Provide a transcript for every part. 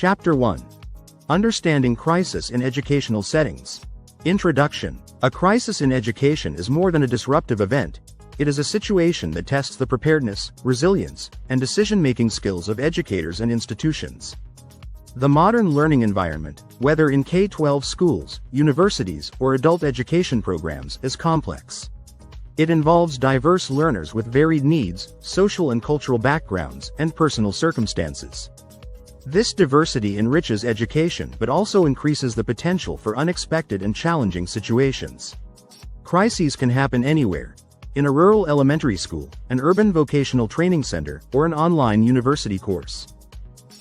Chapter 1. Understanding Crisis in Educational Settings. Introduction. A crisis in education is more than a disruptive event. It is a situation that tests the preparedness, resilience, and decision-making skills of educators and institutions. The modern learning environment, whether in K-12 schools, universities, or adult education programs, is complex. It involves diverse learners with varied needs, social and cultural backgrounds, and personal circumstances. This diversity enriches education but also increases the potential for unexpected and challenging situations. Crises can happen anywhere: in a rural elementary school, an urban vocational training center, or an online university course.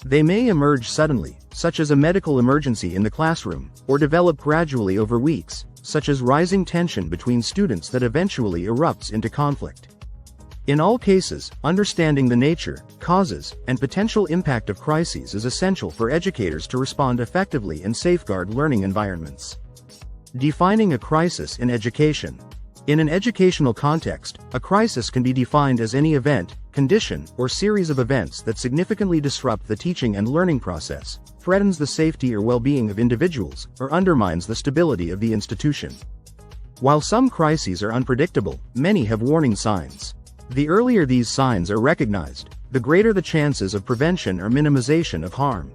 They may emerge suddenly, such as a medical emergency in the classroom, or develop gradually over weeks, such as rising tension between students that eventually erupts into conflict. In all cases, understanding the nature, causes, and potential impact of crises is essential for educators to respond effectively and safeguard learning environments. Defining a crisis in education. In an educational context, a crisis can be defined as any event, condition, or series of events that significantly disrupt the teaching and learning process, threatens the safety or well-being of individuals, or undermines the stability of the institution. While some crises are unpredictable, many have warning signs. The earlier these signs are recognized, the greater the chances of prevention or minimization of harm.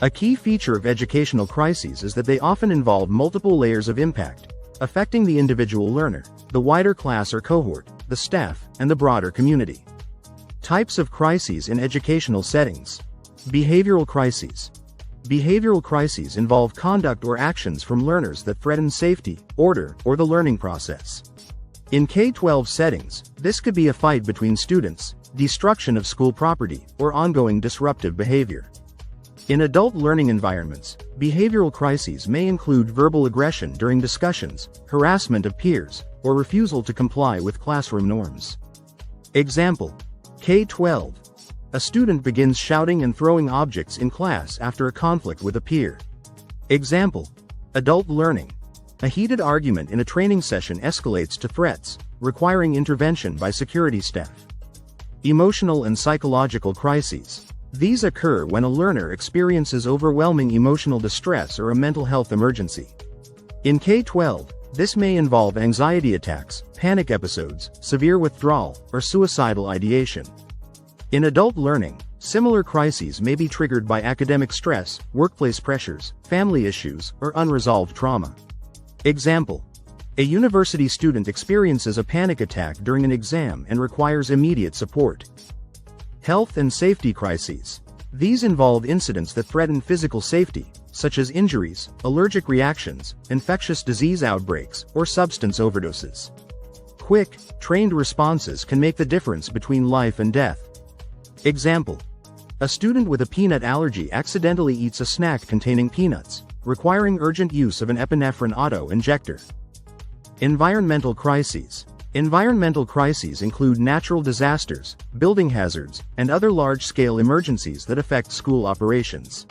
A key feature of educational crises is that they often involve multiple layers of impact, affecting the individual learner, the wider class or cohort, the staff, and the broader community. Types of crises in educational settings. Behavioral crises. Behavioral crises involve conduct or actions from learners that threaten safety, order, or the learning process. In K-12 settings, this could be a fight between students, destruction of school property, or ongoing disruptive behavior. In adult learning environments, behavioral crises may include verbal aggression during discussions, harassment of peers, or refusal to comply with classroom norms. Example: K-12. A student begins shouting and throwing objects in class after a conflict with a peer. Example: adult learning. A heated argument in a training session escalates to threats, requiring intervention by security staff. Emotional and psychological crises. These occur when a learner experiences overwhelming emotional distress or a mental health emergency. In K-12, this may involve anxiety attacks, panic episodes, severe withdrawal, or suicidal ideation. In adult learning, similar crises may be triggered by academic stress, workplace pressures, family issues, or unresolved trauma. Example: a university student experiences a panic attack during an exam and requires immediate support. Health and safety crises. These involve incidents that threaten physical safety, such as injuries, allergic reactions, infectious disease outbreaks, or substance overdoses. Quick, trained responses can make the difference between life and death. Example: a student with a peanut allergy accidentally eats a snack containing peanuts, requiring urgent use of an epinephrine auto-injector. Environmental crises. Environmental crises include natural disasters, building hazards, and other large-scale emergencies that affect school operations.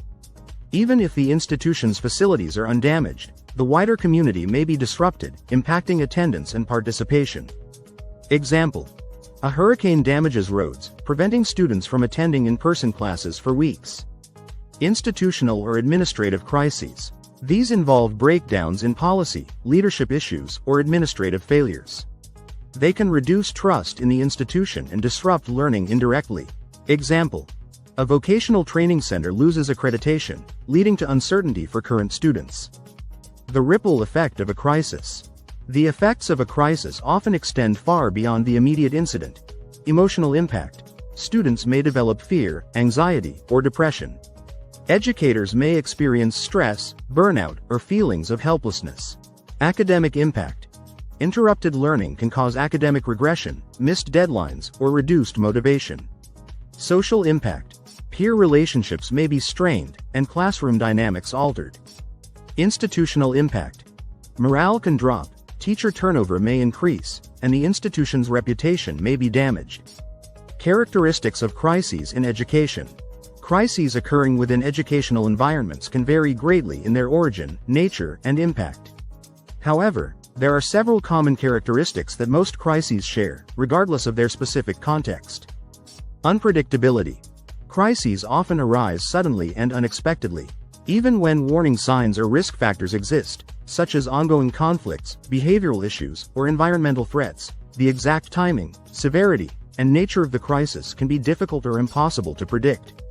Even if the institution's facilities are undamaged, the wider community may be disrupted, impacting attendance and participation. Example: a hurricane damages roads, preventing students from attending in-person classes for weeks. Institutional or administrative crises. These involve breakdowns in policy, leadership issues, or administrative failures. They can reduce trust in the institution and disrupt learning indirectly. Example: a vocational training center loses accreditation, leading to uncertainty for current students. The ripple effect of a crisis. The effects of a crisis often extend far beyond the immediate incident. Emotional impact. Students may develop fear, anxiety, or depression. Educators may experience stress, burnout, or feelings of helplessness. Academic impact. Interrupted learning can cause academic regression, missed deadlines, or reduced motivation. Social impact. Peer relationships may be strained, and classroom dynamics altered. Institutional impact. Morale can drop, teacher turnover may increase, and the institution's reputation may be damaged. Characteristics of crises in education. Crises occurring within educational environments can vary greatly in their origin, nature, and impact. However, there are several common characteristics that most crises share, regardless of their specific context. Unpredictability. Crises often arise suddenly and unexpectedly. Even when warning signs or risk factors exist, such as ongoing conflicts, behavioral issues, or environmental threats, the exact timing, severity, and nature of the crisis can be difficult or impossible to predict.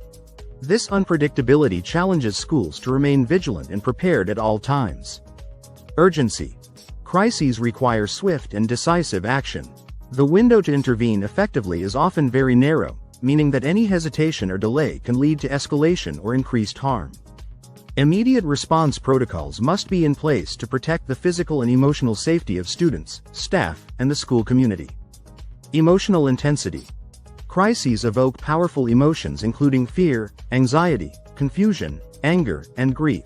This unpredictability challenges schools to remain vigilant and prepared at all times. Urgency. Crises require swift and decisive action. The window to intervene effectively is often very narrow, meaning that any hesitation or delay can lead to escalation or increased harm. Immediate response protocols must be in place to protect the physical and emotional safety of students, staff, and the school community. Emotional intensity. Crises evoke powerful emotions including fear, anxiety, confusion, anger, and grief.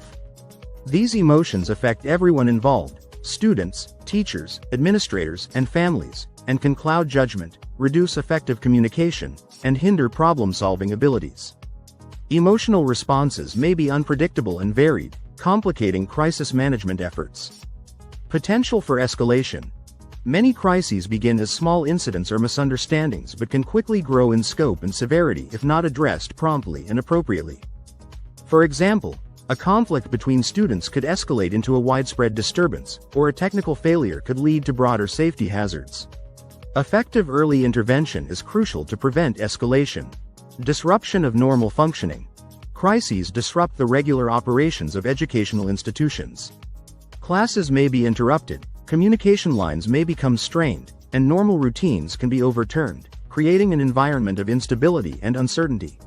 These emotions affect everyone involved: students, teachers, administrators, and families, and can cloud judgment, reduce effective communication, and hinder problem-solving abilities. Emotional responses may be unpredictable and varied, complicating crisis management efforts. Potential for escalation. Many crises begin as small incidents or misunderstandings but can quickly grow in scope and severity if not addressed promptly and appropriately. For example, a conflict between students could escalate into a widespread disturbance, or a technical failure could lead to broader safety hazards. Effective early intervention is crucial to prevent escalation. Disruption of normal functioning. Crises disrupt the regular operations of educational institutions. Classes may be interrupted, communication lines may become strained, and normal routines can be overturned, creating an environment of instability and uncertainty.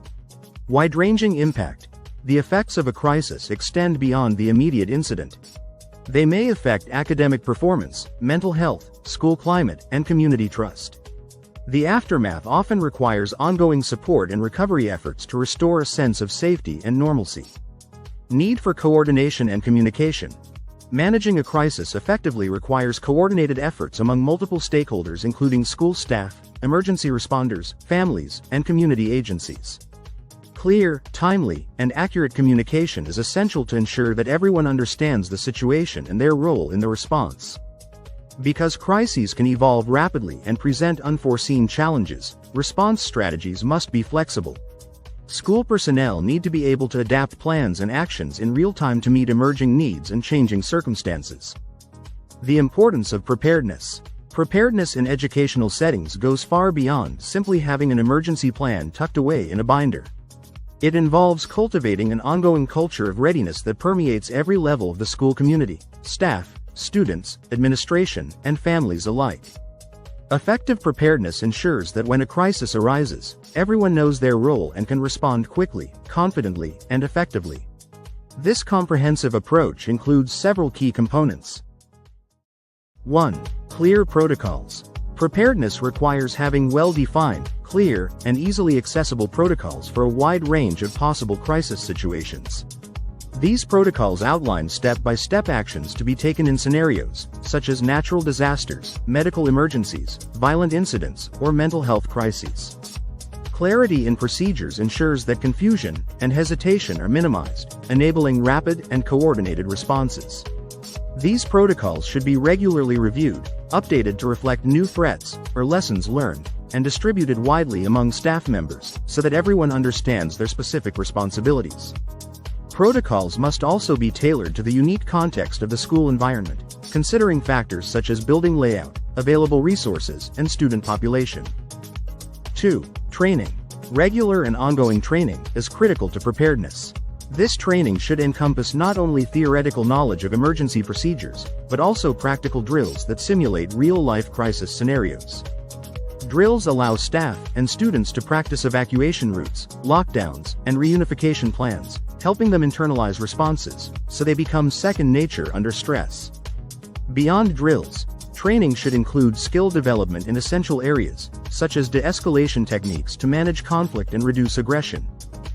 Wide-ranging impact. The effects of a crisis extend beyond the immediate incident. They may affect academic performance, mental health, school climate, and community trust. The aftermath often requires ongoing support and recovery efforts to restore a sense of safety and normalcy. Need for coordination and communication. Managing a crisis effectively requires coordinated efforts among multiple stakeholders including school staff, emergency responders, families, and community agencies. Clear, timely, and accurate communication is essential to ensure that everyone understands the situation and their role in the response. Because crises can evolve rapidly and present unforeseen challenges, response strategies must be flexible. School personnel need to be able to adapt plans and actions in real time to meet emerging needs and changing circumstances. The importance of preparedness. Preparedness in educational settings goes far beyond simply having an emergency plan tucked away in a binder. It involves cultivating an ongoing culture of readiness that permeates every level of the school community: staff, students, administration, and families alike. Effective preparedness ensures that when a crisis arises, everyone knows their role and can respond quickly, confidently, and effectively. This comprehensive approach includes several key components. 1. Clear protocols. Preparedness requires having well-defined, clear, and easily accessible protocols for a wide range of possible crisis situations. These protocols outline step-by-step actions to be taken in scenarios, such as natural disasters, medical emergencies, violent incidents, or mental health crises. Clarity in procedures ensures that confusion and hesitation are minimized, enabling rapid and coordinated responses. These protocols should be regularly reviewed, updated to reflect new threats or lessons learned, and distributed widely among staff members so that everyone understands their specific responsibilities. Protocols must also be tailored to the unique context of the school environment, considering factors such as building layout, available resources, and student population. 2. Training. Regular and ongoing training is critical to preparedness. This training should encompass not only theoretical knowledge of emergency procedures, but also practical drills that simulate real-life crisis scenarios. Drills allow staff and students to practice evacuation routes, lockdowns, and reunification plans, helping them internalize responses, so they become second nature under stress. Beyond drills, training should include skill development in essential areas, such as de-escalation techniques to manage conflict and reduce aggression,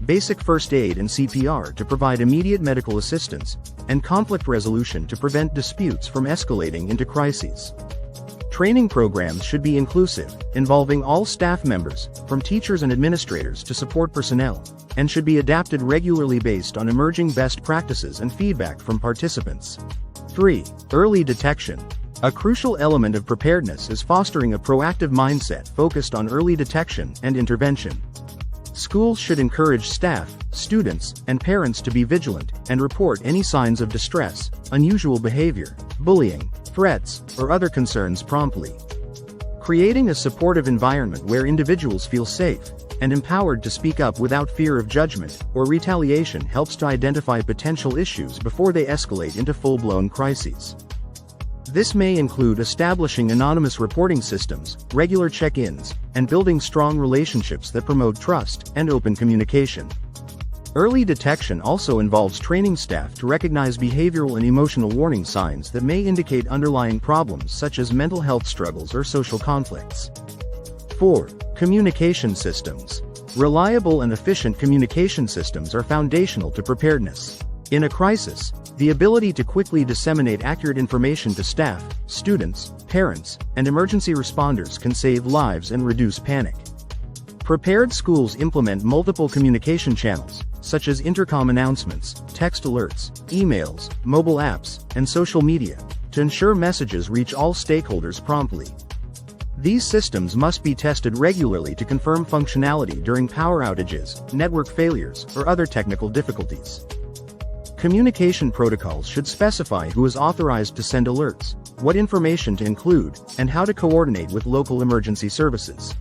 basic first aid and CPR to provide immediate medical assistance, and conflict resolution to prevent disputes from escalating into crises. Training programs should be inclusive, involving all staff members, from teachers and administrators to support personnel, and should be adapted regularly based on emerging best practices and feedback from participants. 3. Early detection. A crucial element of preparedness is fostering a proactive mindset focused on early detection and intervention. Schools should encourage staff, students, and parents to be vigilant and report any signs of distress, unusual behavior, bullying, threats, or other concerns promptly. Creating a supportive environment where individuals feel safe and empowered to speak up without fear of judgment or retaliation helps to identify potential issues before they escalate into full-blown crises. This may include establishing anonymous reporting systems, regular check-ins, and building strong relationships that promote trust and open communication. Early detection also involves training staff to recognize behavioral and emotional warning signs that may indicate underlying problems such as mental health struggles or social conflicts. 4. Communication systems. Reliable and efficient communication systems are foundational to preparedness. In a crisis, the ability to quickly disseminate accurate information to staff, students, parents, and emergency responders can save lives and reduce panic. Prepared schools implement multiple communication channels, such as intercom announcements, text alerts, emails, mobile apps, and social media, to ensure messages reach all stakeholders promptly. These systems must be tested regularly to confirm functionality during power outages, network failures, or other technical difficulties. Communication protocols should specify who is authorized to send alerts, what information to include, and how to coordinate with local emergency services.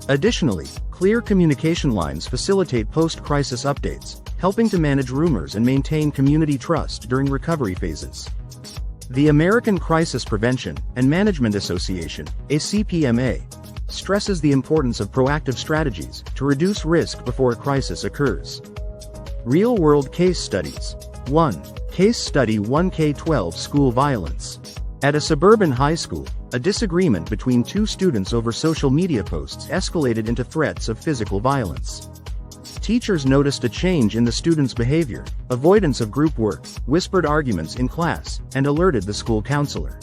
Additionally, clear communication lines facilitate post-crisis updates, helping to manage rumors and maintain community trust during recovery phases. The American Crisis Prevention and Management Association, ACPMA, stresses the importance of proactive strategies to reduce risk before a crisis occurs. Real-world case studies. 1. Case Study 1 K-12 School Violence. At a suburban high school, a disagreement between two students over social media posts escalated into threats of physical violence. Teachers noticed a change in the students' behavior, avoidance of group work, whispered arguments in class, and alerted the school counselor.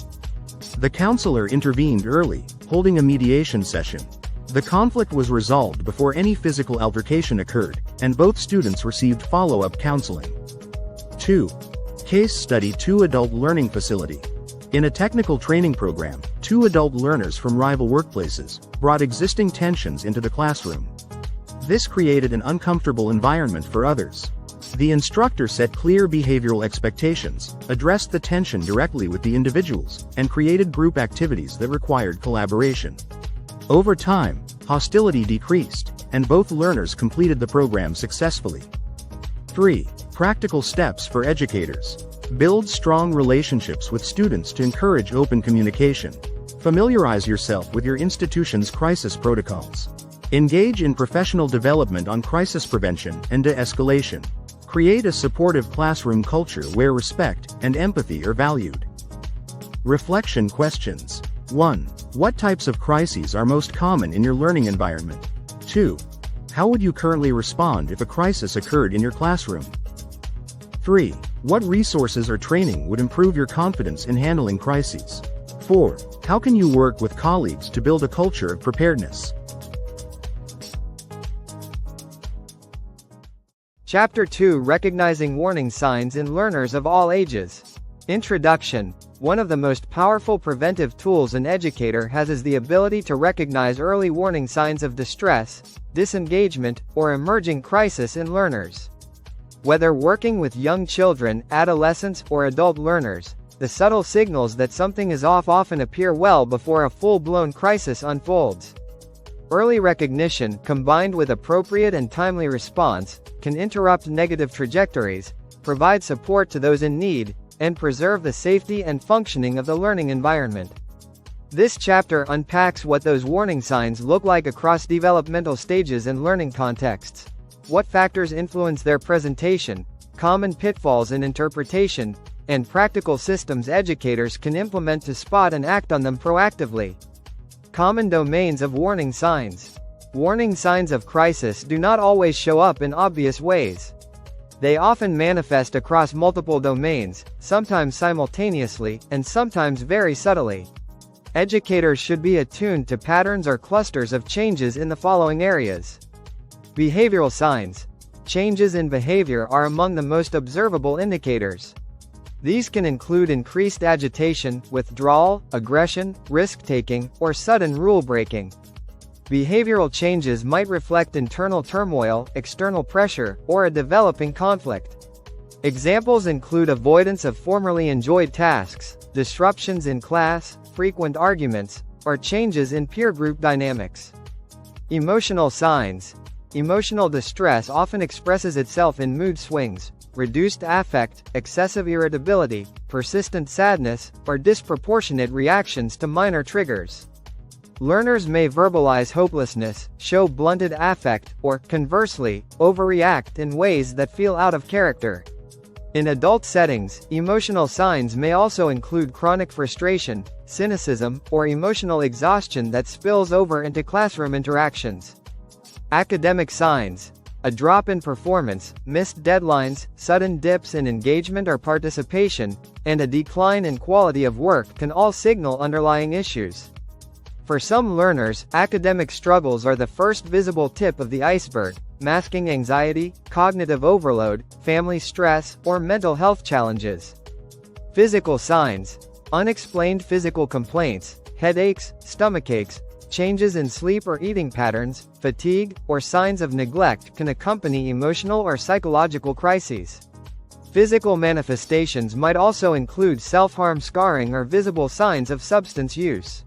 The counselor intervened early, holding a mediation session. The conflict was resolved before any physical altercation occurred, and both students received follow-up counseling. 2. Case Study 2 Adult Learning Facility. In a technical training program, two adult learners from rival workplaces brought existing tensions into the classroom. This created an uncomfortable environment for others. The instructor set clear behavioral expectations, addressed the tension directly with the individuals, and created group activities that required collaboration. Over time, hostility decreased, and both learners completed the program successfully. 3. Practical steps for educators. Build strong relationships with students to encourage open communication. Familiarize yourself with your institution's crisis protocols. Engage in professional development on crisis prevention and de-escalation. Create a supportive classroom culture where respect and empathy are valued. Reflection questions. 1. What types of crises are most common in your learning environment? 2. How would you currently respond if a crisis occurred in your classroom? 3. What resources or training would improve your confidence in handling crises? 4. How can you work with colleagues to build a culture of preparedness? Chapter 2 Recognizing Warning Signs in Learners of All Ages. Introduction. One of the most powerful preventive tools an educator has is the ability to recognize early warning signs of distress, disengagement, or emerging crisis in learners. Whether working with young children, adolescents, or adult learners, the subtle signals that something is off often appear well before a full-blown crisis unfolds. Early recognition, combined with appropriate and timely response, can interrupt negative trajectories, provide support to those in need, and preserve the safety and functioning of the learning environment. This chapter unpacks what those warning signs look like across developmental stages and learning contexts. What factors influence their presentation, common pitfalls in interpretation, and practical systems educators can implement to spot and act on them proactively. Common domains of warning signs. Warning signs of crisis do not always show up in obvious ways. They often manifest across multiple domains, sometimes simultaneously, and sometimes very subtly. Educators should be attuned to patterns or clusters of changes in the following areas. Behavioral signs. Changes in behavior are among the most observable indicators. These can include increased agitation, withdrawal, aggression, risk-taking, or sudden rule-breaking. Behavioral changes might reflect internal turmoil, external pressure, or a developing conflict. Examples include avoidance of formerly enjoyed tasks, disruptions in class, frequent arguments, or changes in peer group dynamics. Emotional signs. Emotional distress often expresses itself in mood swings, reduced affect, excessive irritability, persistent sadness, or disproportionate reactions to minor triggers. Learners may verbalize hopelessness, show blunted affect, or, conversely, overreact in ways that feel out of character. In adult settings, emotional signs may also include chronic frustration, cynicism, or emotional exhaustion that spills over into classroom interactions. Academic signs. A drop in performance, missed deadlines, sudden dips in engagement or participation, and a decline in quality of work can all signal underlying issues. For some learners, academic struggles are the first visible tip of the iceberg, masking anxiety, cognitive overload, family stress, or mental health challenges. Physical signs. Unexplained physical complaints, headaches, stomachaches, changes in sleep or eating patterns, fatigue, or signs of neglect can accompany emotional or psychological crises. Physical manifestations might also include self-harm scarring or visible signs of substance use.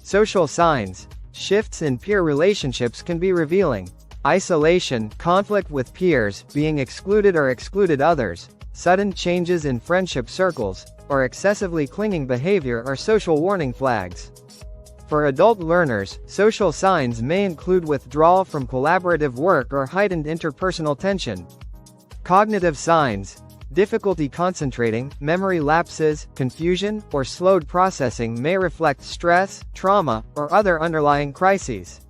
Social signs. Shifts in peer relationships can be revealing. Isolation, conflict with peers, being excluded or excluded others, sudden changes in friendship circles, or excessively clinging behavior are social warning flags. For adult learners, social signs may include withdrawal from collaborative work or heightened interpersonal tension. Cognitive signs. Difficulty concentrating, memory lapses, confusion, or slowed processing may reflect stress, trauma, or other underlying crises.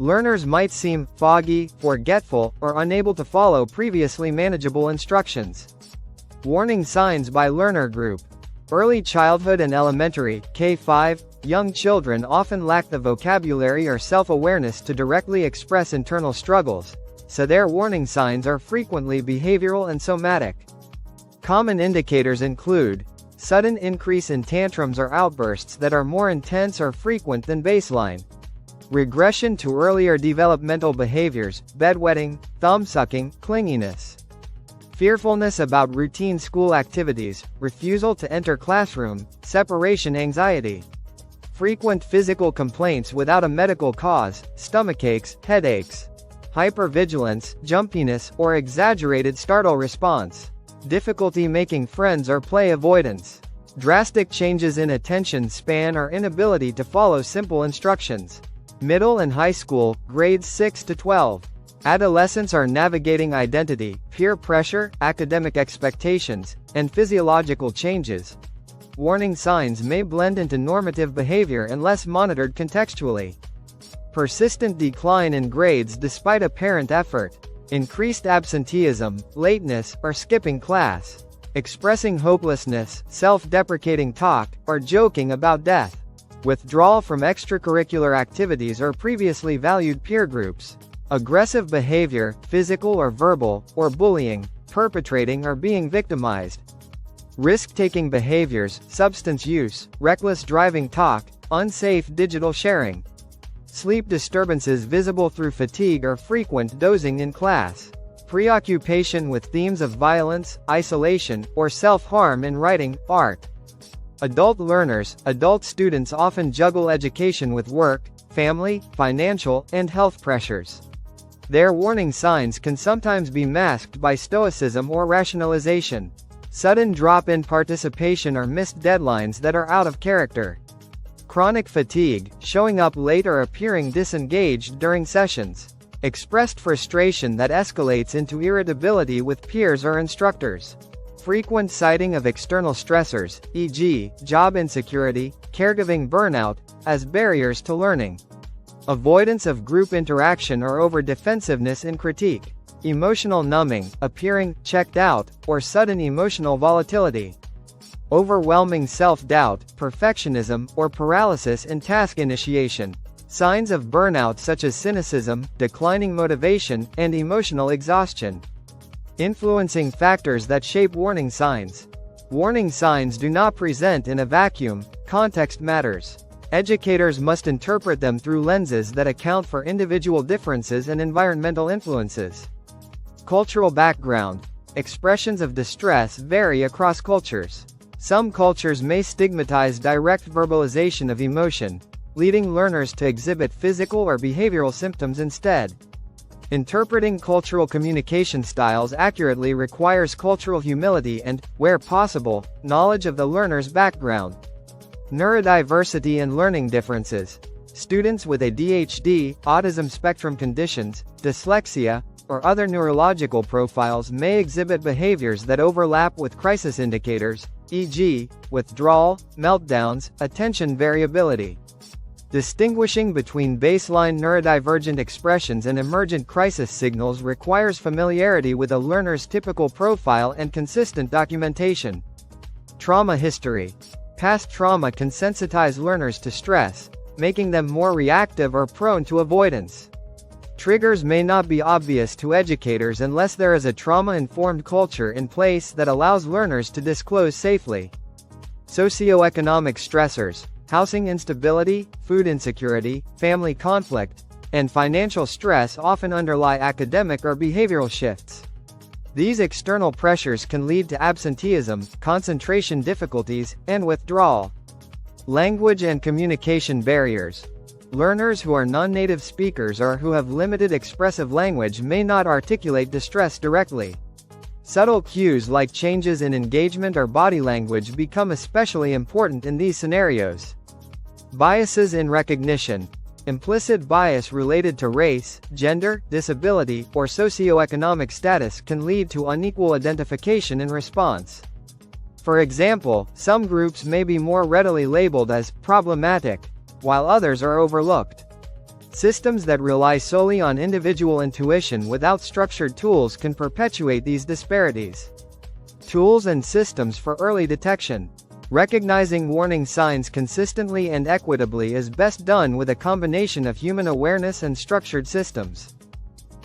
Learners might seem foggy, forgetful, or unable to follow previously manageable instructions. Warning signs by learner group. Early childhood and elementary, K-5, young children often lack the vocabulary or self-awareness to directly express internal struggles, so their warning signs are frequently behavioral and somatic. Common indicators include sudden increase in tantrums or outbursts that are more intense or frequent than baseline, regression to earlier developmental behaviors, bedwetting, thumb-sucking, clinginess, fearfulness about routine school activities, refusal to enter classroom, separation anxiety, frequent physical complaints without a medical cause, stomachaches, headaches, hypervigilance, jumpiness, or exaggerated startle response, difficulty making friends or play avoidance, drastic changes in attention span or inability to follow simple instructions. Middle and high school, grades 6 to 12. Adolescents are navigating identity, peer pressure, academic expectations, and physiological changes. Warning signs may blend into normative behavior unless monitored contextually. Persistent decline in grades despite apparent effort. Increased absenteeism, lateness, or skipping class. Expressing hopelessness, self-deprecating talk, or joking about death. Withdrawal from extracurricular activities or previously valued peer groups. Aggressive behavior, physical or verbal, or bullying, perpetrating or being victimized. Risk-taking behaviors, substance use, reckless driving talk, unsafe digital sharing. Sleep disturbances visible through fatigue or frequent dozing in class. Preoccupation with themes of violence, isolation, or self-harm in writing, art. Adult learners, adult students often juggle education with work, family, financial, and health pressures. Their warning signs can sometimes be masked by stoicism or rationalization. Sudden drop in participation or missed deadlines that are out of character. Chronic fatigue, showing up late or appearing disengaged during sessions. Expressed frustration that escalates into irritability with peers or instructors. Frequent citing of external stressors, e.g., job insecurity, caregiving burnout, as barriers to learning. Avoidance of group interaction or over-defensiveness in critique. Emotional numbing, appearing checked out, or sudden emotional volatility. Overwhelming self-doubt, perfectionism, or paralysis in task initiation. Signs of burnout such as cynicism, declining motivation, and emotional exhaustion. Influencing factors that shape warning signs. Warning signs do not present in a vacuum, context matters. Educators must interpret them through lenses that account for individual differences and environmental influences. Cultural background. Expressions of distress vary across cultures. Some cultures may stigmatize direct verbalization of emotion, leading learners to exhibit physical or behavioral symptoms instead. Interpreting cultural communication styles accurately requires cultural humility and, where possible, knowledge of the learner's background. Neurodiversity and learning differences. Students with ADHD, autism spectrum conditions, dyslexia, or other neurological profiles may exhibit behaviors that overlap with crisis indicators, e.g., withdrawal, meltdowns, attention variability. Distinguishing between baseline neurodivergent expressions and emergent crisis signals requires familiarity with a learner's typical profile and consistent documentation. Trauma history. Past trauma can sensitize learners to stress, making them more reactive or prone to avoidance. Triggers may not be obvious to educators unless there is a trauma-informed culture in place that allows learners to disclose safely. Socioeconomic stressors. Housing instability, food insecurity, family conflict, and financial stress often underlie academic or behavioral shifts. These external pressures can lead to absenteeism, concentration difficulties, and withdrawal. Language and communication barriers. Learners who are non-native speakers or who have limited expressive language may not articulate distress directly. Subtle cues like changes in engagement or body language become especially important in these scenarios. Biases in recognition. Implicit bias related to race, gender, disability, or socioeconomic status can lead to unequal identification and response. For example, some groups may be more readily labeled as problematic, while others are overlooked. Systems that rely solely on individual intuition without structured tools can perpetuate these disparities. Tools and systems for early detection. Recognizing warning signs consistently and equitably is best done with a combination of human awareness and structured systems.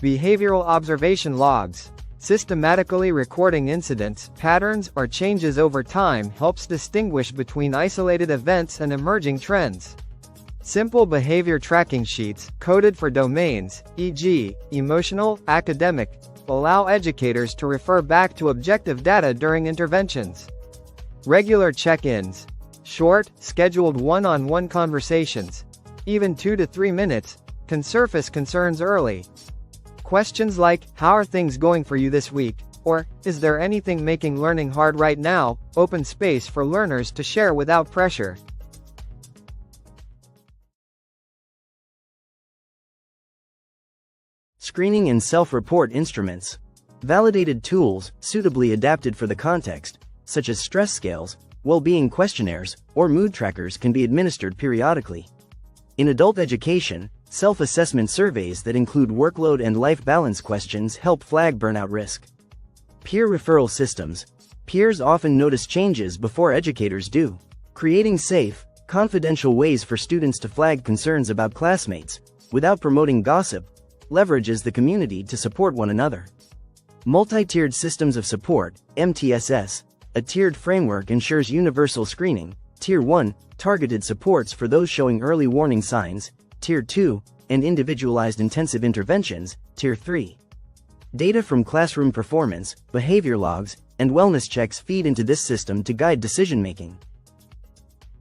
Behavioral observation logs. Systematically recording incidents, patterns, or changes over time helps distinguish between isolated events and emerging trends. Simple behavior tracking sheets, coded for domains, e.g., emotional, academic, allow educators to refer back to objective data during interventions. Regular check-ins. Short, scheduled one-on-one conversations, even 2 to 3 minutes, can surface concerns early. Questions like, "How are things going for you this week?" or "Is there anything making learning hard right now?" open space for learners to share without pressure. Screening and self-report instruments. Validated tools, suitably adapted for the context, such as stress scales, well-being questionnaires, or mood trackers can be administered periodically. In adult education, self-assessment surveys that include workload and life balance questions help flag burnout risk. Peer referral systems. Peers often notice changes before educators do. Creating safe, confidential ways for students to flag concerns about classmates, without promoting gossip, leverages the community to support one another. Multi-tiered systems of support, MTSS. A tiered framework ensures universal screening, Tier 1, targeted supports for those showing early warning signs, Tier 2, and individualized intensive interventions, Tier 3. Data from classroom performance, behavior logs, and wellness checks feed into this system to guide decision-making.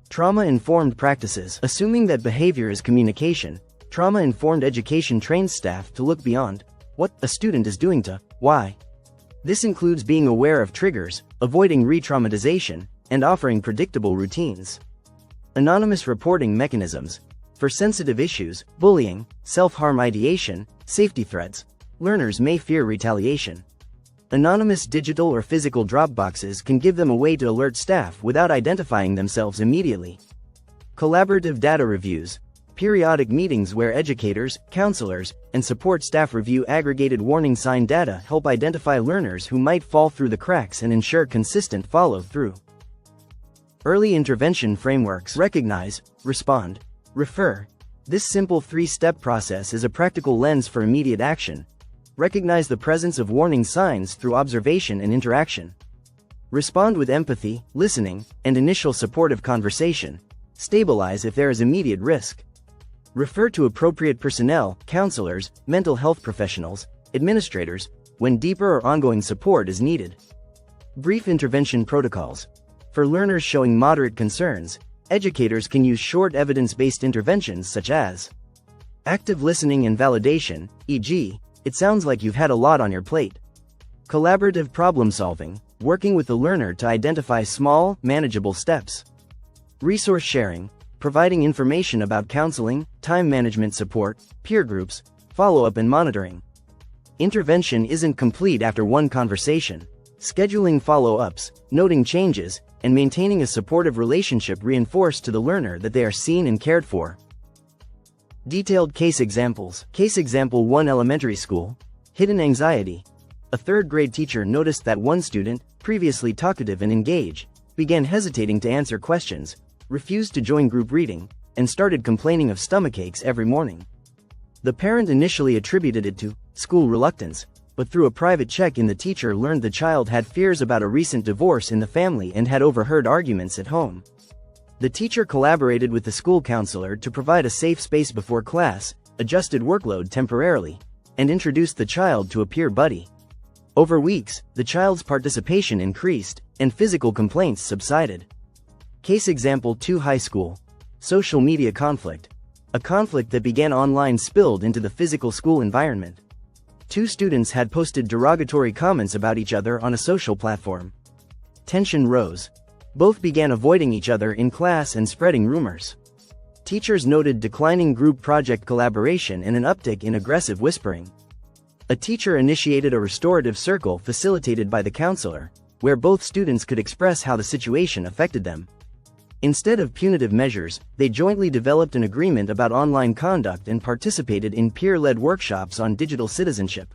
Trauma-informed practices. Assuming that behavior is communication, trauma-informed education trains staff to look beyond what a student is doing to why. This includes being aware of triggers, avoiding re-traumatization, and offering predictable routines. Anonymous reporting mechanisms. For sensitive issues, bullying, self-harm ideation, safety threats, learners may fear retaliation. Anonymous digital or physical drop boxes can give them a way to alert staff without identifying themselves immediately. Collaborative data reviews. Periodic meetings where educators, counselors, and support staff review aggregated warning sign data help identify learners who might fall through the cracks and ensure consistent follow-through. Early intervention frameworks. Recognize, respond, refer. This simple 3-step process is a practical lens for immediate action. Recognize the presence of warning signs through observation and interaction. Respond with empathy, listening, and initial supportive conversation. Stabilize if there is immediate risk. Refer to appropriate personnel, counselors, mental health professionals, administrators, when deeper or ongoing support is needed. Brief intervention protocols. For learners showing moderate concerns, educators can use short evidence-based interventions such as active listening and validation, e.g., "It sounds like you've had a lot on your plate." Collaborative problem solving, working with the learner to identify small, manageable steps. Resource sharing, providing information about counseling, time management support, peer groups, follow-up and monitoring. Intervention isn't complete after one conversation. Scheduling follow-ups, noting changes, and maintaining a supportive relationship reinforce to the learner that they are seen and cared for. Detailed case examples. Case example 1, elementary school. Hidden anxiety. A third-grade teacher noticed that one student, previously talkative and engaged, began hesitating to answer questions, refused to join group reading, and started complaining of stomachaches every morning. The parent initially attributed it to school reluctance, but through a private check-in the teacher learned the child had fears about a recent divorce in the family and had overheard arguments at home. The teacher collaborated with the school counselor to provide a safe space before class, adjusted workload temporarily, and introduced the child to a peer buddy. Over weeks, the child's participation increased, and physical complaints subsided. Case example 2, high school. Social media conflict. A conflict that began online spilled into the physical school environment. Two students had posted derogatory comments about each other on a social platform. Tension rose. Both began avoiding each other in class and spreading rumors. Teachers noted declining group project collaboration and an uptick in aggressive whispering. A teacher initiated a restorative circle facilitated by the counselor, where both students could express how the situation affected them. Instead of punitive measures, they jointly developed an agreement about online conduct and participated in peer-led workshops on digital citizenship.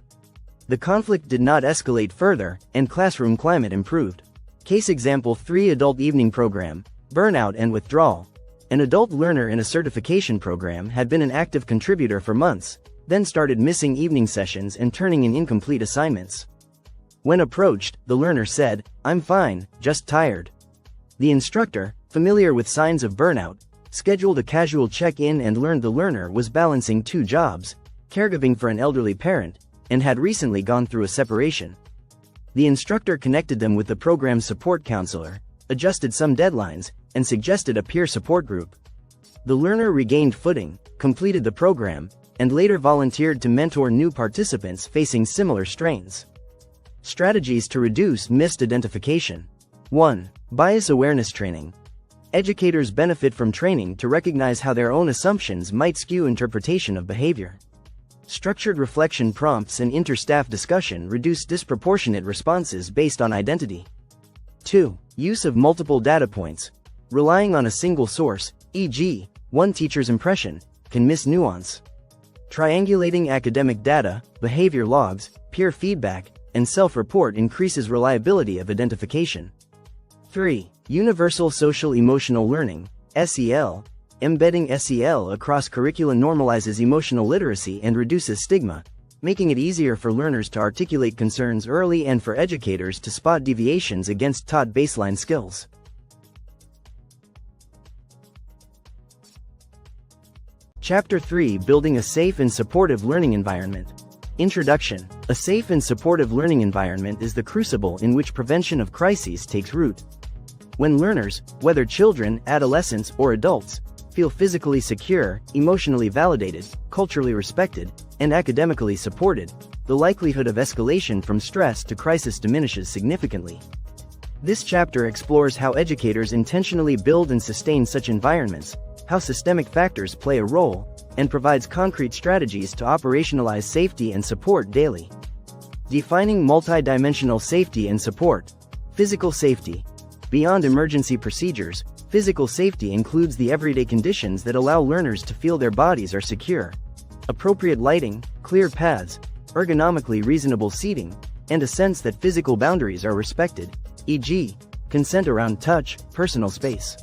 The conflict did not escalate further, and classroom climate improved. Case example 3, adult evening program. Burnout and withdrawal. An adult learner in a certification program had been an active contributor for months, then started missing evening sessions and turning in incomplete assignments. When approached, the learner said, "I'm fine, just tired." The instructor, familiar with signs of burnout, scheduled a casual check-in and learned the learner was balancing 2 jobs, caregiving for an elderly parent, and had recently gone through a separation. The instructor connected them with the program's support counselor, adjusted some deadlines, and suggested a peer support group. The learner regained footing, completed the program, and later volunteered to mentor new participants facing similar strains. Strategies to reduce missed identification. 1. Bias awareness training. Educators benefit from training to recognize how their own assumptions might skew interpretation of behavior. Structured reflection prompts and inter-staff discussion reduce disproportionate responses based on identity. 2. Use of multiple data points. Relying on a single source, e.g., one teacher's impression, can miss nuance. Triangulating academic data, behavior logs, peer feedback, and self-report increases reliability of identification. 3. Universal Social Emotional Learning, SEL. Embedding SEL across curricula normalizes emotional literacy and reduces stigma, making it easier for learners to articulate concerns early and for educators to spot deviations against taught baseline skills. Chapter 3, Building a Safe and Supportive Learning Environment. Introduction. A safe and supportive learning environment is the crucible in which prevention of crises takes root. When learners, whether children, adolescents, or adults, feel physically secure, emotionally validated, culturally respected, and academically supported, the likelihood of escalation from stress to crisis diminishes significantly. This chapter explores how educators intentionally build and sustain such environments, how systemic factors play a role, and provides concrete strategies to operationalize safety and support daily. Defining multidimensional safety and support. Physical safety. Beyond emergency procedures, physical safety includes the everyday conditions that allow learners to feel their bodies are secure. Appropriate lighting, clear paths, ergonomically reasonable seating, and a sense that physical boundaries are respected, e.g., consent around touch, personal space.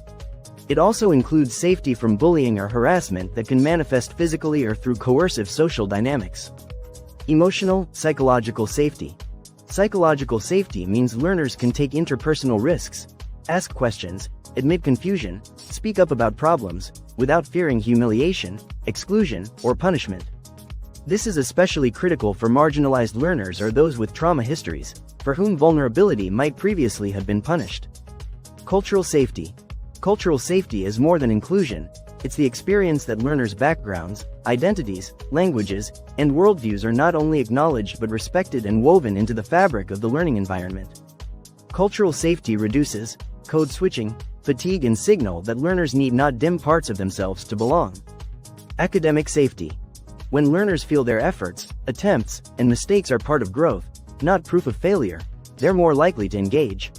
It also includes safety from bullying or harassment that can manifest physically or through coercive social dynamics. Emotional, psychological safety. Psychological safety means learners can take interpersonal risks, ask questions, admit confusion, speak up about problems, without fearing humiliation, exclusion, or punishment. This is especially critical for marginalized learners or those with trauma histories, for whom vulnerability might previously have been punished. Cultural safety. Cultural safety is more than inclusion, it's the experience that learners' backgrounds, identities, languages, and worldviews are not only acknowledged but respected and woven into the fabric of the learning environment. Cultural safety reduces code switching, fatigue, and signal that learners need not dim parts of themselves to belong. Academic safety. When learners feel their efforts, attempts, and mistakes are part of growth, not proof of failure, they're more likely to engage.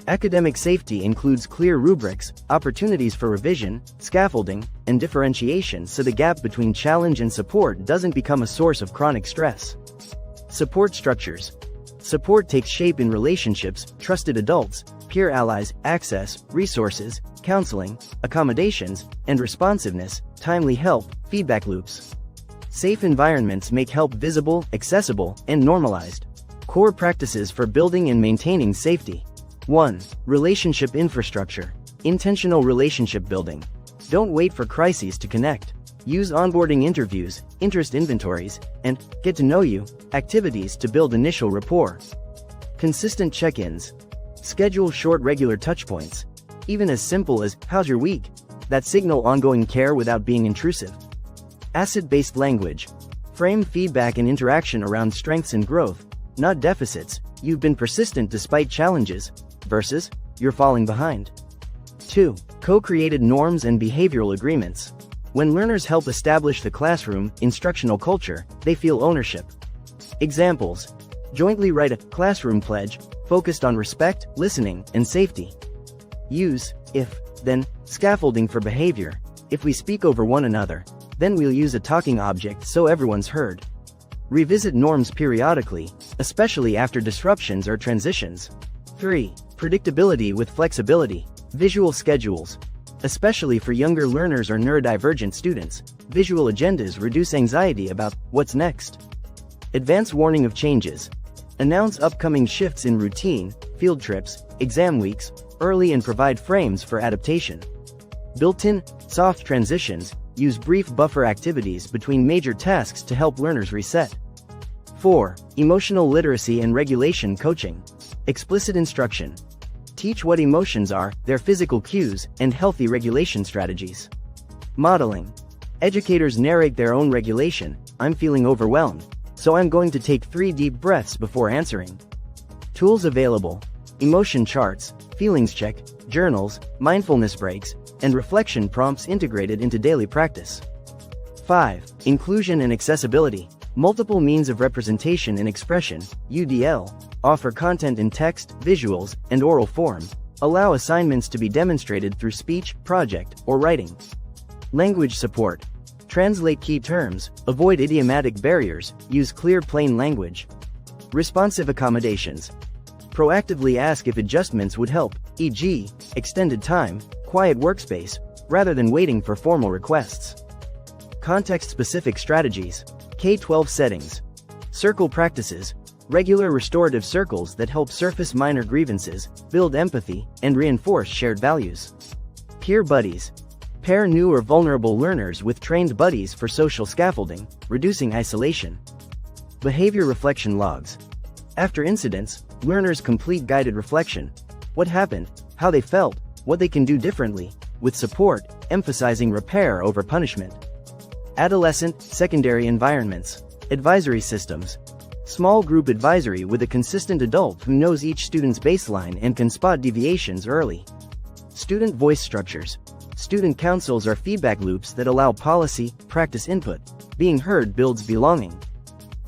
Academic safety includes clear rubrics, opportunities for revision, scaffolding, and differentiation so the gap between challenge and support doesn't become a source of chronic stress. Support structures. Support takes shape in relationships, trusted adults, peer allies, access, resources, counseling, accommodations, and responsiveness, timely help, feedback loops. Safe environments make help visible, accessible, and normalized. Core practices for building and maintaining safety. 1. Relationship infrastructure. Intentional relationship building. Don't wait for crises to connect. Use onboarding interviews, interest inventories, and get to know you activities to build initial rapport. Consistent check-ins. Schedule short regular touchpoints. Even as simple as, "How's your week?" that signal ongoing care without being intrusive. Asset-based language. Frame feedback and interaction around strengths and growth, not deficits. "You've been persistent despite challenges," versus, "You're falling behind." 2. Co-created norms and behavioral agreements. When learners help establish the classroom, instructional culture, they feel ownership. Examples. Jointly write a classroom pledge, focused on respect, listening, and safety. Use, if, then, scaffolding for behavior. If we speak over one another, then we'll use a talking object so everyone's heard. Revisit norms periodically, especially after disruptions or transitions. 3. Predictability with flexibility. Visual schedules. Especially for younger learners or neurodivergent students, visual agendas reduce anxiety about what's next. Advance warning of changes. Announce upcoming shifts in routine, field trips, exam weeks, early and provide frames for adaptation. Built-in, soft transitions. Use brief buffer activities between major tasks to help learners reset. 4. Emotional literacy and regulation coaching. Explicit instruction. Teach what emotions are, their physical cues, and healthy regulation strategies. Modeling. Educators narrate their own regulation. "I'm feeling overwhelmed, so I'm going to take 3 deep breaths before answering." Tools available. Emotion charts, feelings check, journals, mindfulness breaks, and reflection prompts integrated into daily practice. 5. Inclusion and accessibility. Multiple means of representation and expression, UDL, offer content in text, visuals, and oral form. Allow assignments to be demonstrated through speech, project, or writing. Language support. Translate key terms, avoid idiomatic barriers, use clear plain language. Responsive accommodations. Proactively ask if adjustments would help, e.g., extended time, quiet workspace, rather than waiting for formal requests. Context-specific strategies. K-12 settings. Circle practices. Regular restorative circles that help surface minor grievances, build empathy, and reinforce shared values. Peer buddies. Pair new or vulnerable learners with trained buddies for social scaffolding, reducing isolation. Behavior reflection logs. After incidents, learners complete guided reflection. What happened, how they felt, what they can do differently, with support, emphasizing repair over punishment. Adolescent, secondary environments. Advisory systems. Small group advisory with a consistent adult who knows each student's baseline and can spot deviations early. Student voice structures. Student councils are feedback loops that allow policy, practice input. Being heard builds belonging.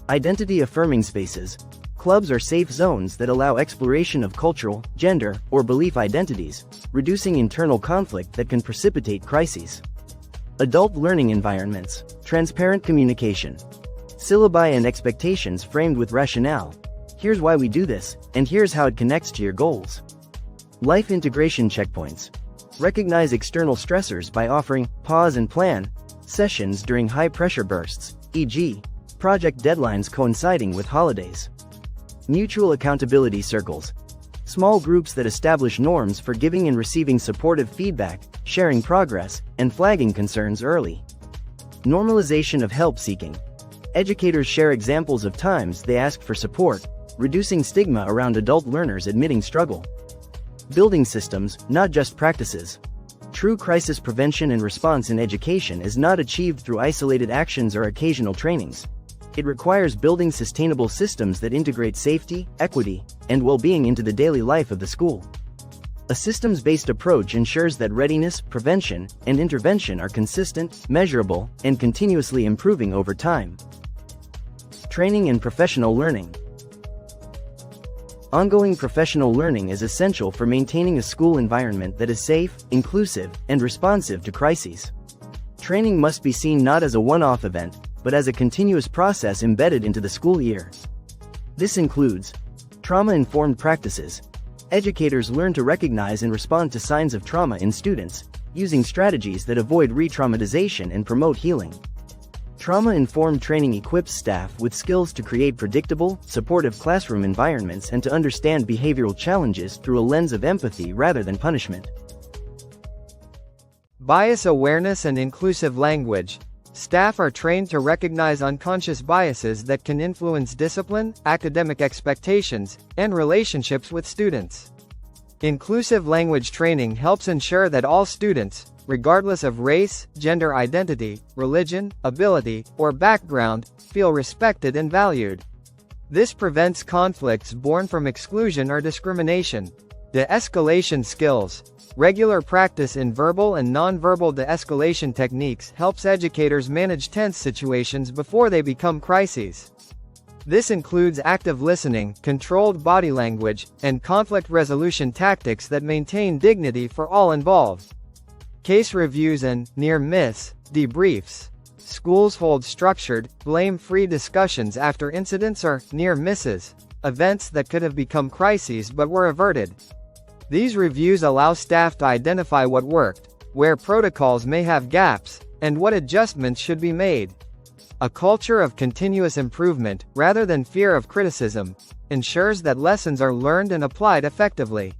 Identity affirming spaces. Clubs are safe zones that allow exploration of cultural, gender, or belief identities, reducing internal conflict that can precipitate crises. Adult learning environments. Transparent communication. Syllabi and expectations framed with rationale. Here's why we do this, and here's how it connects to your goals. Life integration checkpoints. Recognize external stressors by offering pause and plan sessions during high-pressure bursts, e.g., project deadlines coinciding with holidays. Mutual accountability circles. Small groups that establish norms for giving and receiving supportive feedback, sharing progress, and flagging concerns early. Normalization of help seeking. Educators share examples of times they ask for support, reducing stigma around adult learners admitting struggle. Building systems, not just practices. True crisis prevention and response in education is not achieved through isolated actions or occasional trainings. It requires building sustainable systems that integrate safety, equity, and well-being into the daily life of the school. A systems-based approach ensures that readiness, prevention, and intervention are consistent, measurable, and continuously improving over time. Training and professional learning. Ongoing professional learning is essential for maintaining a school environment that is safe, inclusive, and responsive to crises. Training must be seen not as a one-off event, but as a continuous process embedded into the school year. This includes trauma-informed practices. Educators learn to recognize and respond to signs of trauma in students, using strategies that avoid re-traumatization and promote healing. Trauma-informed training equips staff with skills to create predictable, supportive classroom environments and to understand behavioral challenges through a lens of empathy rather than punishment. Bias awareness and inclusive language. Staff are trained to recognize unconscious biases that can influence discipline, academic expectations, and relationships with students. Inclusive language training helps ensure that all students, regardless of race, gender identity, religion, ability, or background, feel respected and valued. This prevents conflicts born from exclusion or discrimination. De-escalation skills. Regular practice in verbal and non-verbal de-escalation techniques helps educators manage tense situations before they become crises. This includes active listening, controlled body language, and conflict resolution tactics that maintain dignity for all involved. Case reviews and near-miss debriefs. Schools hold structured, blame-free discussions after incidents or near misses, events that could have become crises but were averted. These reviews allow staff to identify what worked, where protocols may have gaps, and what adjustments should be made. A culture of continuous improvement, rather than fear of criticism, ensures that lessons are learned and applied effectively.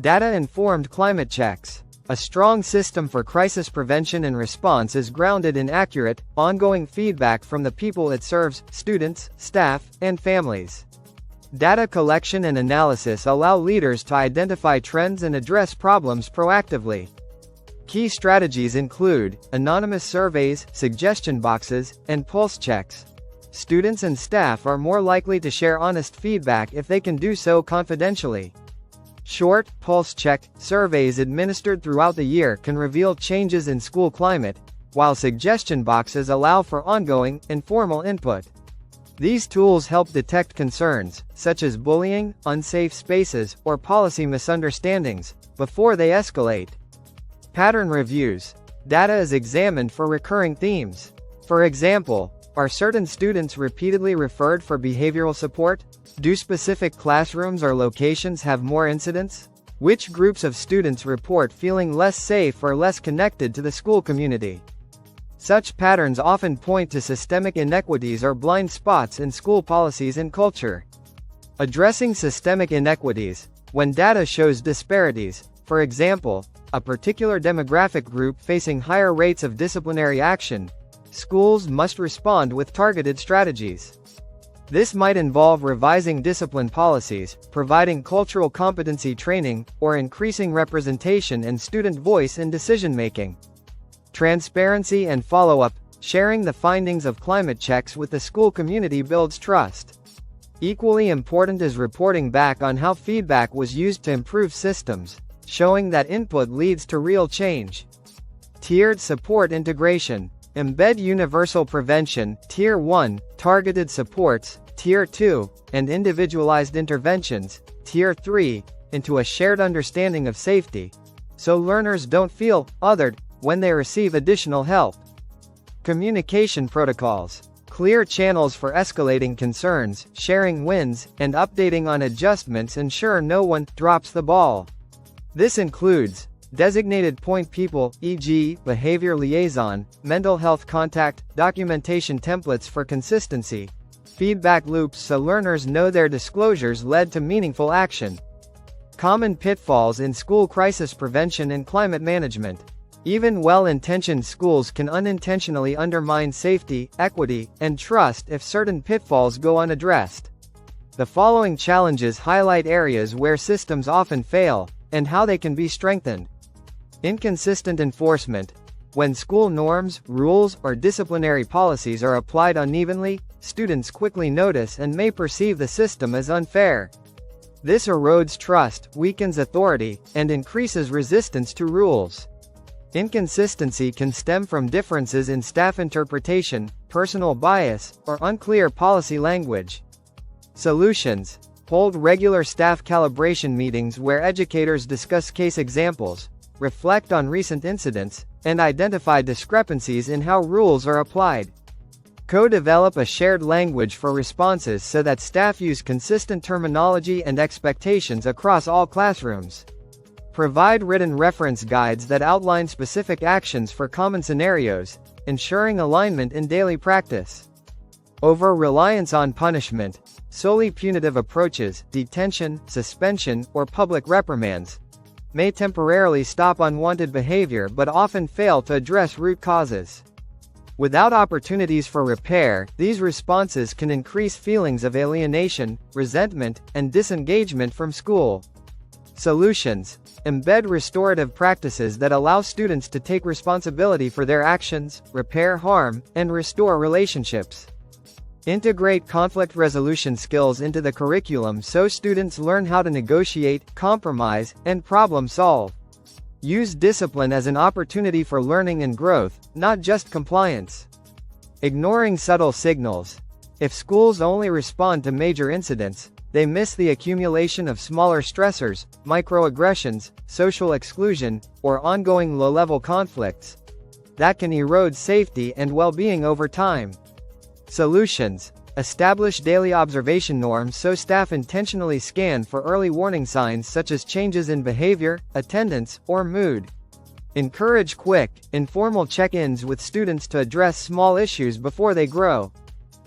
Data-informed climate checks. A strong system for crisis prevention and response is grounded in accurate, ongoing feedback from the people it serves, students, staff, and families. Data collection and analysis allow leaders to identify trends and address problems proactively. Key strategies include anonymous surveys, suggestion boxes, and pulse checks. Students and staff are more likely to share honest feedback if they can do so confidentially. Short, pulse check surveys administered throughout the year can reveal changes in school climate, while suggestion boxes allow for ongoing, informal input. These tools help detect concerns, such as bullying, unsafe spaces, or policy misunderstandings, before they escalate. Pattern reviews. Data is examined for recurring themes. For example, are certain students repeatedly referred for behavioral support? Do specific classrooms or locations have more incidents? Which groups of students report feeling less safe or less connected to the school community? Such patterns often point to systemic inequities or blind spots in school policies and culture. Addressing systemic inequities. When data shows disparities, for example, a particular demographic group facing higher rates of disciplinary action, schools must respond with targeted strategies. This might involve revising discipline policies, providing cultural competency training, or increasing representation and student voice in decision-making. Transparency and follow-up. Sharing the findings of climate checks with the school community builds trust. Equally important is reporting back on how feedback was used to improve systems, showing that input leads to real change. Tiered support integration. Embed universal prevention, Tier 1, targeted supports, Tier 2, and individualized interventions, Tier 3, into a shared understanding of safety, so learners don't feel othered when they receive additional help. Communication protocols. Clear channels for escalating concerns, sharing wins, and updating on adjustments ensure no one drops the ball. This includes designated point people, e.g., behavior liaison, mental health contact, documentation templates for consistency, feedback loops so learners know their disclosures led to meaningful action. Common pitfalls in school crisis prevention and climate management. Even well-intentioned schools can unintentionally undermine safety, equity, and trust if certain pitfalls go unaddressed. The following challenges highlight areas where systems often fail, and how they can be strengthened. Inconsistent enforcement. When school norms, rules, or disciplinary policies are applied unevenly, students quickly notice and may perceive the system as unfair. This erodes trust, weakens authority, and increases resistance to rules. Inconsistency can stem from differences in staff interpretation, personal bias, or unclear policy language. Solutions. Hold regular staff calibration meetings where educators discuss case examples, reflect on recent incidents, and identify discrepancies in how rules are applied. Co-develop a shared language for responses so that staff use consistent terminology and expectations across all classrooms. Provide written reference guides that outline specific actions for common scenarios, ensuring alignment in daily practice. Over-reliance on punishment. Solely punitive approaches, detention, suspension, or public reprimands, may temporarily stop unwanted behavior but often fail to address root causes. Without opportunities for repair, these responses can increase feelings of alienation, resentment, and disengagement from school. Solutions. Embed restorative practices that allow students to take responsibility for their actions, repair harm, and restore relationships. Integrate conflict resolution skills into the curriculum so students learn how to negotiate, compromise, and problem solve. Use discipline as an opportunity for learning and growth, not just compliance. Ignoring subtle signals. If schools only respond to major incidents, they miss the accumulation of smaller stressors, microaggressions, social exclusion, or ongoing low-level conflicts that can erode safety and well-being over time. Solutions. Establish daily observation norms so staff intentionally scan for early warning signs such as changes in behavior, attendance, or mood. Encourage quick, informal check-ins with students to address small issues before they grow.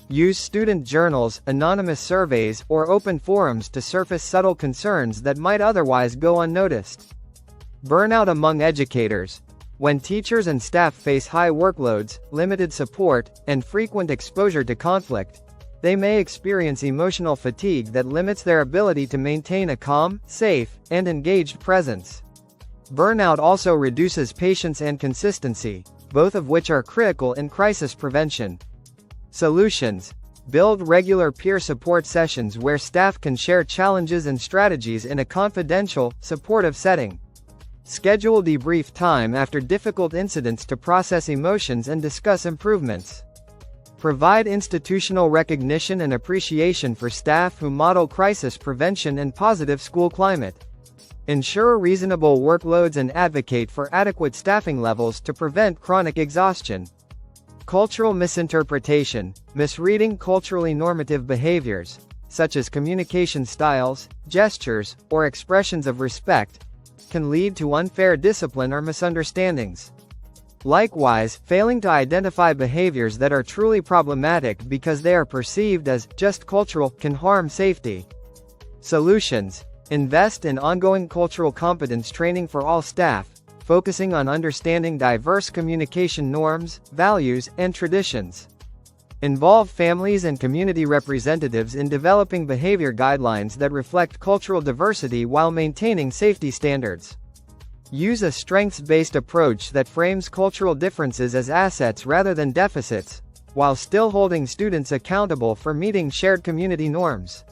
Use student journals, anonymous surveys, or open forums to surface subtle concerns that might otherwise go unnoticed. Burnout among educators. When teachers and staff face high workloads, limited support, and frequent exposure to conflict, they may experience emotional fatigue that limits their ability to maintain a calm, safe, and engaged presence. Burnout also reduces patience and consistency, both of which are critical in crisis prevention. Solutions. Build regular peer support sessions where staff can share challenges and strategies in a confidential, supportive setting. Schedule debrief time after difficult incidents to process emotions and discuss improvements. Provide institutional recognition and appreciation for staff who model crisis prevention and positive school climate. Ensure reasonable workloads and advocate for adequate staffing levels to prevent chronic exhaustion. Cultural misinterpretation. Misreading culturally normative behaviors, such as communication styles, gestures, or expressions of respect, can lead to unfair discipline or misunderstandings. Likewise, failing to identify behaviors that are truly problematic because they are perceived as just cultural can harm safety. Solutions. Invest in ongoing cultural competence training for all staff, focusing on understanding diverse communication norms, values, and traditions. Involve families and community representatives in developing behavior guidelines that reflect cultural diversity while maintaining safety standards. Use a strengths-based approach that frames cultural differences as assets rather than deficits, while still holding students accountable for meeting shared community norms.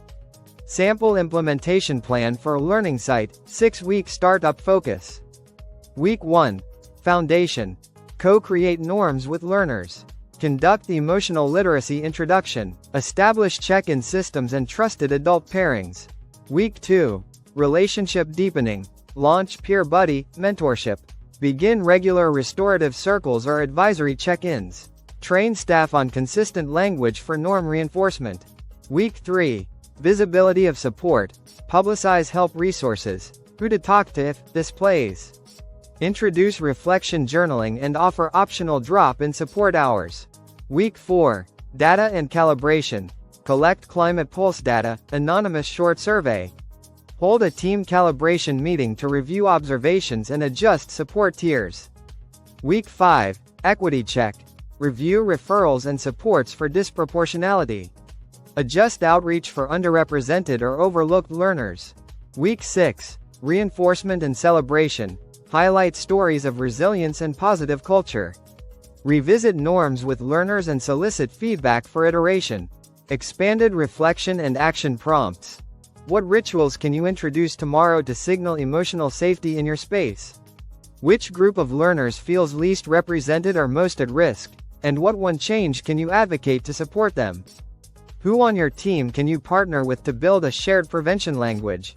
Sample implementation plan for a learning site, 6-week startup focus. Week 1. Foundation. Co-create norms with learners. Conduct emotional literacy introduction. Establish check-in systems and trusted adult pairings. Week 2. Relationship deepening. Launch peer buddy mentorship. Begin regular restorative circles or advisory check-ins. Train staff on consistent language for norm reinforcement. Week 3. Visibility of support. Publicize help resources. Who to talk to if this plays. Introduce reflection journaling and offer optional drop-in support hours. Week 4. Data and calibration. Collect climate pulse data, anonymous short survey. Hold a team calibration meeting to review observations and adjust support tiers. Week 5, Equity Check. Review referrals and supports for disproportionality. Adjust outreach for underrepresented or overlooked learners. Week 6, Reinforcement and Celebration. Highlight stories of resilience and positive culture. Revisit norms with learners and solicit feedback for iteration. Expanded reflection and action prompts. What rituals can you introduce tomorrow to signal emotional safety in your space? Which group of learners feels least represented or most at risk? And what one change can you advocate to support them? Who on your team can you partner with to build a shared prevention language?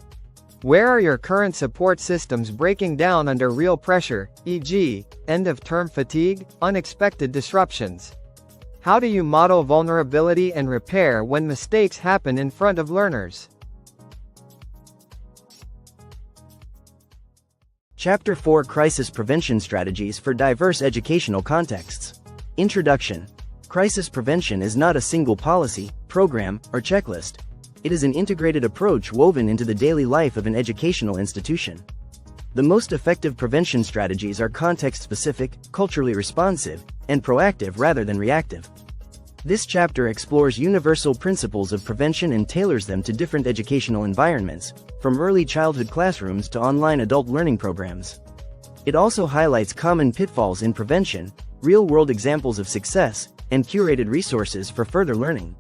Where are your current support systems breaking down under real pressure, e.g., end-of-term fatigue, unexpected disruptions? How do you model vulnerability and repair when mistakes happen in front of learners? Chapter 4: Crisis Prevention Strategies for Diverse Educational Contexts. Introduction. Crisis prevention is not a single policy, program, or checklist. It is an integrated approach woven into the daily life of an educational institution. The most effective prevention strategies are context-specific, culturally responsive, and proactive rather than reactive. This chapter explores universal principles of prevention and tailors them to different educational environments, from early childhood classrooms to online adult learning programs. It also highlights common pitfalls in prevention, real-world examples of success, and curated resources for further learning.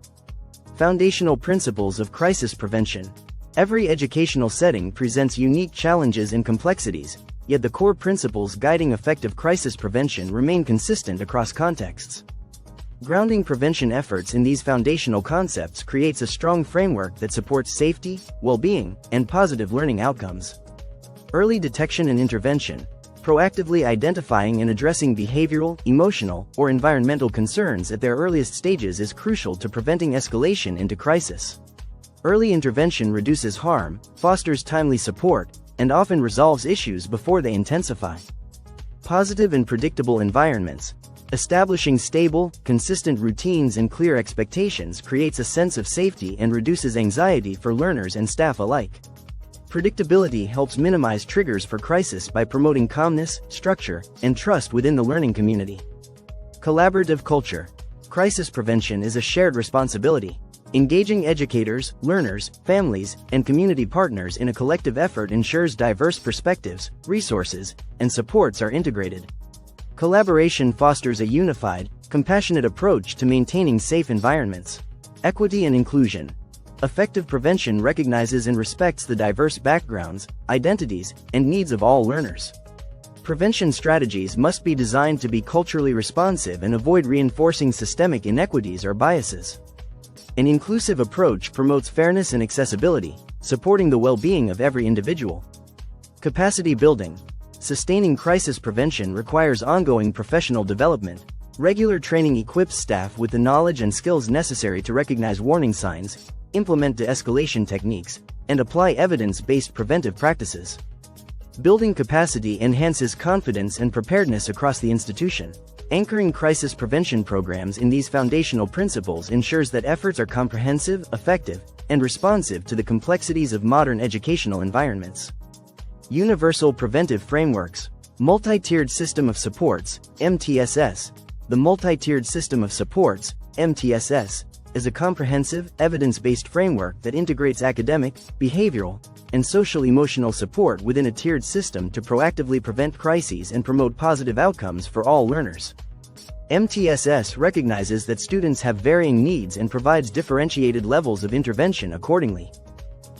Foundational principles of crisis prevention. Every educational setting presents unique challenges and complexities, yet the core principles guiding effective crisis prevention remain consistent across contexts. Grounding prevention efforts in these foundational concepts creates a strong framework that supports safety, well-being, and positive learning outcomes. Early detection and intervention. Proactively identifying and addressing behavioral, emotional, or environmental concerns at their earliest stages is crucial to preventing escalation into crisis. Early intervention reduces harm, fosters timely support, and often resolves issues before they intensify. Positive and predictable environments. Establishing stable, consistent routines and clear expectations creates a sense of safety and reduces anxiety for learners and staff alike. Predictability helps minimize triggers for crisis by promoting calmness, structure, and trust within the learning community. Collaborative culture. Crisis prevention is a shared responsibility. Engaging educators, learners, families, and community partners in a collective effort ensures diverse perspectives, resources, and supports are integrated. Collaboration fosters a unified, compassionate approach to maintaining safe environments. Equity and inclusion. Effective prevention recognizes and respects the diverse backgrounds, identities, and needs of all learners. Prevention strategies must be designed to be culturally responsive and avoid reinforcing systemic inequities or biases. An inclusive approach promotes fairness and accessibility, supporting the well-being of every individual. Capacity building. Sustaining crisis prevention requires ongoing professional development. Regular training equips staff with the knowledge and skills necessary to recognize warning signs, implement de-escalation techniques, and apply evidence-based preventive practices. Building capacity enhances confidence and preparedness across the institution. Anchoring crisis prevention programs in these foundational principles ensures that efforts are comprehensive, effective, and responsive to the complexities of modern educational environments. Universal preventive frameworks. Multi-tiered system of supports, MTSS. The multi-tiered system of supports, MTSS, is a comprehensive, evidence-based framework that integrates academic, behavioral, and social-emotional support within a tiered system to proactively prevent crises and promote positive outcomes for all learners. MTSS recognizes that students have varying needs and provides differentiated levels of intervention accordingly.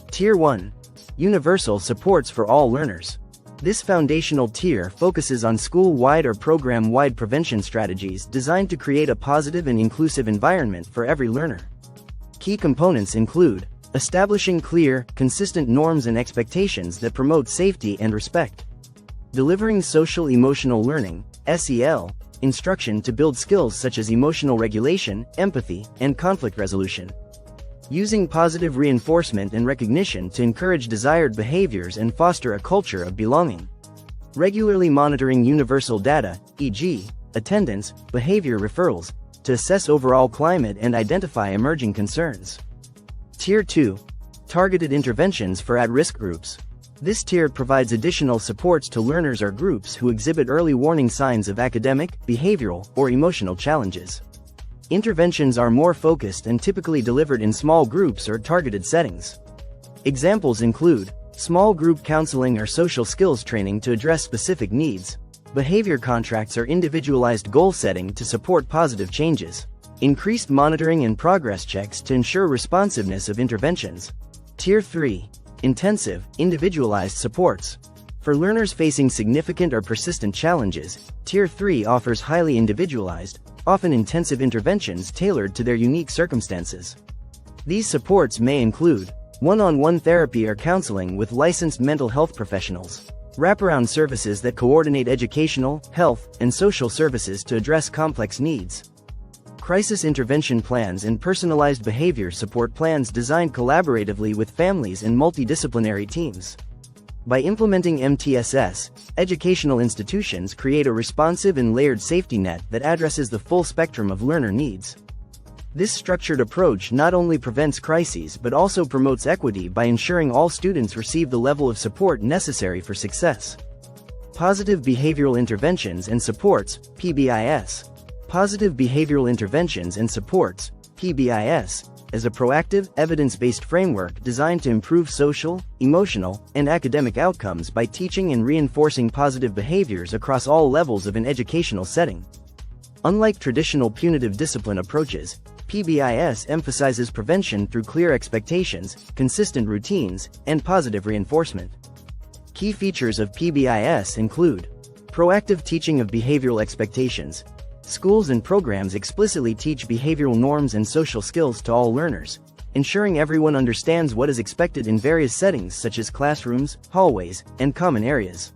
Tier 1. Universal supports for all learners. This foundational tier focuses on school-wide or program-wide prevention strategies designed to create a positive and inclusive environment for every learner. Key components include establishing clear, consistent norms and expectations that promote safety and respect, delivering social-emotional learning, SEL, instruction to build skills such as emotional regulation, empathy, and conflict resolution, using positive reinforcement and recognition to encourage desired behaviors and foster a culture of belonging. Regularly monitoring universal data, e.g., attendance, behavior referrals, to assess overall climate and identify emerging concerns. Tier 2. targeted interventions for at-risk groups. This tier provides additional supports to learners or groups who exhibit early warning signs of academic, behavioral, or emotional challenges. Interventions are more focused and typically delivered in small groups or targeted settings. Examples include small group counseling or social skills training to address specific needs, behavior contracts or individualized goal setting to support positive changes, increased monitoring and progress checks to ensure responsiveness of interventions. Tier 3. Intensive, individualized supports. For learners facing significant or persistent challenges, Tier 3 offers highly individualized, often intensive interventions tailored to their unique circumstances. These supports may include one-on-one therapy or counseling with licensed mental health professionals, wraparound services that coordinate educational, health, and social services to address complex needs, crisis intervention plans and personalized behavior support plans designed collaboratively with families and multidisciplinary teams. By implementing MTSS, educational institutions create a responsive and layered safety net that addresses the full spectrum of learner needs. This structured approach not only prevents crises but also promotes equity by ensuring all students receive the level of support necessary for success. Positive Behavioral Interventions and Supports, PBIS. Positive Behavioral Interventions and Supports, PBIS, is a proactive, evidence-based framework designed to improve social, emotional, and academic outcomes by teaching and reinforcing positive behaviors across all levels of an educational setting. Unlike traditional punitive discipline approaches, PBIS emphasizes prevention through clear expectations, consistent routines, and positive reinforcement. Key features of PBIS include proactive teaching of behavioral expectations. Schools and programs explicitly teach behavioral norms and social skills to all learners, ensuring everyone understands what is expected in various settings such as classrooms, hallways, and common areas.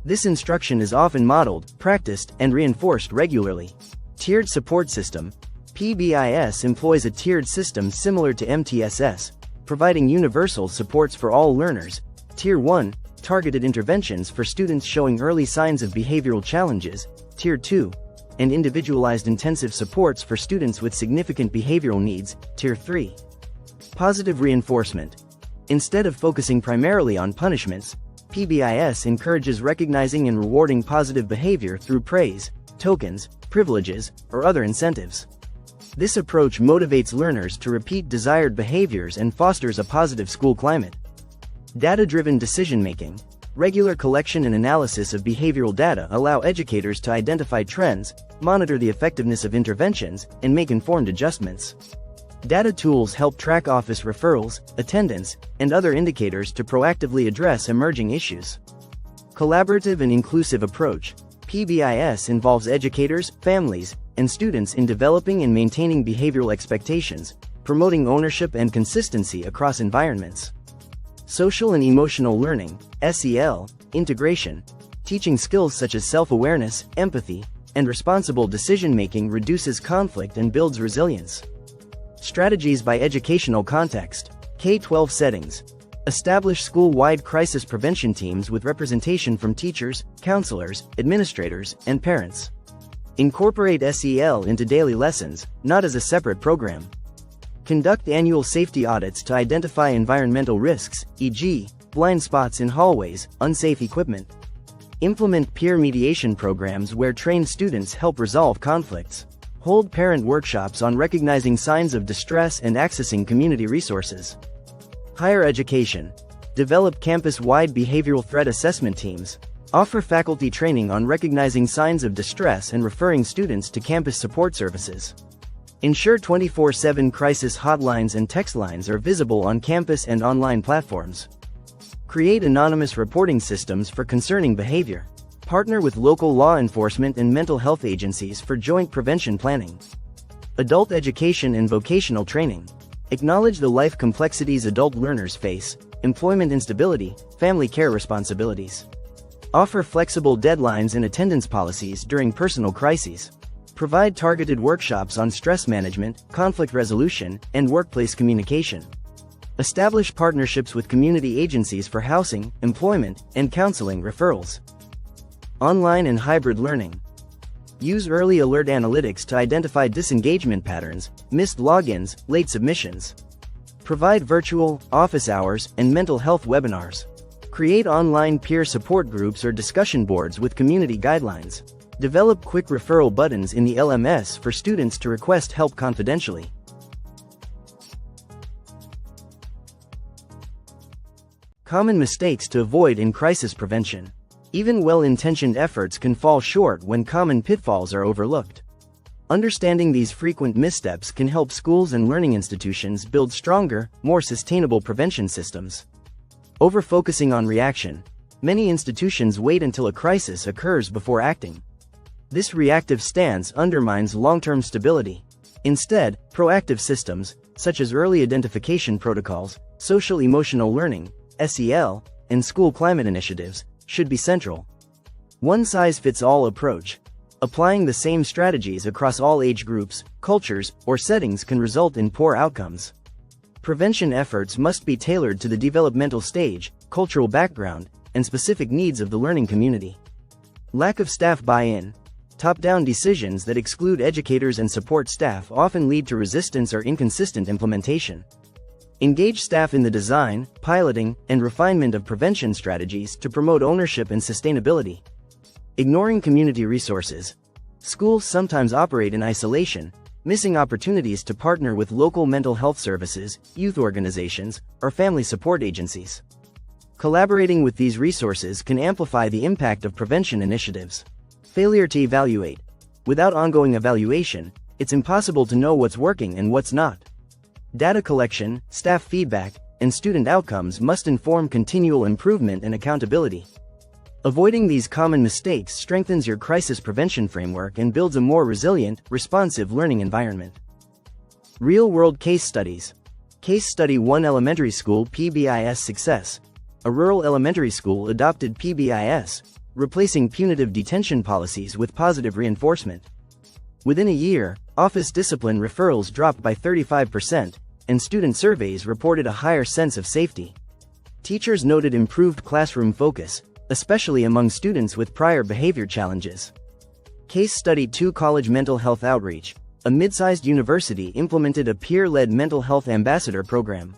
This instruction is often modeled, practiced, and reinforced regularly. Tiered Support System. PBIS employs a tiered system similar to MTSS, providing universal supports for all learners. Tier 1, targeted interventions for students showing early signs of behavioral challenges. Tier 2, and individualized intensive supports for students with significant behavioral needs. Tier 3. Positive reinforcement. Instead of focusing primarily on punishments, PBIS encourages recognizing and rewarding positive behavior through praise, tokens, privileges, or other incentives. This approach motivates learners to repeat desired behaviors and fosters a positive school climate. Data-driven decision-making. Regular collection and analysis of behavioral data allow educators to identify trends, monitor the effectiveness of interventions, and make informed adjustments. Data tools help track office referrals, attendance, and other indicators to proactively address emerging issues. Collaborative and inclusive approach. PBIS involves educators, families, and students in developing and maintaining behavioral expectations, promoting ownership and consistency across environments. Social and emotional learning, SEL, integration. Teaching skills such as self-awareness, empathy, and responsible decision-making reduces conflict and builds resilience. Strategies by educational context. K-12 settings. Establish school-wide crisis prevention teams with representation from teachers, counselors, administrators, and parents. Incorporate SEL into daily lessons, not as a separate program. Conduct annual safety audits to identify environmental risks, e.g., blind spots in hallways, unsafe equipment. Implement peer mediation programs where trained students help resolve conflicts. Hold parent workshops on recognizing signs of distress and accessing community resources. Higher education. Develop campus-wide behavioral threat assessment teams. Offer faculty training on recognizing signs of distress and referring students to campus support services. Ensure 24/7 crisis hotlines and text lines are visible on campus and online platforms. Create anonymous reporting systems for concerning behavior. Partner with local law enforcement and mental health agencies for joint prevention planning. Adult education and vocational training. Acknowledge the life complexities adult learners face, employment instability, family care responsibilities. Offer flexible deadlines and attendance policies during personal crises. Provide targeted workshops on stress management, conflict resolution, and workplace communication. Establish partnerships with community agencies for housing, employment, and counseling referrals. Online and hybrid learning. Use early alert analytics to identify disengagement patterns, missed logins, late submissions. Provide virtual, office hours, and mental health webinars. Create online peer support groups or discussion boards with community guidelines. Develop quick referral buttons in the LMS for students to request help confidentially. Common mistakes to avoid in crisis prevention. Even well-intentioned efforts can fall short when common pitfalls are overlooked. Understanding these frequent missteps can help schools and learning institutions build stronger, more sustainable prevention systems. Over-focusing on reaction. Many institutions wait until a crisis occurs before acting. This reactive stance undermines long-term stability. Instead, proactive systems, such as early identification protocols, social-emotional learning, SEL, and school climate initiatives, should be central. One-size-fits-all approach. Applying the same strategies across all age groups, cultures, or settings can result in poor outcomes. Prevention efforts must be tailored to the developmental stage, cultural background, and specific needs of the learning community. Lack of staff buy-in. Top-down decisions that exclude educators and support staff often lead to resistance or inconsistent implementation. Engage staff in the design, piloting, and refinement of prevention strategies to promote ownership and sustainability. Ignoring community resources. Schools sometimes operate in isolation, missing opportunities to partner with local mental health services, youth organizations, or family support agencies. Collaborating with these resources can amplify the impact of prevention initiatives. Failure to evaluate. Without ongoing evaluation, it's impossible to know what's working and what's not. Data collection, staff feedback, and student outcomes must inform continual improvement and accountability. Avoiding these common mistakes strengthens your crisis prevention framework and builds a more resilient, responsive learning environment. Real-world case studies. Case Study 1 Elementary School PBIS Success. A rural elementary school adopted PBIS, replacing punitive detention policies with positive reinforcement. Within a year, office discipline referrals dropped by 35%, and student surveys reported a higher sense of safety. Teachers noted improved classroom focus, especially among students with prior behavior challenges. Case Study 2 College Mental Health Outreach. A mid-sized university implemented a peer-led mental health ambassador program.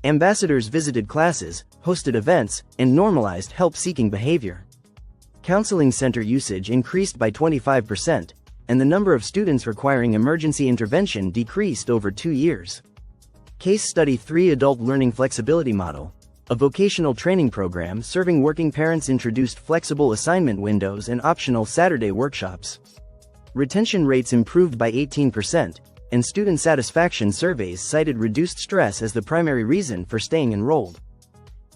Ambassadors visited classes, hosted events, and normalized help-seeking behavior. Counseling center usage increased by 25%, and the number of students requiring emergency intervention decreased over 2 years. Case Study 3 Adult Learning Flexibility Model. A vocational training program serving working parents introduced flexible assignment windows and optional Saturday workshops. Retention rates improved by 18%, and student satisfaction surveys cited reduced stress as the primary reason for staying enrolled.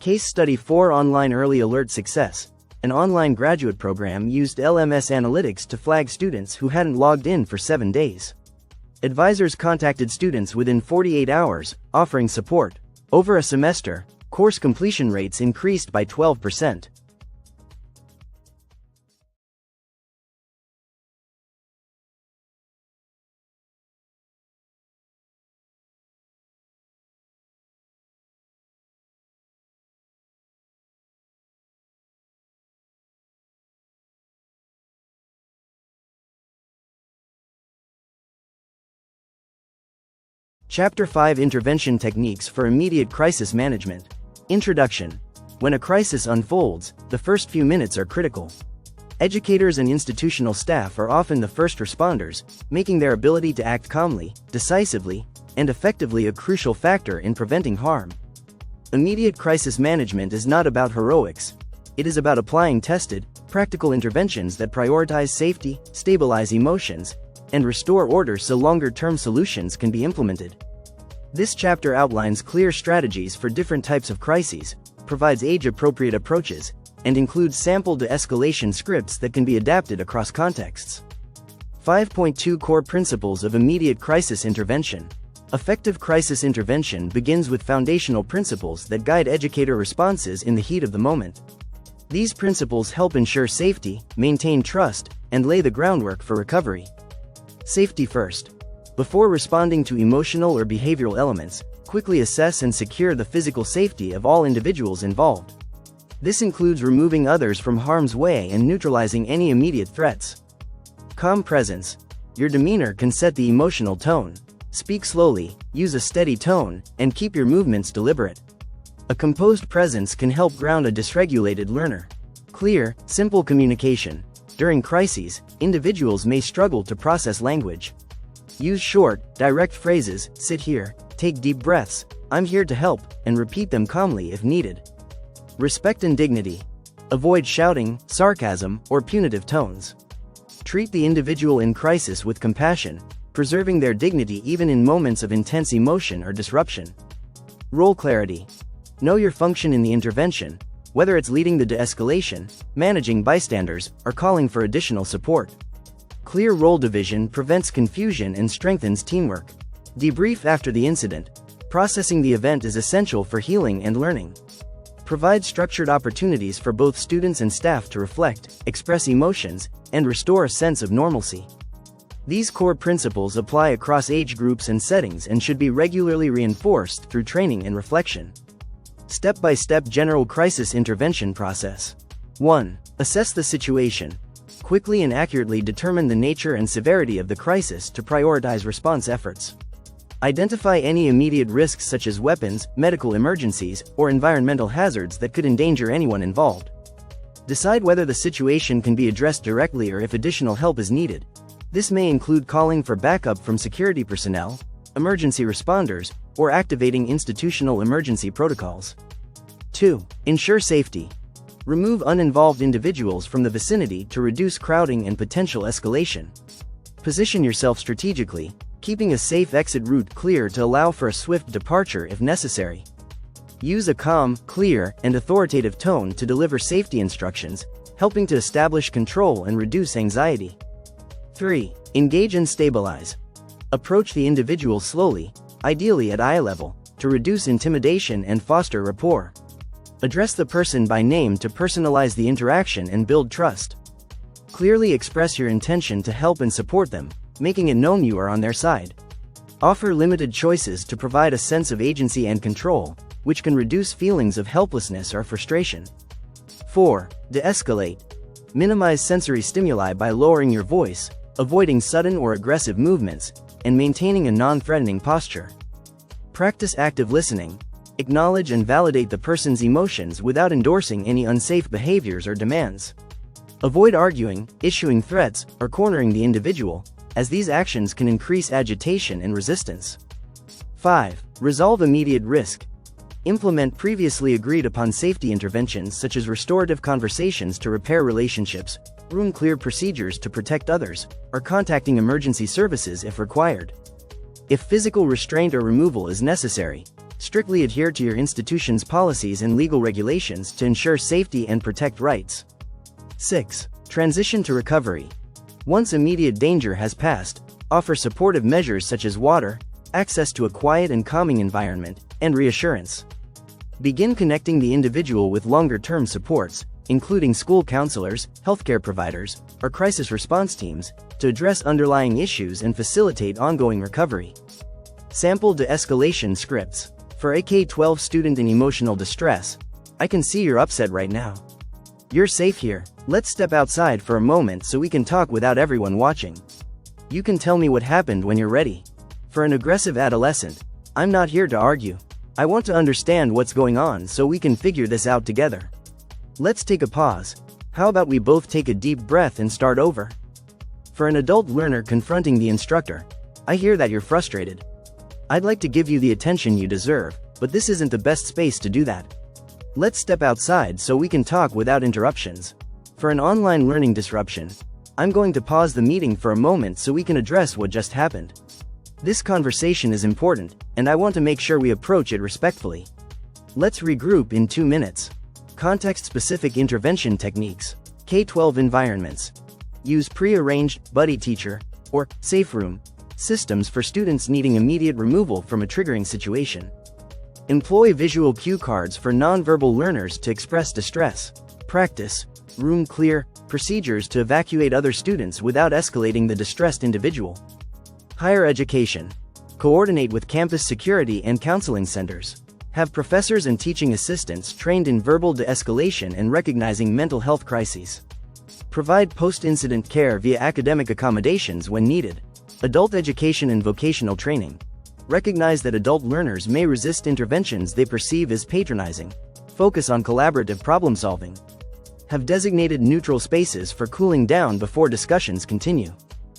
Case Study 4 Online Early Alert Success. An online graduate program used LMS analytics to flag students who hadn't logged in for 7 days. Advisors contacted students within 48 hours, offering support. Over a semester, course completion rates increased by 12%. Chapter 5 Intervention Techniques for Immediate Crisis Management. Introduction. When a crisis unfolds, the first few minutes are critical. Educators and institutional staff are often the first responders, making their ability to act calmly, decisively, and effectively a crucial factor in preventing harm. Immediate crisis management is not about heroics. It is about applying tested, practical interventions that prioritize safety, stabilize emotions, and restore order so longer-term solutions can be implemented. This chapter outlines clear strategies for different types of crises, provides age-appropriate approaches, and includes sample de-escalation scripts that can be adapted across contexts. 5.2 Core Principles of Immediate Crisis Intervention. Effective crisis intervention begins with foundational principles that guide educator responses in the heat of the moment. These principles help ensure safety, maintain trust, and lay the groundwork for recovery. Safety first. Before responding to emotional or behavioral elements, quickly assess and secure the physical safety of all individuals involved. This includes removing others from harm's way and neutralizing any immediate threats. Calm presence. Your demeanor can set the emotional tone. Speak slowly, use a steady tone, and keep your movements deliberate. A composed presence can help ground a dysregulated learner. Clear, simple communication. During crises, individuals may struggle to process language. Use short, direct phrases, sit here, take deep breaths, I'm here to help, and repeat them calmly if needed. Respect and dignity. Avoid shouting, sarcasm, or punitive tones. Treat the individual in crisis with compassion, preserving their dignity even in moments of intense emotion or disruption. Role clarity. Know your function in the intervention, whether it's leading the de-escalation, managing bystanders, or calling for additional support. Clear role division prevents confusion and strengthens teamwork. Debrief after the incident. Processing the event is essential for healing and learning. Provide structured opportunities for both students and staff to reflect, express emotions, and restore a sense of normalcy. These core principles apply across age groups and settings and should be regularly reinforced through training and reflection. Step-by-step general crisis intervention process. 1. Assess the situation. Quickly and accurately determine the nature and severity of the crisis to prioritize response efforts. Identify any immediate risks such as weapons, medical emergencies, or environmental hazards that could endanger anyone involved. Decide whether the situation can be addressed directly or if additional help is needed. This may include calling for backup from security personnel, emergency responders, or activating institutional emergency protocols. 2. Ensure safety. Remove uninvolved individuals from the vicinity to reduce crowding and potential escalation. Position yourself strategically, keeping a safe exit route clear to allow for a swift departure if necessary. Use a calm, clear, and authoritative tone to deliver safety instructions, helping to establish control and reduce anxiety. 3. Engage and stabilize. Approach the individual slowly, ideally at eye level, to reduce intimidation and foster rapport. Address the person by name to personalize the interaction and build trust. Clearly express your intention to help and support them, making it known you are on their side. Offer limited choices to provide a sense of agency and control, which can reduce feelings of helplessness or frustration. 4. De-escalate. Minimize sensory stimuli by lowering your voice, avoiding sudden or aggressive movements, and maintaining a non-threatening posture. Practice active listening. Acknowledge and validate the person's emotions without endorsing any unsafe behaviors or demands. Avoid arguing, issuing threats, or cornering the individual, as these actions can increase agitation and resistance. 5. Resolve immediate risk. Implement previously agreed upon safety interventions such as restorative conversations to repair relationships, room clear procedures to protect others, or contacting emergency services if required. If physical restraint or removal is necessary, strictly adhere to your institution's policies and legal regulations to ensure safety and protect rights. 6. Transition to recovery. Once immediate danger has passed, offer supportive measures such as water, access to a quiet and calming environment, and reassurance. Begin connecting the individual with longer-term supports, including school counselors, healthcare providers, or crisis response teams, to address underlying issues and facilitate ongoing recovery. Sample de-escalation scripts. For a K-12 student in emotional distress, I can see you're upset right now. You're safe here. Let's step outside for a moment so we can talk without everyone watching. You can tell me what happened when you're ready. For an aggressive adolescent, I'm not here to argue. I want to understand what's going on so we can figure this out together. Let's take a pause. How about we both take a deep breath and start over? For an adult learner confronting the instructor, I hear that you're frustrated. I'd like to give you the attention you deserve, but this isn't the best space to do that. Let's step outside so we can talk without interruptions. For an online learning disruption, I'm going to pause the meeting for a moment so we can address what just happened. This conversation is important, and I want to make sure we approach it respectfully. Let's regroup in 2 minutes. Context-specific intervention techniques. K-12 environments. Use pre-arranged buddy teacher or safe room systems for students needing immediate removal from a triggering situation. Employ visual cue cards for nonverbal learners to express distress. Practice room clear procedures to evacuate other students without escalating the distressed individual. Higher education. Coordinate with campus security and counseling centers. Have professors and teaching assistants trained in verbal de-escalation and recognizing mental health crises. Provide post-incident care via academic accommodations when needed. Adult education and vocational training. Recognize that adult learners may resist interventions they perceive as patronizing. Focus on collaborative problem solving. Have designated neutral spaces for cooling down before discussions continue.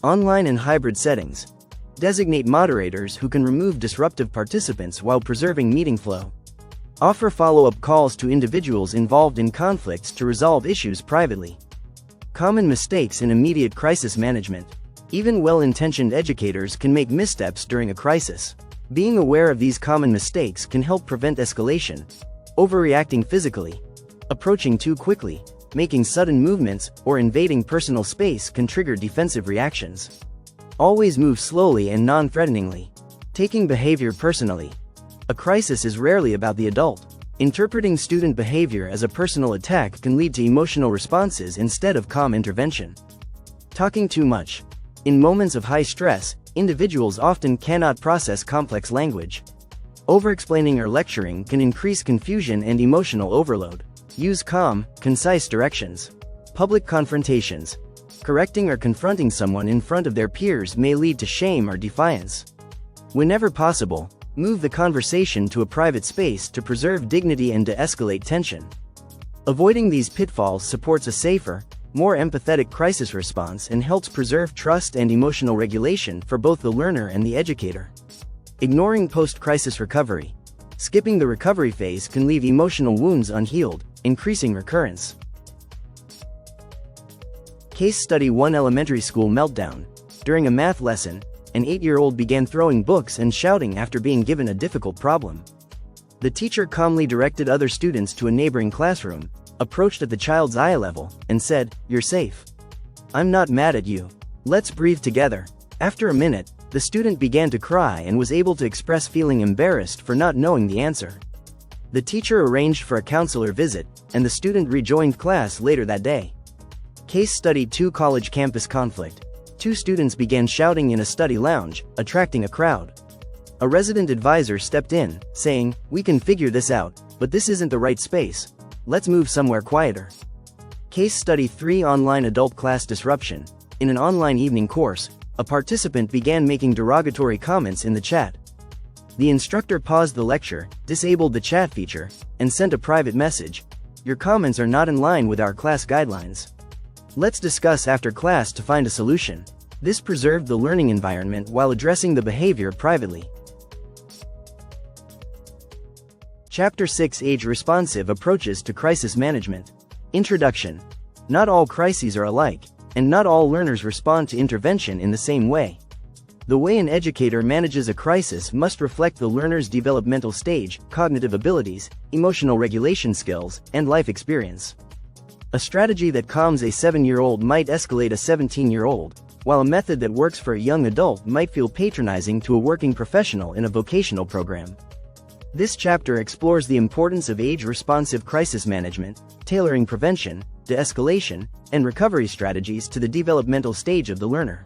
Online and hybrid settings. Designate moderators who can remove disruptive participants while preserving meeting flow. Offer follow-up calls to individuals involved in conflicts to resolve issues privately. Common mistakes in immediate crisis management. Even well-intentioned educators can make missteps during a crisis. Being aware of these common mistakes can help prevent escalation. Overreacting physically. Approaching too quickly, making sudden movements, or invading personal space can trigger defensive reactions. Always move slowly and non-threateningly. Taking behavior personally. A crisis is rarely about the adult. Interpreting student behavior as a personal attack can lead to emotional responses instead of calm intervention. Talking too much. In moments of high stress, individuals often cannot process complex language. Over-explaining or lecturing can increase confusion and emotional overload. Use calm, concise directions. Public confrontations. Correcting or confronting someone in front of their peers may lead to shame or defiance. Whenever possible, move the conversation to a private space to preserve dignity and de-escalate tension. Avoiding these pitfalls supports a safer, more empathetic crisis response and helps preserve trust and emotional regulation for both the learner and the educator. Ignoring post-crisis recovery. Skipping the recovery phase can leave emotional wounds unhealed, increasing recurrence. Case Study 1 Elementary School Meltdown. During a math lesson, an 8-year-old began throwing books and shouting after being given a difficult problem. The teacher calmly directed other students to a neighboring classroom, approached at the child's eye level, and said, "You're safe. I'm not mad at you. Let's breathe together." After a minute, the student began to cry and was able to express feeling embarrassed for not knowing the answer. The teacher arranged for a counselor visit, and the student rejoined class later that day. Case Study 2 College Campus Conflict. 2 students began shouting in a study lounge, attracting a crowd. A resident advisor stepped in, saying, "We can figure this out, but this isn't the right space. Let's move somewhere quieter." Case Study 3 Online Adult Class Disruption. In an online evening course, a participant began making derogatory comments in the chat. The instructor paused the lecture, disabled the chat feature, and sent a private message. "Your comments are not in line with our class guidelines. Let's discuss after class to find a solution." This preserved the learning environment while addressing the behavior privately. Chapter 6 Age-Responsive Approaches to Crisis Management. Introduction. Not all crises are alike, and not all learners respond to intervention in the same way. The way an educator manages a crisis must reflect the learner's developmental stage, cognitive abilities, emotional regulation skills, and life experience. A strategy that calms a 7-year-old might escalate a 17-year-old, while a method that works for a young adult might feel patronizing to a working professional in a vocational program. This chapter explores the importance of age-responsive crisis management, tailoring prevention, de-escalation, and recovery strategies to the developmental stage of the learner.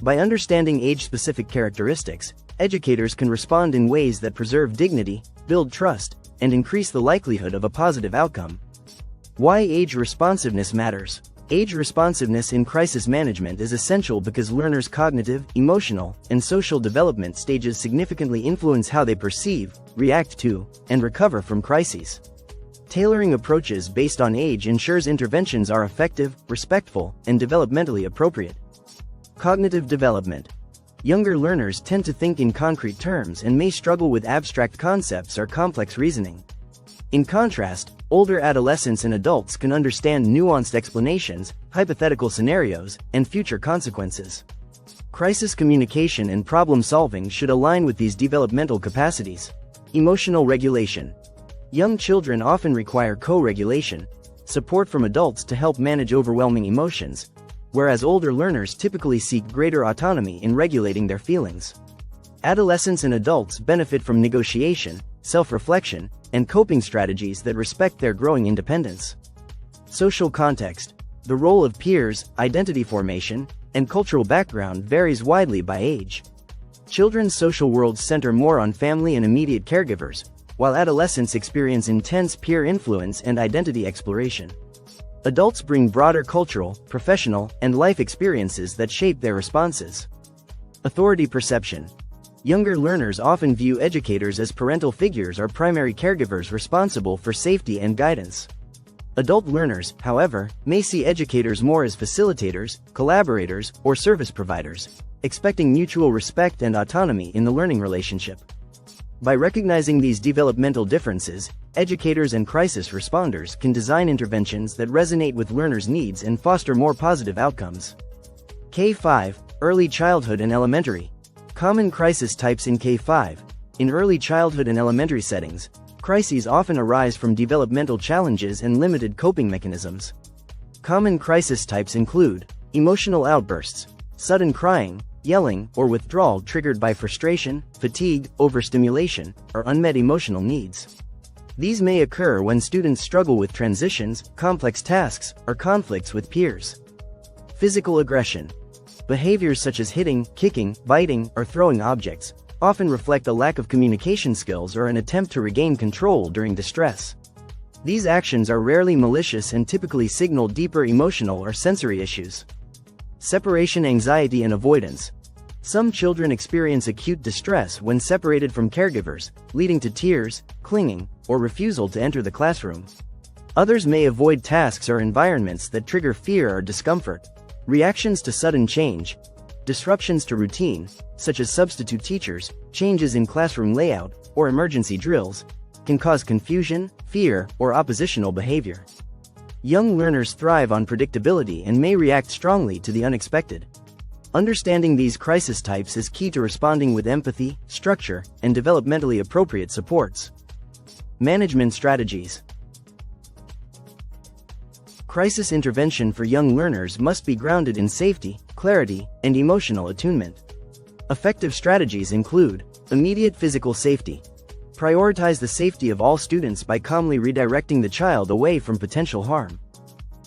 By understanding age-specific characteristics, educators can respond in ways that preserve dignity, build trust, and increase the likelihood of a positive outcome. Why age responsiveness matters. Age responsiveness in crisis management is essential because learners' cognitive, emotional, and social development stages significantly influence how they perceive, react to, and recover from crises. Tailoring approaches based on age ensures interventions are effective, respectful, and developmentally appropriate. Cognitive development. Younger learners tend to think in concrete terms and may struggle with abstract concepts or complex reasoning. In contrast, older adolescents and adults can understand nuanced explanations, hypothetical scenarios, and future consequences. Crisis communication and problem solving should align with these developmental capacities. Emotional regulation. Young children often require co-regulation, support from adults to help manage overwhelming emotions, whereas older learners typically seek greater autonomy in regulating their feelings. Adolescents and adults benefit from negotiation, self-reflection, and coping strategies that respect their growing independence. Social context. The role of peers, identity formation, and cultural background varies widely by age. Children's social worlds center more on family and immediate caregivers, while adolescents experience intense peer influence and identity exploration. Adults bring broader cultural, professional, and life experiences that shape their responses. Authority perception. Younger learners often view educators as parental figures or primary caregivers responsible for safety and guidance. Adult learners, however, may see educators more as facilitators, collaborators, or service providers, expecting mutual respect and autonomy in the learning relationship. By recognizing these developmental differences, educators and crisis responders can design interventions that resonate with learners' needs and foster more positive outcomes. K-5, Early Childhood and Elementary. Common crisis types in K-5. In early childhood and elementary settings, crises often arise from developmental challenges and limited coping mechanisms. Common crisis types include emotional outbursts, sudden crying, yelling, or withdrawal triggered by frustration, fatigue, overstimulation, or unmet emotional needs. These may occur when students struggle with transitions, complex tasks, or conflicts with peers. Physical aggression. Behaviors such as hitting, kicking, biting, or throwing objects often reflect a lack of communication skills or an attempt to regain control during distress. These actions are rarely malicious and typically signal deeper emotional or sensory issues. Separation anxiety and avoidance. Some children experience acute distress when separated from caregivers, leading to tears, clinging, or refusal to enter the classroom. Others may avoid tasks or environments that trigger fear or discomfort. Reactions to sudden change. Disruptions to routine, such as substitute teachers, changes in classroom layout, or emergency drills, can cause confusion, fear, or oppositional behavior. Young learners thrive on predictability and may react strongly to the unexpected. Understanding these crisis types is key to responding with empathy, structure, and developmentally appropriate supports. Management strategies. Crisis intervention for young learners must be grounded in safety, clarity, and emotional attunement. Effective strategies include immediate physical safety. Prioritize the safety of all students by calmly redirecting the child away from potential harm.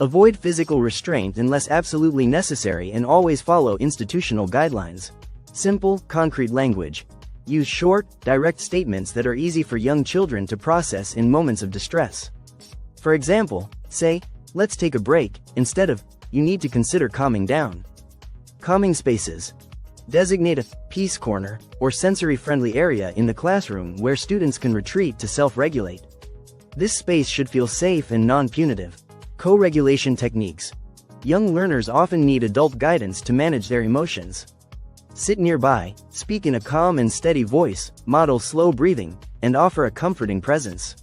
Avoid physical restraint unless absolutely necessary and always follow institutional guidelines. Simple, concrete language. Use short, direct statements that are easy for young children to process in moments of distress. For example, say, "Let's take a break," instead of, "You need to consider calming down." Calming spaces. Designate a peace corner or sensory-friendly area in the classroom where students can retreat to self-regulate. This space should feel safe and non-punitive. Co-regulation techniques. Young learners often need adult guidance to manage their emotions. Sit nearby, speak in a calm and steady voice, model slow breathing, and offer a comforting presence.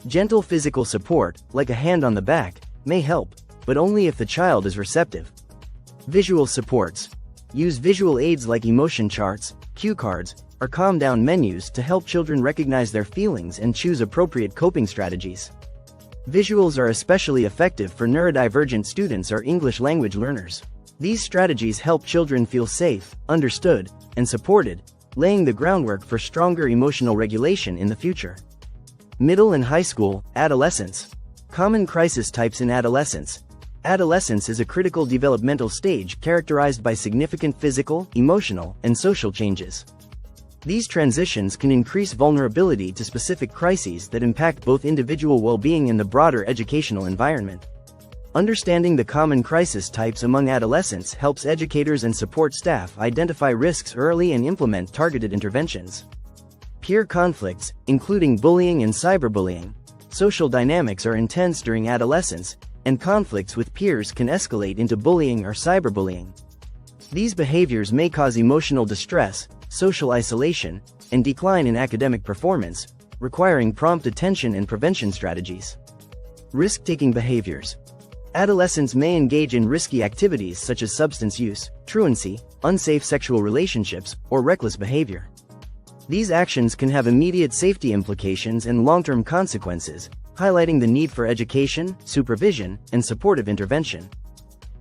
Gentle physical support, like a hand on the back, may help, but only if the child is receptive. Visual supports. Use visual aids like emotion charts, cue cards, or calm down menus to help children recognize their feelings and choose appropriate coping strategies. Visuals are especially effective for neurodivergent students or English language learners. These strategies help children feel safe, understood, and supported, laying the groundwork for stronger emotional regulation in the future. Middle and high school, adolescence. Common crisis types in adolescence. Adolescence is a critical developmental stage characterized by significant physical, emotional, and social changes. These transitions can increase vulnerability to specific crises that impact both individual well-being and the broader educational environment. Understanding the common crisis types among adolescents helps educators and support staff identify risks early and implement targeted interventions. Peer conflicts, including bullying and cyberbullying. Social dynamics are intense during adolescence, and conflicts with peers can escalate into bullying or cyberbullying. These behaviors may cause emotional distress, social isolation, and decline in academic performance, requiring prompt attention and prevention strategies. Risk-taking behaviors. Adolescents may engage in risky activities such as substance use, truancy, unsafe sexual relationships, or reckless behavior. These actions can have immediate safety implications and long-term consequences, highlighting the need for education, supervision, and supportive intervention.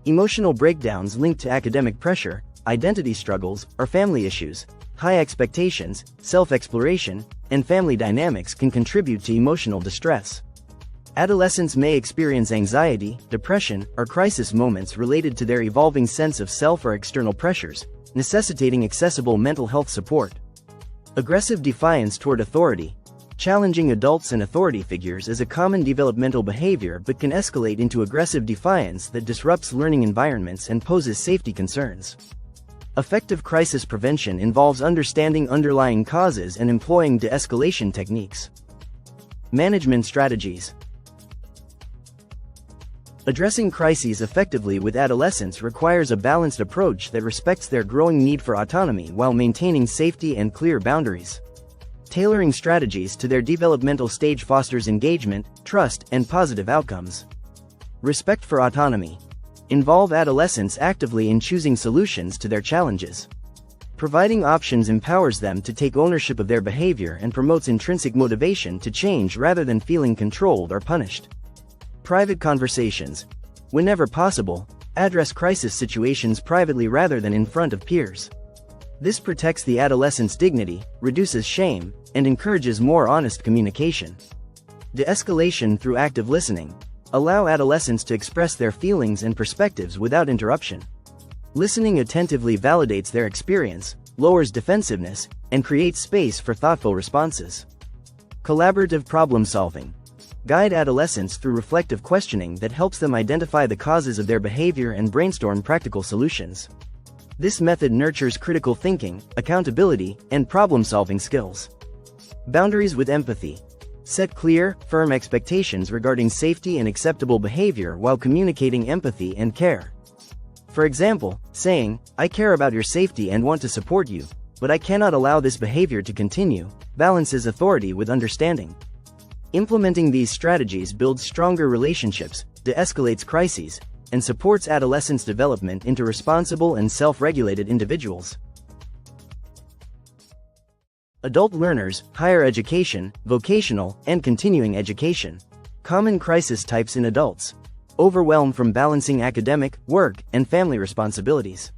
Emotional breakdowns linked to academic pressure, identity struggles, or family issues, high expectations, self-exploration, and family dynamics can contribute to emotional distress. Adolescents may experience anxiety, depression, or crisis moments related to their evolving sense of self or external pressures, necessitating accessible mental health support. Aggressive defiance toward authority. Challenging adults and authority figures is a common developmental behavior but can escalate into aggressive defiance that disrupts learning environments and poses safety concerns. Effective crisis prevention involves understanding underlying causes and employing de-escalation techniques. Management strategies. Addressing crises effectively with adolescents requires a balanced approach that respects their growing need for autonomy while maintaining safety and clear boundaries. Tailoring strategies to their developmental stage fosters engagement, trust, and positive outcomes. Respect for autonomy. Involve adolescents actively in choosing solutions to their challenges. Providing options empowers them to take ownership of their behavior and promotes intrinsic motivation to change rather than feeling controlled or punished. Private conversations. Whenever possible, address crisis situations privately rather than in front of peers. This protects the adolescent's dignity, reduces shame, and encourages more honest communication. De-escalation through active listening. Allow adolescents to express their feelings and perspectives without interruption. Listening attentively validates their experience, lowers defensiveness, and creates space for thoughtful responses. Collaborative problem solving. Guide adolescents through reflective questioning that helps them identify the causes of their behavior and brainstorm practical solutions. This method nurtures critical thinking, accountability, and problem-solving skills. Boundaries with empathy. Set clear, firm expectations regarding safety and acceptable behavior while communicating empathy and care. For example, saying, "I care about your safety and want to support you, but I cannot allow this behavior to continue," balances authority with understanding. Implementing these strategies builds stronger relationships, de-escalates crises, and supports adolescents' development into responsible and self-regulated individuals. Adult learners, higher education, vocational, and continuing education. Common crisis types in adults. Overwhelm from balancing academic, work, and family responsibilities.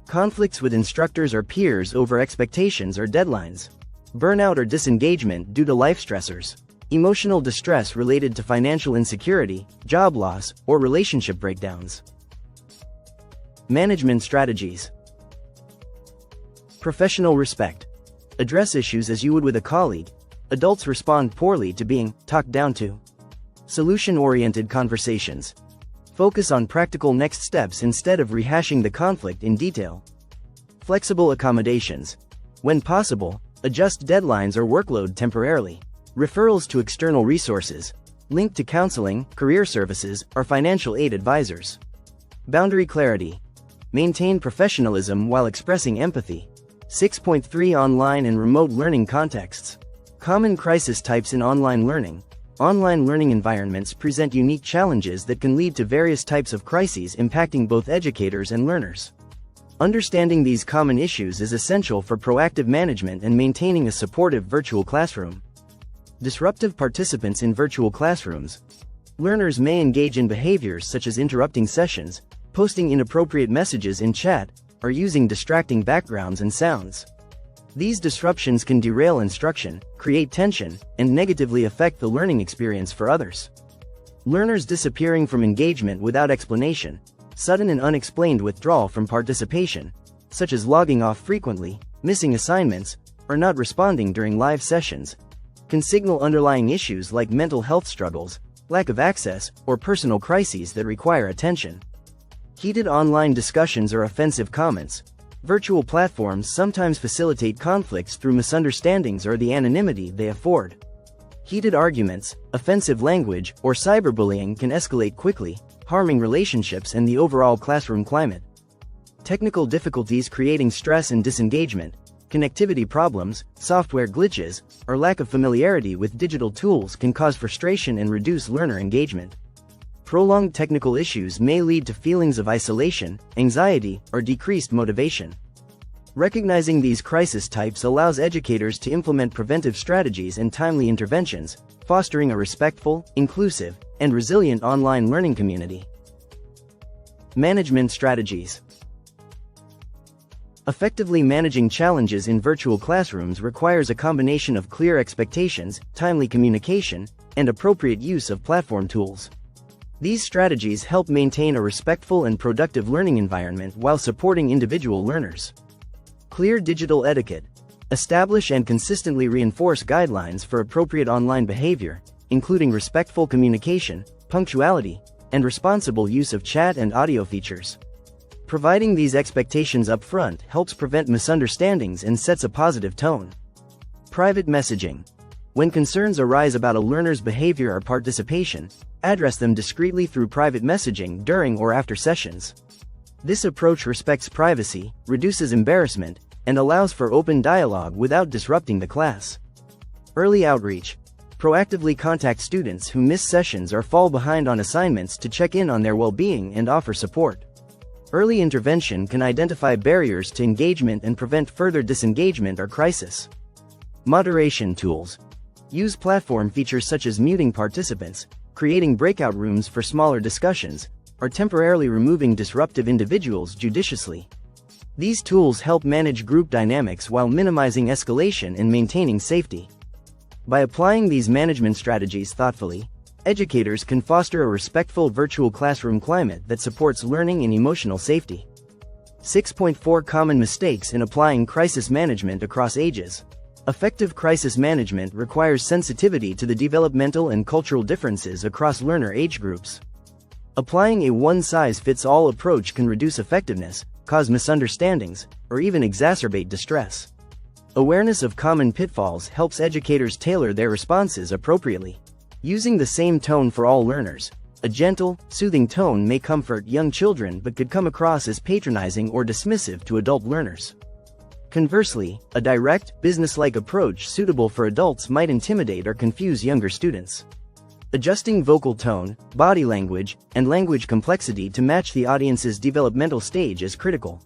Conflicts with instructors or peers over expectations or deadlines. Burnout or disengagement due to life stressors. Emotional distress related to financial insecurity, job loss, or relationship breakdowns. Management strategies. Professional respect. Address issues as you would with a colleague. Adults respond poorly to being talked down to. Solution-oriented conversations. Focus on practical next steps instead of rehashing the conflict in detail. Flexible accommodations. When possible, adjust deadlines or workload temporarily. Referrals to external resources, linked to counseling, career services, or financial aid advisors. Boundary clarity. Maintain professionalism while expressing empathy. 6.3 Online and remote learning contexts. Common crisis types in online learning. Online learning environments present unique challenges that can lead to various types of crises impacting both educators and learners. Understanding these common issues is essential for proactive management and maintaining a supportive virtual classroom. Disruptive participants in virtual classrooms. Learners may engage in behaviors such as interrupting sessions, posting inappropriate messages in chat, or using distracting backgrounds and sounds. These disruptions can derail instruction, create tension, and negatively affect the learning experience for others. Learners disappearing from engagement without explanation. Sudden and unexplained withdrawal from participation, such as logging off frequently, missing assignments, or not responding during live sessions, can signal underlying issues like mental health struggles, lack of access, or personal crises that require attention. Heated online discussions or offensive comments. Virtual platforms sometimes facilitate conflicts through misunderstandings or the anonymity they afford. Heated arguments, offensive language, or cyberbullying can escalate quickly, harming relationships and the overall classroom climate. Technical difficulties creating stress and disengagement. Connectivity problems, software glitches, or lack of familiarity with digital tools can cause frustration and reduce learner engagement. Prolonged technical issues may lead to feelings of isolation, anxiety, or decreased motivation. Recognizing these crisis types allows educators to implement preventive strategies and timely interventions, fostering a respectful, inclusive, and resilient online learning community. Management strategies. Effectively managing challenges in virtual classrooms requires a combination of clear expectations, timely communication, and appropriate use of platform tools. These strategies help maintain a respectful and productive learning environment while supporting individual learners. Clear digital etiquette. Establish and consistently reinforce guidelines for appropriate online behavior, including respectful communication, punctuality, and responsible use of chat and audio features. Providing these expectations up front helps prevent misunderstandings and sets a positive tone. Private messaging. When concerns arise about a learner's behavior or participation, address them discreetly through private messaging during or after sessions. This approach respects privacy, reduces embarrassment, and allows for open dialogue without disrupting the class. Early outreach. Proactively contact students who miss sessions or fall behind on assignments to check in on their well-being and offer support. Early intervention can identify barriers to engagement and prevent further disengagement or crisis. Moderation tools. Use platform features such as muting participants, creating breakout rooms for smaller discussions, or temporarily removing disruptive individuals judiciously. These tools help manage group dynamics while minimizing escalation and maintaining safety. By applying these management strategies thoughtfully, educators can foster a respectful virtual classroom climate that supports learning and emotional safety. 6.4 Common mistakes in applying crisis management across ages. Effective crisis management requires sensitivity to the developmental and cultural differences across learner age groups. Applying a one-size-fits-all approach can reduce effectiveness, cause misunderstandings, or even exacerbate distress. Awareness of common pitfalls helps educators tailor their responses appropriately. Using the same tone for all learners. A gentle, soothing tone may comfort young children but could come across as patronizing or dismissive to adult learners. Conversely, a direct, businesslike approach suitable for adults might intimidate or confuse younger students. Adjusting vocal tone, body language, and language complexity to match the audience's developmental stage is critical.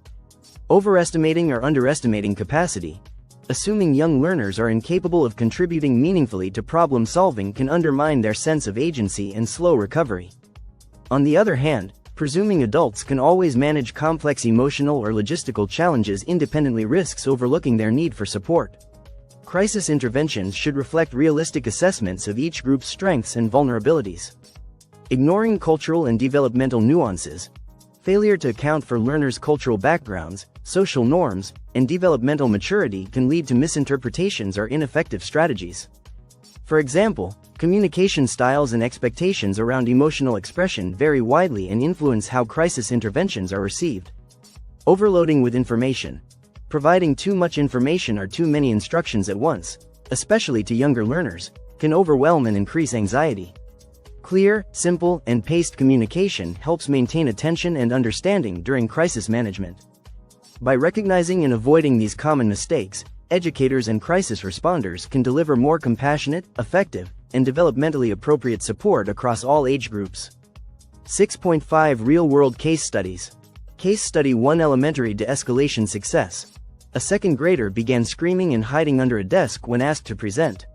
Overestimating or underestimating capacity. Assuming young learners are incapable of contributing meaningfully to problem solving can undermine their sense of agency and slow recovery. On the other hand, presuming adults can always manage complex emotional or logistical challenges independently risks overlooking their need for support. Crisis interventions should reflect realistic assessments of each group's strengths and vulnerabilities. Ignoring cultural and developmental nuances. Failure to account for learners' cultural backgrounds, social norms, and developmental maturity can lead to misinterpretations or ineffective strategies. For example, communication styles and expectations around emotional expression vary widely and influence how crisis interventions are received. Overloading with information. Providing too much information or too many instructions at once, especially to younger learners, can overwhelm and increase anxiety. Clear, simple, and paced communication helps maintain attention and understanding during crisis management. By recognizing and avoiding these common mistakes, educators and crisis responders can deliver more compassionate, effective, and developmentally appropriate support across all age groups. 6.5 Real-world case studies. Case study 1 Elementary de-escalation success. A second grader began screaming and hiding under a desk when asked to present.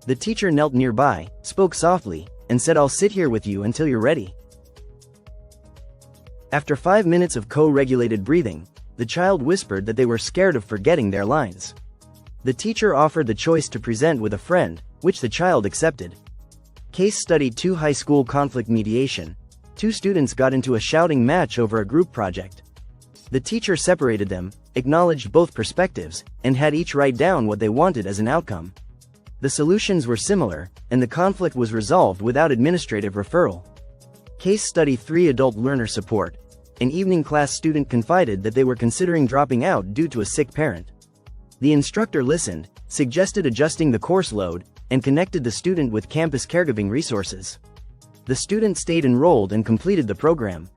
The teacher knelt nearby, spoke softly, and said, "I'll sit here with you until you're ready." After 5 minutes of co-regulated breathing, the child whispered that they were scared of forgetting their lines. The teacher offered the choice to present with a friend, which the child accepted. Case study 2 High school conflict mediation. 2 students got into a shouting match over a group project. The teacher separated them, acknowledged both perspectives, and had each write down what they wanted as an outcome. The solutions were similar, and the conflict was resolved without administrative referral. Case study 3 Adult learner support. An evening class student confided that they were considering dropping out due to a sick parent. The instructor listened, suggested adjusting the course load, and connected the student with campus caregiving resources. The student stayed enrolled and completed the program.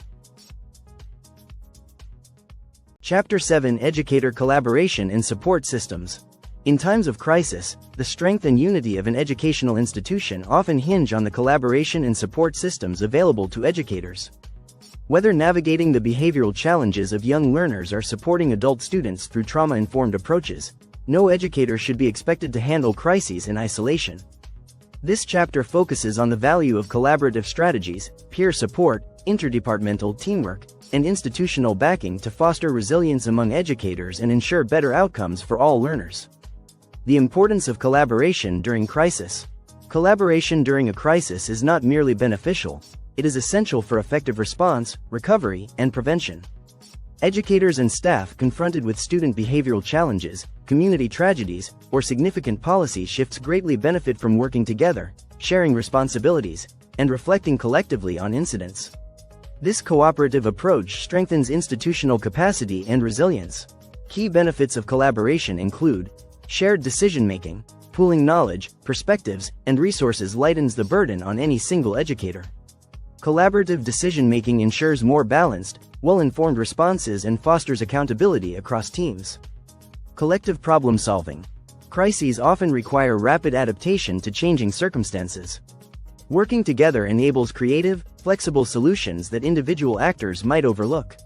Chapter 7 Educator Collaboration in Support Systems. In times of crisis, the strength and unity of an educational institution often hinge on the collaboration and support systems available to educators. Whether navigating the behavioral challenges of young learners or supporting adult students through trauma-informed approaches, no educator should be expected to handle crises in isolation. This chapter focuses on the value of collaborative strategies, peer support, interdepartmental teamwork, and institutional backing to foster resilience among educators and ensure better outcomes for all learners. The importance of collaboration during crisis. Collaboration during a crisis is not merely beneficial, it is essential for effective response, recovery, and prevention. Educators and staff confronted with student behavioral challenges, community tragedies, or significant policy shifts greatly benefit from working together, sharing responsibilities, and reflecting collectively on incidents. This cooperative approach strengthens institutional capacity and resilience. Key benefits of collaboration include shared decision-making, pooling knowledge, perspectives, and resources lightens the burden on any single educator. Collaborative decision-making ensures more balanced, well-informed responses and fosters accountability across teams. Collective problem-solving. Crises often require rapid adaptation to changing circumstances. Working together enables creative, flexible solutions that individual actors might overlook.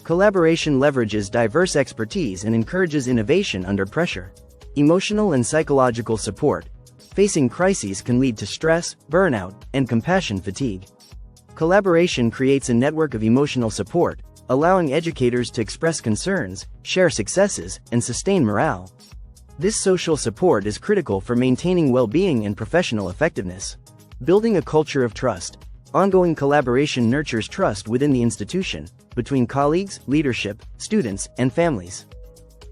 Collaboration leverages diverse expertise and encourages innovation under pressure. Emotional and psychological support. Facing crises can lead to stress, burnout, and compassion fatigue. Collaboration creates a network of emotional support, allowing educators to express concerns, share successes, and sustain morale. This social support is critical for maintaining well-being and professional effectiveness. Building a culture of trust. Ongoing collaboration nurtures trust within the institution, between colleagues, leadership, students, and families.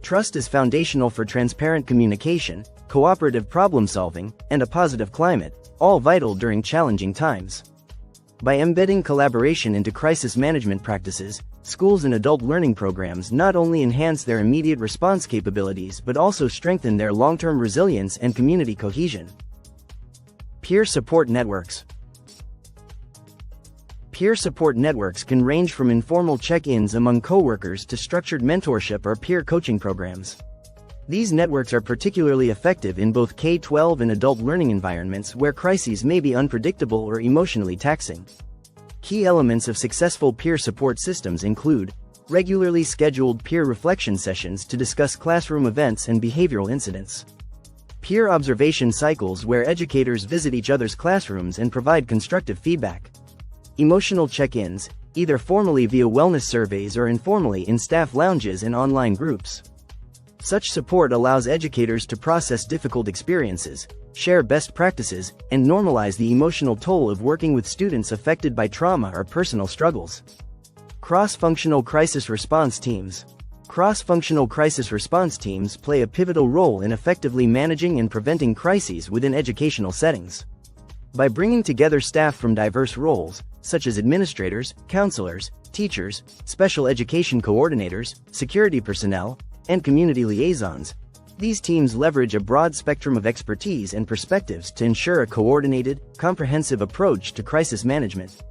Trust is foundational for transparent communication, cooperative problem-solving, and a positive climate, all vital during challenging times. By embedding collaboration into crisis management practices, schools and adult learning programs not only enhance their immediate response capabilities but also strengthen their long-term resilience and community cohesion. Peer support networks. Peer support networks can range from informal check-ins among coworkers to structured mentorship or peer coaching programs. These networks are particularly effective in both K-12 and adult learning environments where crises may be unpredictable or emotionally taxing. Key elements of successful peer support systems include regularly scheduled peer reflection sessions to discuss classroom events and behavioral incidents. Peer observation cycles where educators visit each other's classrooms and provide constructive feedback. Emotional check-ins, either formally via wellness surveys or informally in staff lounges and online groups. Such support allows educators to process difficult experiences, share best practices, and normalize the emotional toll of working with students affected by trauma or personal struggles. Cross-functional crisis response teams. Cross-functional crisis response teams play a pivotal role in effectively managing and preventing crises within educational settings. By bringing together staff from diverse roles, such as administrators, counselors, teachers, special education coordinators, security personnel, and community liaisons, these teams leverage a broad spectrum of expertise and perspectives to ensure a coordinated, comprehensive approach to crisis management.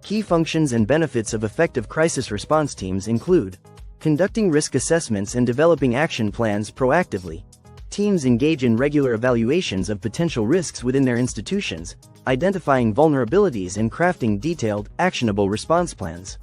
Key functions and benefits of effective crisis response teams include conducting risk assessments and developing action plans proactively. Teams engage in regular evaluations of potential risks within their institutions, identifying vulnerabilities and crafting detailed, actionable response plans.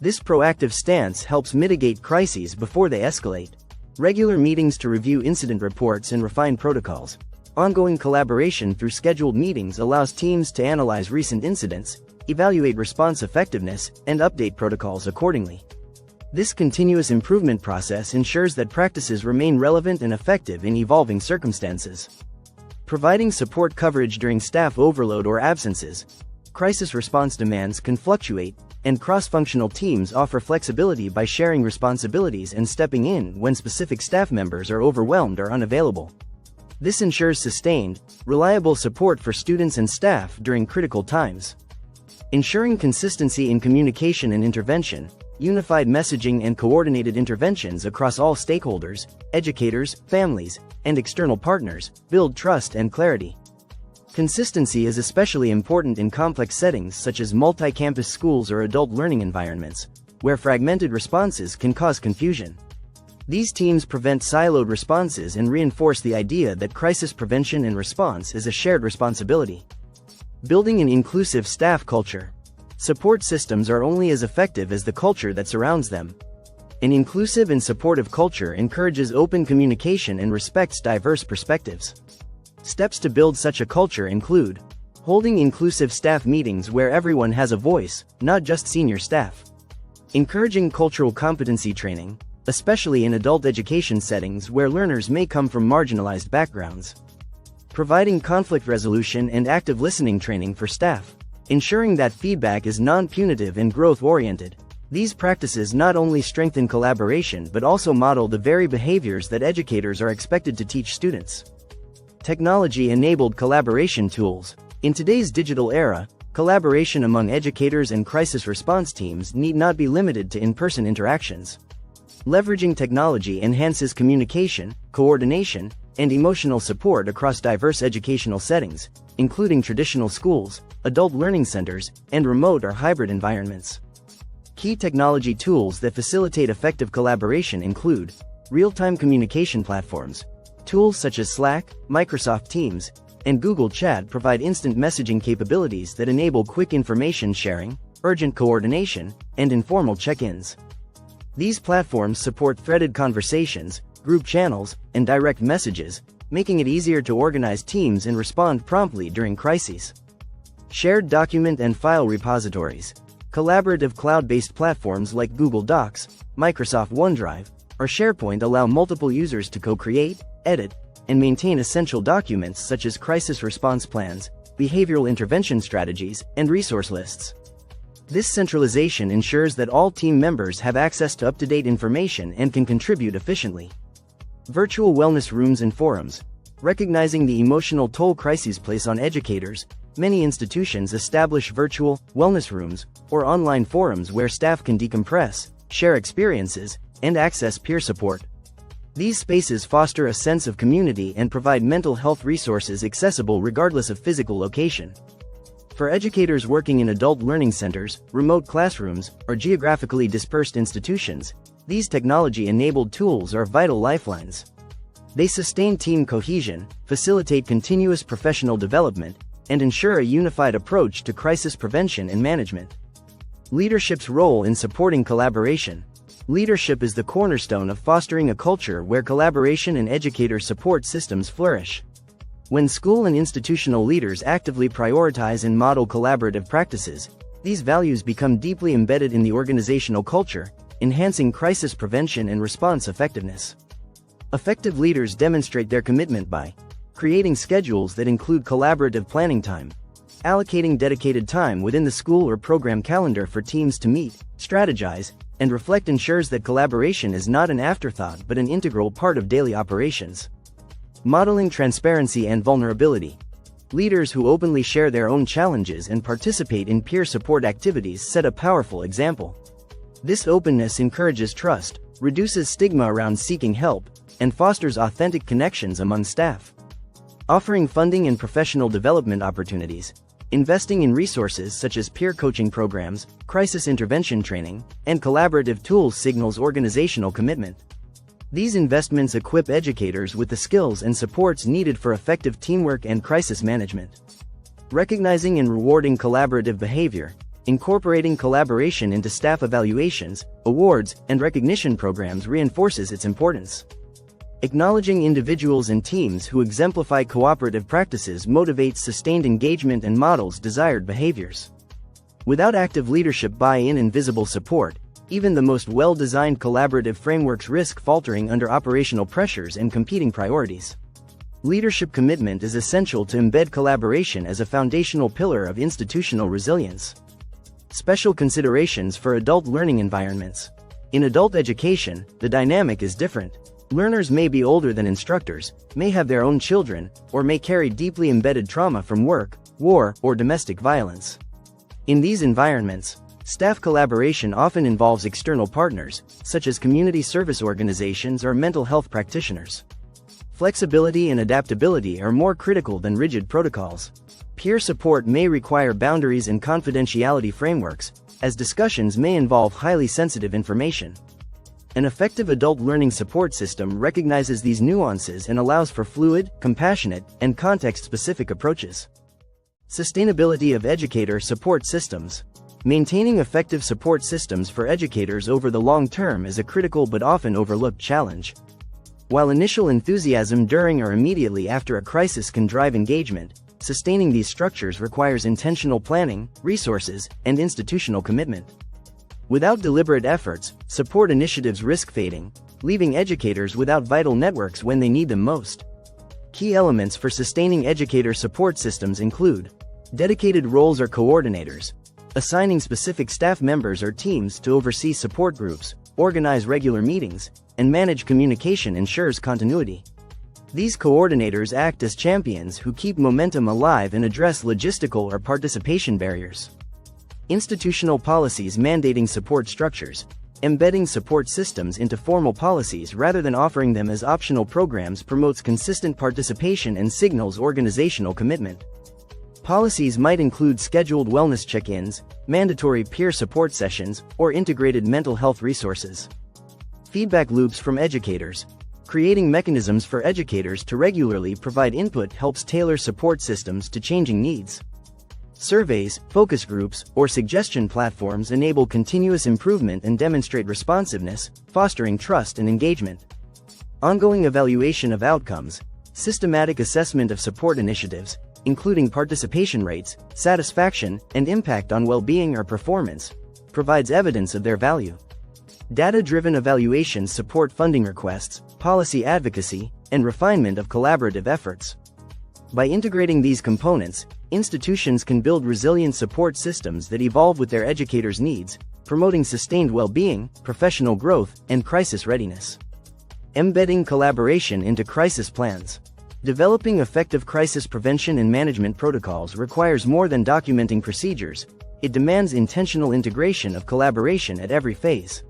This proactive stance helps mitigate crises before they escalate. Regular meetings to review incident reports and refine protocols. Ongoing collaboration through scheduled meetings allows teams to analyze recent incidents, evaluate response effectiveness, and update protocols accordingly. This continuous improvement process ensures that practices remain relevant and effective in evolving circumstances. Providing support coverage during staff overload or absences. Crisis response demands can fluctuate, and cross-functional teams offer flexibility by sharing responsibilities and stepping in when specific staff members are overwhelmed or unavailable. This ensures sustained, reliable support for students and staff during critical times. Ensuring consistency in communication and intervention. Unified messaging and coordinated interventions across all stakeholders, educators, families, and external partners, build trust and clarity. Consistency is especially important in complex settings such as multi-campus schools or adult learning environments, where fragmented responses can cause confusion. These teams prevent siloed responses and reinforce the idea that crisis prevention and response is a shared responsibility. Building an inclusive staff culture. Support systems are only as effective as the culture that surrounds them. An inclusive and supportive culture encourages open communication and respects diverse perspectives. Steps to build such a culture include holding inclusive staff meetings where everyone has a voice, not just senior staff. Encouraging cultural competency training, especially in adult education settings where learners may come from marginalized backgrounds. Providing conflict resolution and active listening training for staff, ensuring that feedback is non-punitive and growth-oriented. These practices not only strengthen collaboration but also model the very behaviors that educators are expected to teach students. Technology-enabled collaboration tools. In today's digital era, Collaboration among educators and crisis response teams need not be limited to in-person interactions. Leveraging technology enhances communication, coordination, and emotional support across diverse educational settings, including traditional schools, adult learning centers, and remote or hybrid environments. Key technology tools that facilitate effective collaboration include real-time communication platforms. Tools such as Slack, Microsoft Teams, and Google Chat provide instant messaging capabilities that enable quick information sharing, urgent coordination, and informal check-ins. These platforms support threaded conversations, group channels, and direct messages, making it easier to organize teams and respond promptly during crises. Shared document and file repositories. Collaborative cloud-based platforms like Google Docs, Microsoft OneDrive, or SharePoint allow multiple users to co-create, edit, and maintain essential documents such as crisis response plans, behavioral intervention strategies, and resource lists. This centralization ensures that all team members have access to up-to-date information and can contribute efficiently. Virtual wellness rooms and forums. Recognizing the emotional toll crises place on educators, many institutions establish virtual wellness rooms or online forums where staff can decompress, share experiences, and access peer support. These spaces foster a sense of community and provide mental health resources accessible regardless of physical location. For educators working in adult learning centers, remote classrooms, or geographically dispersed institutions, these technology-enabled tools are vital lifelines. They sustain team cohesion, facilitate continuous professional development, and ensure a unified approach to crisis prevention and management. Leadership's role in supporting collaboration. Leadership is the cornerstone of fostering a culture where collaboration and educator support systems flourish. When school and institutional leaders actively prioritize and model collaborative practices, these values become deeply embedded in the organizational culture, enhancing crisis prevention and response effectiveness. Effective leaders demonstrate their commitment by creating schedules that include collaborative planning time, allocating dedicated time within the school or program calendar for teams to meet, strategize, and reflect ensures that collaboration is not an afterthought but an integral part of daily operations. Modeling transparency and vulnerability. Leaders who openly share their own challenges and participate in peer support activities set a powerful example. This openness encourages trust, reduces stigma around seeking help, and fosters authentic connections among staff. Offering funding and professional development opportunities. Investing in resources such as peer coaching programs, crisis intervention training, and collaborative tools signals organizational commitment. These investments equip educators with the skills and supports needed for effective teamwork and crisis management. Recognizing and rewarding collaborative behavior. Incorporating collaboration into staff evaluations, awards, and recognition programs reinforces its importance. Acknowledging individuals and teams who exemplify cooperative practices motivates sustained engagement and models desired behaviors. Without active leadership buy-in and visible support, even the most well-designed collaborative frameworks risk faltering under operational pressures and competing priorities. Leadership commitment is essential to embed collaboration as a foundational pillar of institutional resilience. Special considerations for adult learning environments. In adult education, the dynamic is different. Learners may be older than instructors, may have their own children, or may carry deeply embedded trauma from work, war, or domestic violence. In these environments, staff collaboration often involves external partners, such as community service organizations or mental health practitioners. Flexibility and adaptability are more critical than rigid protocols. Peer support may require boundaries and confidentiality frameworks, as discussions may involve highly sensitive information. An effective adult learning support system recognizes these nuances and allows for fluid, compassionate, and context-specific approaches. Sustainability of educator support systems. Maintaining effective support systems for educators over the long term is a critical but often overlooked challenge. While initial enthusiasm during or immediately after a crisis can drive engagement, sustaining these structures requires intentional planning, resources, and institutional commitment. Without deliberate efforts, support initiatives risk fading, leaving educators without vital networks when they need them most. Key elements for sustaining educator support systems include dedicated roles or coordinators, assigning specific staff members or teams to oversee support groups, organize regular meetings, and manage communication ensures continuity. These coordinators act as champions who keep momentum alive and address logistical or participation barriers. Institutional policies mandating support structures, embedding support systems into formal policies rather than offering them as optional programs promotes consistent participation and signals organizational commitment. Policies might include scheduled wellness check-ins, mandatory peer support sessions, or integrated mental health resources. Feedback loops from educators. Creating mechanisms for educators to regularly provide input helps tailor support systems to changing needs. Surveys, focus groups, or suggestion platforms enable continuous improvement and demonstrate responsiveness, fostering trust and engagement. Ongoing evaluation of outcomes. Systematic assessment of support initiatives, including participation rates, satisfaction, and impact on well-being or performance, provides evidence of their value. Data-driven evaluations support funding requests, policy advocacy, and refinement of collaborative efforts. By integrating these components, institutions can build resilient support systems that evolve with their educators' needs, promoting sustained well-being, professional growth, and crisis readiness. Embedding collaboration into crisis plans. Developing effective crisis prevention and management protocols requires more than documenting procedures. It demands intentional integration of collaboration at every phase.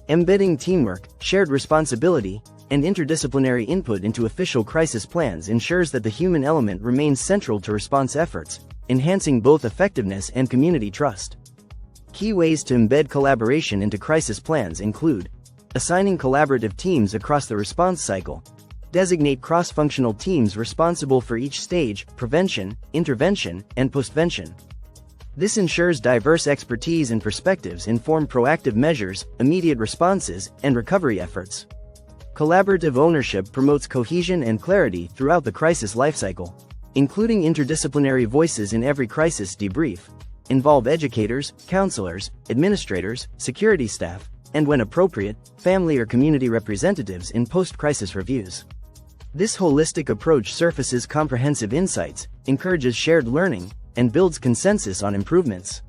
Embedding teamwork, shared responsibility, and interdisciplinary input into official crisis plans ensures that the human element remains central to response efforts, enhancing both effectiveness and community trust. Key ways to embed collaboration into crisis plans include assigning collaborative teams across the response cycle. Designate cross-functional teams responsible for each stage: prevention, intervention, and postvention. This ensures diverse expertise and perspectives inform proactive measures, immediate responses, and recovery efforts. Collaborative ownership promotes cohesion and clarity throughout the crisis lifecycle, including interdisciplinary voices in every crisis debrief. Involve educators, counselors, administrators, security staff, and when appropriate, family or community representatives in post-crisis reviews. This holistic approach surfaces comprehensive insights, encourages shared learning, and builds consensus on improvements.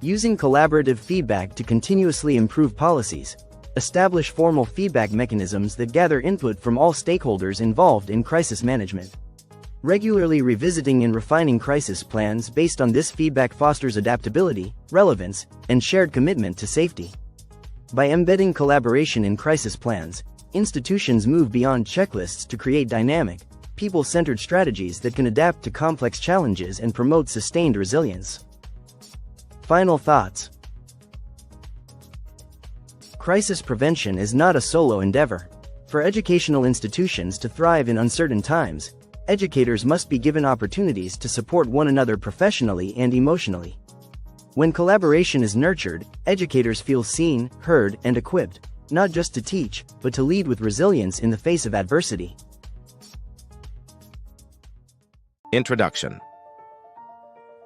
Using collaborative feedback to continuously improve policies. Establish formal feedback mechanisms that gather input from all stakeholders involved in crisis management. Regularly revisiting and refining crisis plans based on this feedback fosters adaptability, relevance, and shared commitment to safety. By embedding collaboration in crisis plans, institutions move beyond checklists to create dynamic, people-centered strategies that can adapt to complex challenges and promote sustained resilience. Final thoughts. Crisis prevention is not a solo endeavor. For educational institutions to thrive in uncertain times, educators must be given opportunities to support one another professionally and emotionally. When collaboration is nurtured, educators feel seen, heard, and equipped, not just to teach, but to lead with resilience in the face of adversity. Introduction.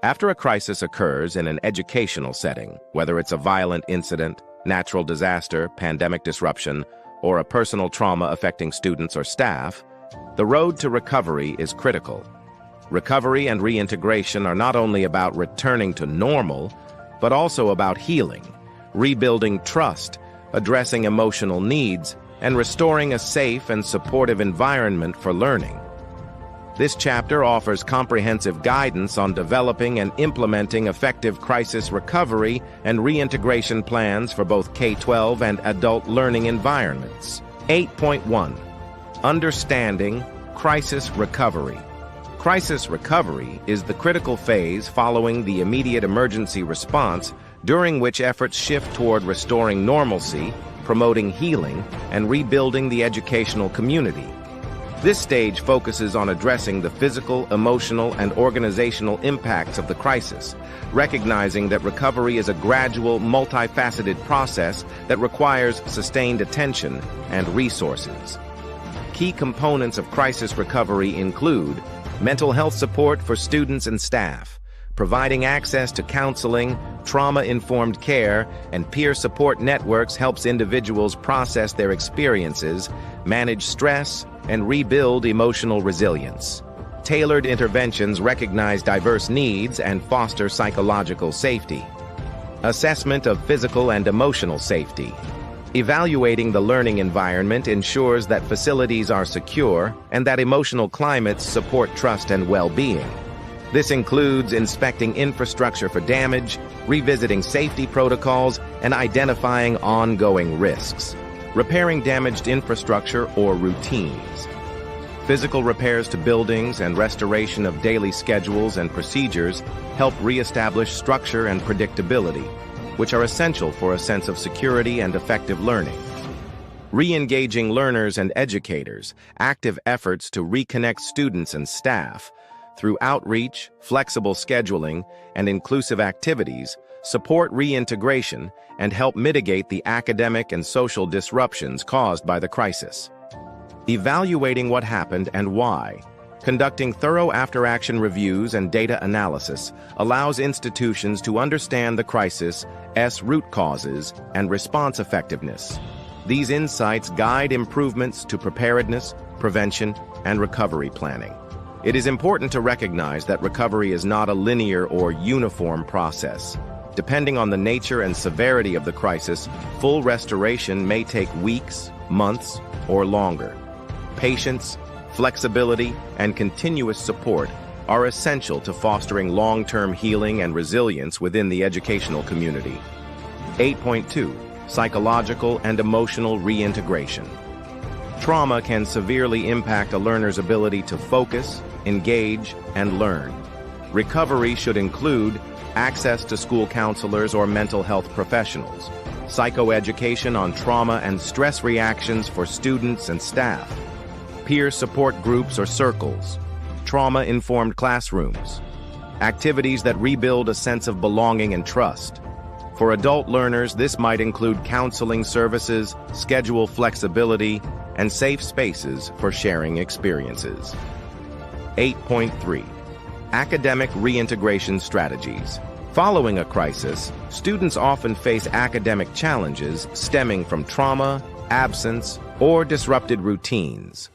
After a crisis occurs in an educational setting, whether it's a violent incident, natural disaster, pandemic disruption, or a personal trauma affecting students or staff, the road to recovery is critical. Recovery and reintegration are not only about returning to normal, but also about healing, rebuilding trust, addressing emotional needs, and restoring a safe and supportive environment for learning. This chapter offers comprehensive guidance on developing and implementing effective crisis recovery and reintegration plans for both K-12 and adult learning environments. 8.1. Understanding crisis recovery. Crisis recovery is the critical phase following the immediate emergency response, during which efforts shift toward restoring normalcy, promoting healing, and rebuilding the educational community. This stage focuses on addressing the physical, emotional, and organizational impacts of the crisis, recognizing that recovery is a gradual, multifaceted process that requires sustained attention and resources. Key components of crisis recovery include mental health support for students and staff, providing access to counseling, trauma-informed care, and peer support networks helps individuals process their experiences, manage stress, and rebuild emotional resilience. Tailored interventions recognize diverse needs and foster psychological safety. Assessment of physical and emotional safety. Evaluating the learning environment ensures that facilities are secure and that emotional climates support trust and well-being. This includes inspecting infrastructure for damage, revisiting safety protocols, and identifying ongoing risks. Repairing damaged infrastructure or routines. Physical repairs to buildings and restoration of daily schedules and procedures help reestablish structure and predictability, which are essential for a sense of security and effective learning. Re-engaging learners and educators, active efforts to reconnect students and staff through outreach, flexible scheduling, and inclusive activities support reintegration and help mitigate the academic and social disruptions caused by the crisis. Evaluating what happened and why. Conducting thorough after-action reviews and data analysis allows institutions to understand the crisis's root causes and response effectiveness. These insights guide improvements to preparedness, prevention, and recovery planning. It is important to recognize that recovery is not a linear or uniform process. Depending on the nature and severity of the crisis, full restoration may take weeks, months, or longer. Patience, flexibility, and continuous support are essential to fostering long-term healing and resilience within the educational community. 8.2. Psychological and emotional reintegration. Trauma can severely impact a learner's ability to focus, engage, and learn. Recovery should include access to school counselors or mental health professionals, psychoeducation on trauma and stress reactions for students and staff, peer support groups or circles, trauma-informed classrooms, activities that rebuild a sense of belonging and trust. For adult learners, this might include counseling services, schedule flexibility, and safe spaces for sharing experiences. 8.3. Academic reintegration strategies. Following a crisis, students often face academic challenges stemming from trauma, absence, or disrupted routines.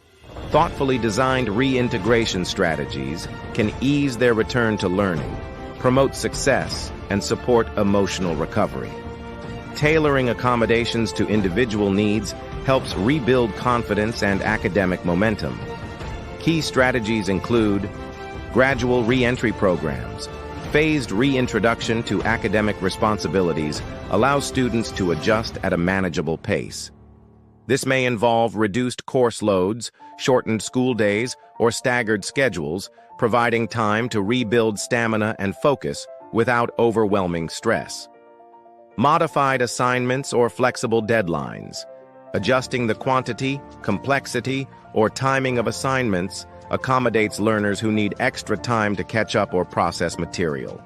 Thoughtfully designed reintegration strategies can ease their return to learning, promote success, and support emotional recovery. Tailoring accommodations to individual needs helps rebuild confidence and academic momentum. Key strategies include gradual re-entry programs. Phased reintroduction to academic responsibilities allows students to adjust at a manageable pace. This may involve reduced course loads, shortened school days, or staggered schedules, providing time to rebuild stamina and focus without overwhelming stress. Modified assignments or flexible deadlines. Adjusting the quantity, complexity, or timing of assignments accommodates learners who need extra time to catch up or process material.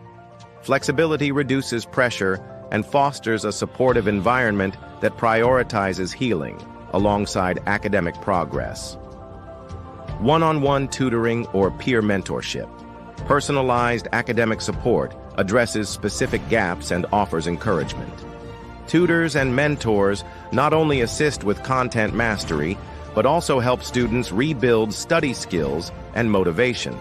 Flexibility reduces pressure and fosters a supportive environment that prioritizes healing alongside academic progress. One-on-one tutoring or peer mentorship. Personalized academic support addresses specific gaps and offers encouragement. Tutors and mentors not only assist with content mastery, but also help students rebuild study skills and motivation.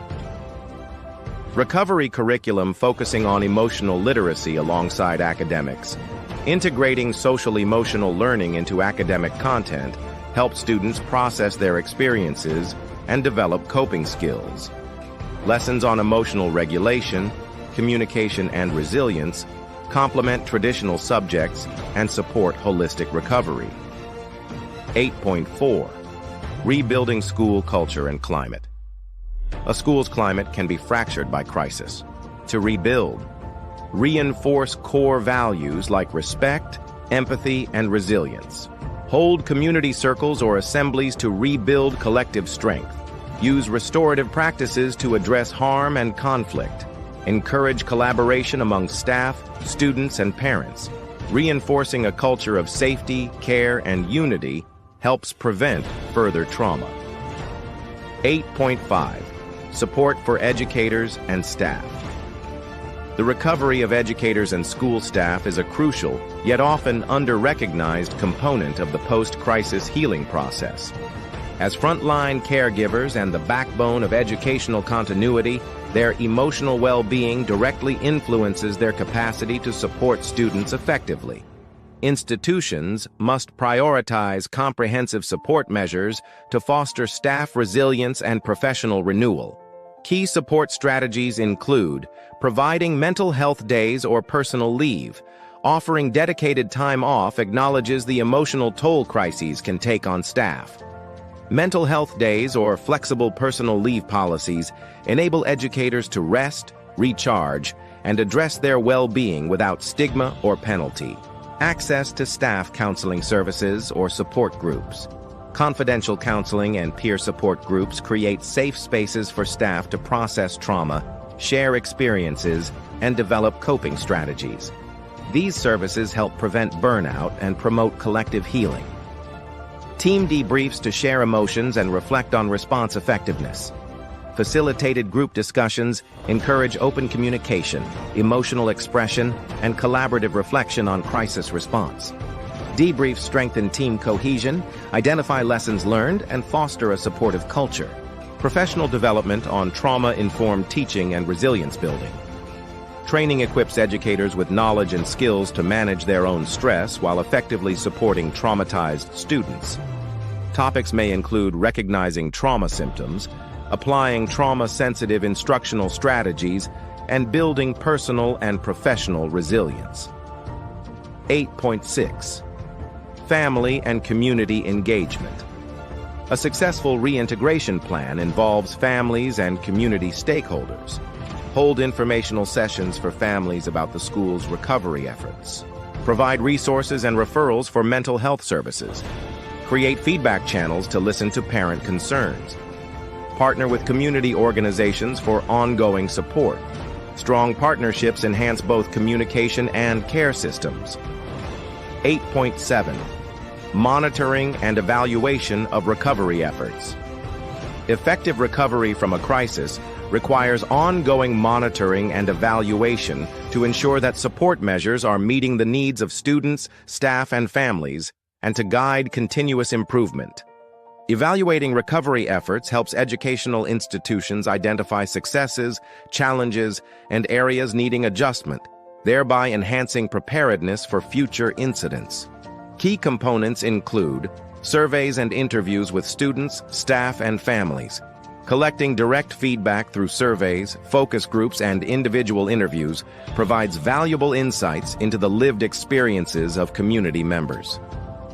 Recovery curriculum focusing on emotional literacy alongside academics. Integrating social-emotional learning into academic content helps students process their experiences and develop coping skills. Lessons on emotional regulation, communication, and resilience complement traditional subjects and support holistic recovery. 8.4. Rebuilding school culture and climate. A school's climate can be fractured by crisis. To rebuild, reinforce core values like respect, empathy, and resilience. Hold community circles or assemblies to rebuild collective strength. Use restorative practices to address harm and conflict. Encourage collaboration among staff, students, and parents. Reinforcing a culture of safety, care, and unity helps prevent further trauma. 8.5. Support for educators and staff. The recovery of educators and school staff is a crucial, yet often under-recognized component of the post-crisis healing process. As frontline caregivers and the backbone of educational continuity, their emotional well-being directly influences their capacity to support students effectively. Institutions must prioritize comprehensive support measures to foster staff resilience and professional renewal. Key support strategies include providing mental health days or personal leave. Offering dedicated time off acknowledges the emotional toll crises can take on staff. Mental health days or flexible personal leave policies enable educators to rest, recharge, and address their well-being without stigma or penalty. Access to staff counseling services or support groups. Confidential counseling and peer support groups create safe spaces for staff to process trauma, share experiences, and develop coping strategies. These services help prevent burnout and promote collective healing. Team debriefs to share emotions and reflect on response effectiveness. Facilitated group discussions encourage open communication, emotional expression, and collaborative reflection on crisis response. Debriefs strengthen team cohesion, identify lessons learned, and foster a supportive culture. Professional development on trauma-informed teaching and resilience building. Training equips educators with knowledge and skills to manage their own stress while effectively supporting traumatized students. Topics may include recognizing trauma symptoms, applying trauma-sensitive instructional strategies, and building personal and professional resilience. 8.6. Family and community engagement. A successful reintegration plan involves families and community stakeholders. Hold informational sessions for families about the school's recovery efforts. Provide resources and referrals for mental health services. Create feedback channels to listen to parent concerns. Partner with community organizations for ongoing support. Strong partnerships enhance both communication and care systems. 8.7. Monitoring and evaluation of recovery efforts. Effective recovery from a crisis requires ongoing monitoring and evaluation to ensure that support measures are meeting the needs of students, staff, and families, and to guide continuous improvement. Evaluating recovery efforts helps educational institutions identify successes, challenges, and areas needing adjustment, thereby enhancing preparedness for future incidents. Key components include surveys and interviews with students, staff, and families. Collecting direct feedback through surveys, focus groups, and individual interviews provides valuable insights into the lived experiences of community members.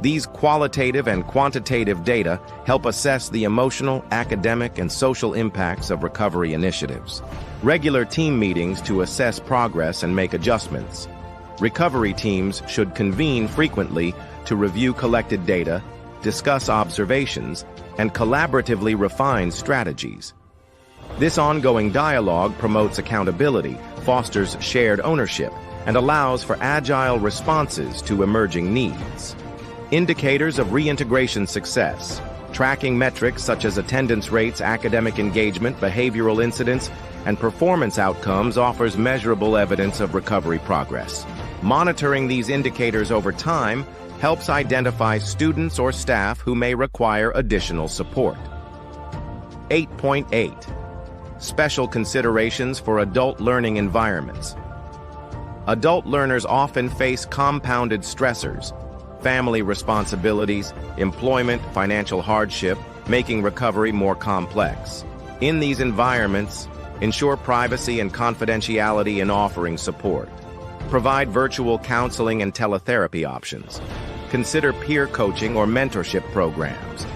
These qualitative and quantitative data help assess the emotional, academic, and social impacts of recovery initiatives. Regular team meetings to assess progress and make adjustments. Recovery teams should convene frequently to review collected data, discuss observations, and collaboratively refine strategies. This ongoing dialogue promotes accountability, fosters shared ownership, and allows for agile responses to emerging needs. Indicators of reintegration success. Tracking metrics such as attendance rates, academic engagement, behavioral incidents, and performance outcomes offers measurable evidence of recovery progress. Monitoring these indicators over time helps identify students or staff who may require additional support. 8.8. Special considerations for adult learning environments. Adult learners often face compounded stressors, family responsibilities, employment, financial hardship, making recovery more complex. In these environments, ensure privacy and confidentiality in offering support. Provide virtual counseling and teletherapy options. Consider peer coaching or mentorship programs.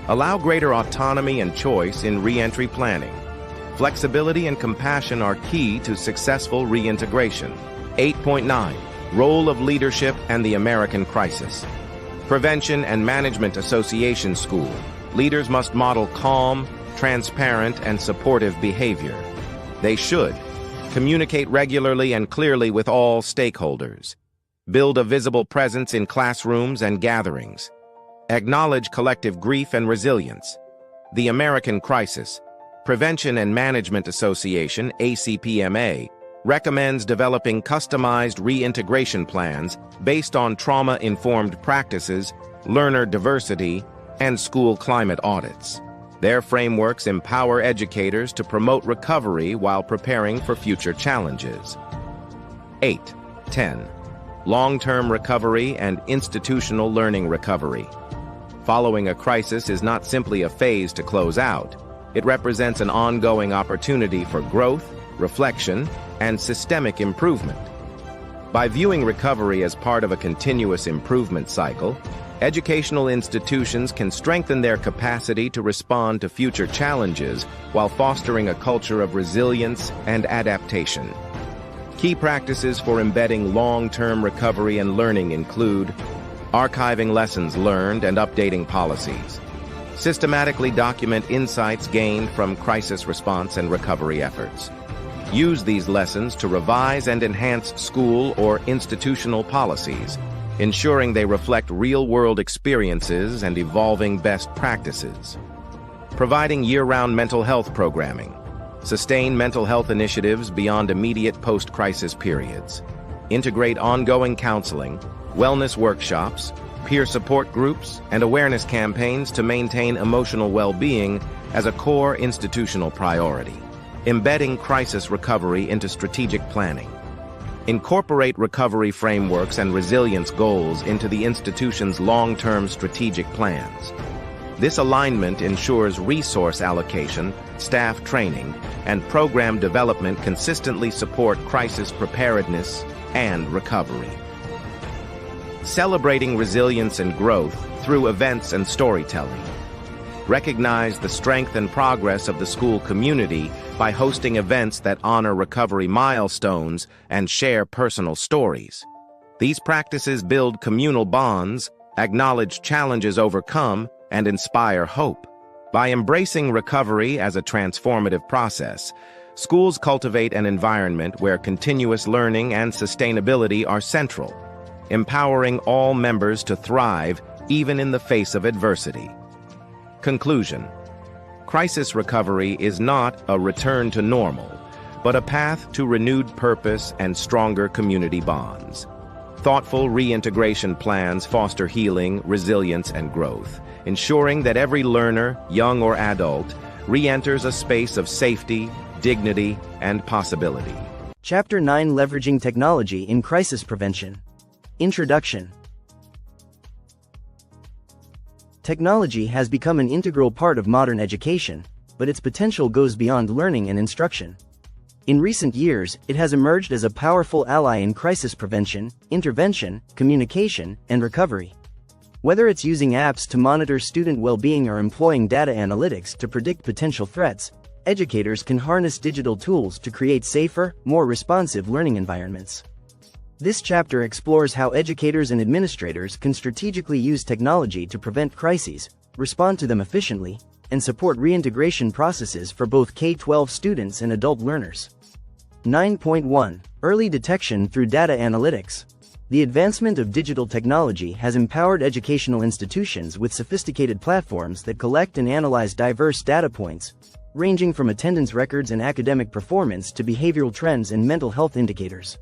Allow greater autonomy and choice in reentry planning. Flexibility and compassion are key to successful reintegration. 8.9. Role of leadership and the American crisis. Prevention and Management Association School. Leaders must model calm, transparent, and supportive behavior. They should communicate regularly and clearly with all stakeholders. Build a visible presence in classrooms and gatherings. Acknowledge collective grief and resilience. The American Crisis. Prevention and Management Association, ACPMA, recommends developing customized reintegration plans based on trauma-informed practices, learner diversity, and school climate audits. Their frameworks empower educators to promote recovery while preparing for future challenges. 8.10. long-term recovery, and institutional learning recovery. Following a crisis is not simply a phase to close out. It represents an ongoing opportunity for growth, reflection, and systemic improvement. By viewing recovery as part of a continuous improvement cycle, educational institutions can strengthen their capacity to respond to future challenges while fostering a culture of resilience and adaptation. Key practices for embedding long-term recovery and learning include archiving lessons learned and updating policies. Systematically document insights gained from crisis response and recovery efforts. Use these lessons to revise and enhance school or institutional policies, ensuring they reflect real-world experiences and evolving best practices. Providing year-round mental health programming. Sustain mental health initiatives beyond immediate post-crisis periods. Integrate ongoing counseling, wellness workshops, peer support groups, and awareness campaigns to maintain emotional well-being as a core institutional priority. Embedding crisis recovery into strategic planning. Incorporate recovery frameworks and resilience goals into the institution's long-term strategic plans. This alignment ensures resource allocation, staff training, and program development consistently support crisis preparedness and recovery. Celebrating resilience and growth through events and storytelling. Recognize the strength and progress of the school community by hosting events that honor recovery milestones and share personal stories. These practices build communal bonds, acknowledge challenges overcome, and inspire hope. By embracing recovery as a transformative process, schools cultivate an environment where continuous learning and sustainability are central, empowering all members to thrive even in the face of adversity. Conclusion: crisis recovery is not a return to normal, but a path to renewed purpose and stronger community bonds. Thoughtful reintegration plans foster healing, resilience, and growth, ensuring that every learner, young or adult, re-enters a space of safety, dignity, and possibility. Chapter 9: Leveraging Technology in Crisis Prevention. Introduction. Technology has become an integral part of modern education, but its potential goes beyond learning and instruction. In recent years, it has emerged as a powerful ally in crisis prevention, intervention, communication, and recovery. Whether it's using apps to monitor student well-being or employing data analytics to predict potential threats, educators can harness digital tools to create safer, more responsive learning environments. This chapter explores how educators and administrators can strategically use technology to prevent crises, respond to them efficiently, and support reintegration processes for both K-12 students and adult learners. 9.1 Early Detection through Data Analytics. The advancement of digital technology has empowered educational institutions with sophisticated platforms that collect and analyze diverse data points, ranging from attendance records and academic performance to behavioral trends and mental health indicators.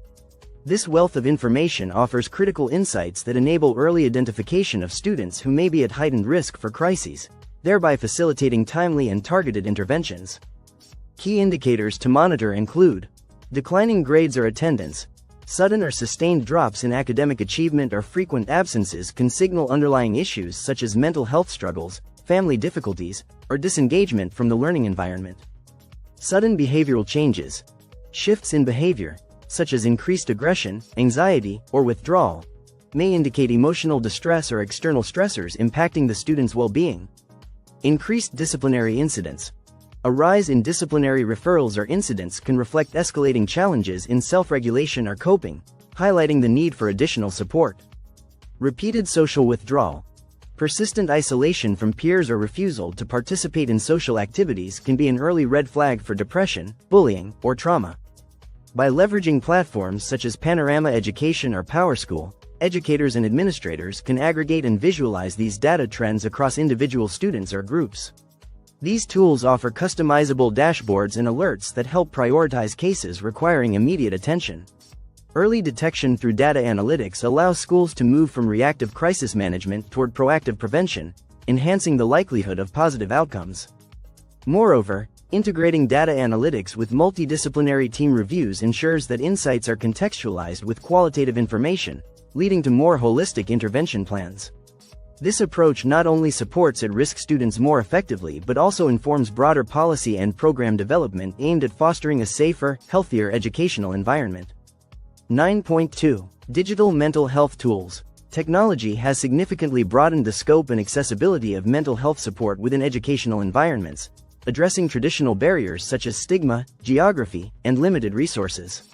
This wealth of information offers critical insights that enable early identification of students who may be at heightened risk for crises, thereby facilitating timely and targeted interventions. Key indicators to monitor include declining grades or attendance. Sudden or sustained drops in academic achievement or frequent absences can signal underlying issues such as mental health struggles, family difficulties, or disengagement from the learning environment. Sudden behavioral changes. Shifts in behavior, such as increased aggression, anxiety, or withdrawal, may indicate emotional distress or external stressors impacting the student's well-being. Increased disciplinary incidents. A rise in disciplinary referrals or incidents can reflect escalating challenges in self-regulation or coping, highlighting the need for additional support. Repeated social withdrawal. Persistent isolation from peers or refusal to participate in social activities can be an early red flag for depression, bullying, or trauma. By leveraging platforms such as Panorama Education or PowerSchool, educators and administrators can aggregate and visualize these data trends across individual students or groups. These tools offer customizable dashboards and alerts that help prioritize cases requiring immediate attention. Early detection through data analytics allows schools to move from reactive crisis management toward proactive prevention, enhancing the likelihood of positive outcomes. Moreover, integrating data analytics with multidisciplinary team reviews ensures that insights are contextualized with qualitative information, leading to more holistic intervention plans. This approach not only supports at-risk students more effectively but also informs broader policy and program development aimed at fostering a safer, healthier educational environment. 9.2. Digital mental health tools. Technology has significantly broadened the scope and accessibility of mental health support within educational environments, addressing traditional barriers such as stigma, geography, and limited resources.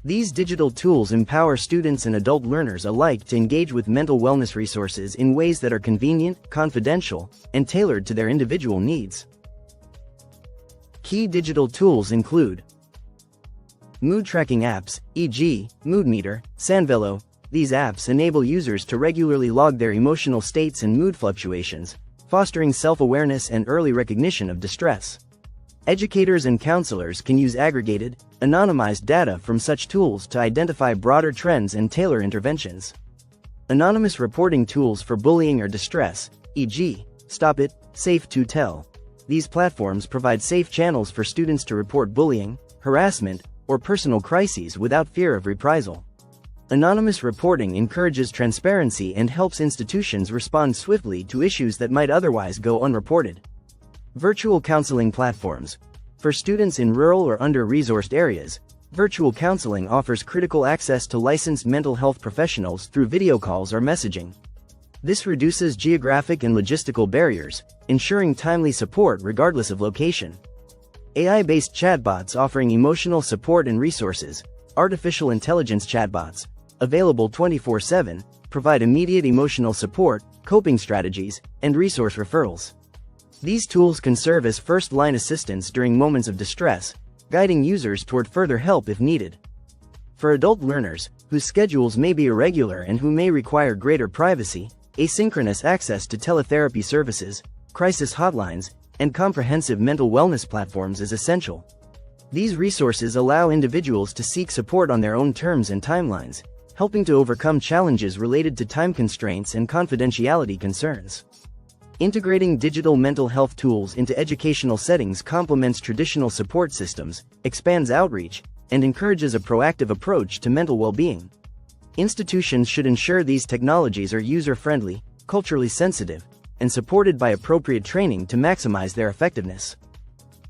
These digital tools empower students and adult learners alike to engage with mental wellness resources in ways that are convenient, confidential, and tailored to their individual needs. Key digital tools include mood tracking apps, e.g., Moodmeter, Sanvelo. These apps enable users to regularly log their emotional states and mood fluctuations, fostering self-awareness and early recognition of distress. Educators and counselors can use aggregated, anonymized data from such tools to identify broader trends and tailor interventions. Anonymous reporting tools for bullying or distress, e.g., Stop It, Safe to Tell. These platforms provide safe channels for students to report bullying, harassment, or personal crises without fear of reprisal. Anonymous reporting encourages transparency and helps institutions respond swiftly to issues that might otherwise go unreported. Virtual counseling platforms. For students in rural or under-resourced areas, virtual counseling offers critical access to licensed mental health professionals through video calls or messaging. This reduces geographic and logistical barriers, ensuring timely support regardless of location. AI-based chatbots offering emotional support and resources. Artificial intelligence chatbots, available 24/7, provide immediate emotional support, coping strategies, and resource referrals. These tools can serve as first-line assistance during moments of distress, guiding users toward further help if needed. For adult learners, whose schedules may be irregular and who may require greater privacy, asynchronous access to teletherapy services, crisis hotlines, and comprehensive mental wellness platforms is essential. These resources allow individuals to seek support on their own terms and timelines, helping to overcome challenges related to time constraints and confidentiality concerns. Integrating digital mental health tools into educational settings complements traditional support systems, expands outreach, and encourages a proactive approach to mental well-being. Institutions should ensure these technologies are user-friendly, culturally sensitive, and supported by appropriate training to maximize their effectiveness.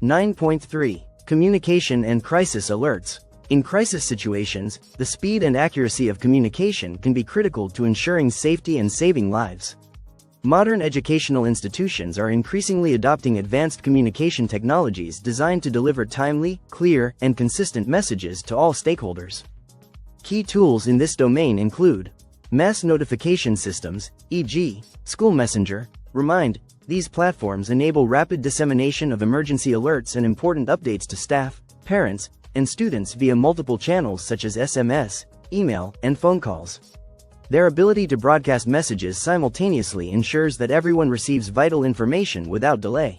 9.3. Communication and crisis alerts. In crisis situations, the speed and accuracy of communication can be critical to ensuring safety and saving lives. Modern educational institutions are increasingly adopting advanced communication technologies designed to deliver timely, clear, and consistent messages to all stakeholders. Key tools in this domain include mass notification systems, e.g., School Messenger, Remind. These platforms enable rapid dissemination of emergency alerts and important updates to staff, parents, and students via multiple channels such as SMS, email, and phone calls. Their ability to broadcast messages simultaneously ensures that everyone receives vital information without delay.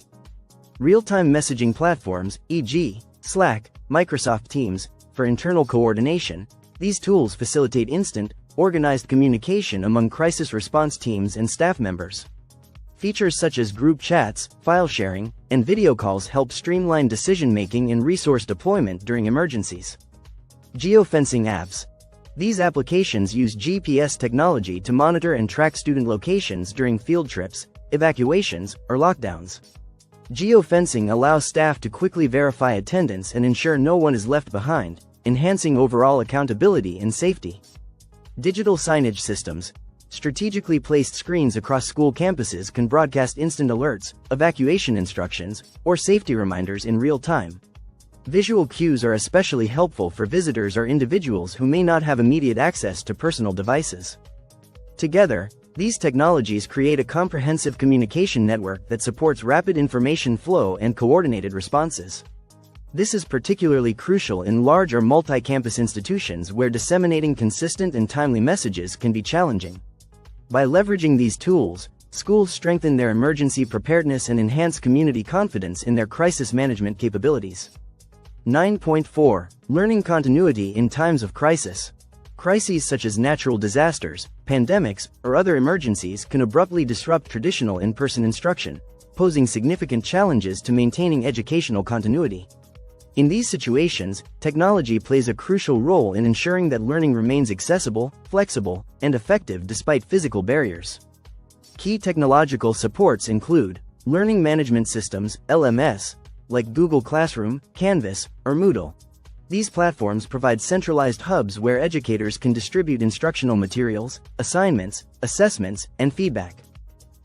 Real-time messaging platforms, e.g., Slack, Microsoft Teams, for internal coordination. These tools facilitate instant, organized communication among crisis response teams and staff members. Features such as group chats, file sharing, and video calls help streamline decision-making and resource deployment during emergencies. Geofencing apps. These applications use GPS technology to monitor and track student locations during field trips, evacuations, or lockdowns. Geofencing allows staff to quickly verify attendance and ensure no one is left behind, enhancing overall accountability and safety. Digital signage systems. Strategically placed screens across school campuses can broadcast instant alerts, evacuation instructions, or safety reminders in real time. Visual cues are especially helpful for visitors or individuals who may not have immediate access to personal devices. Together, these technologies create a comprehensive communication network that supports rapid information flow and coordinated responses. This is particularly crucial in large or multi-campus institutions where disseminating consistent and timely messages can be challenging. By leveraging these tools, schools strengthen their emergency preparedness and enhance community confidence in their crisis management capabilities. 9.4. Learning continuity in times of crisis. Crises such as natural disasters, pandemics, or other emergencies can abruptly disrupt traditional in-person instruction, posing significant challenges to maintaining educational continuity. In these situations, technology plays a crucial role in ensuring that learning remains accessible, flexible, and effective despite physical barriers. Key technological supports include learning management systems, LMS, like Google Classroom, Canvas, or Moodle. These platforms provide centralized hubs where educators can distribute instructional materials, assignments, assessments, and feedback.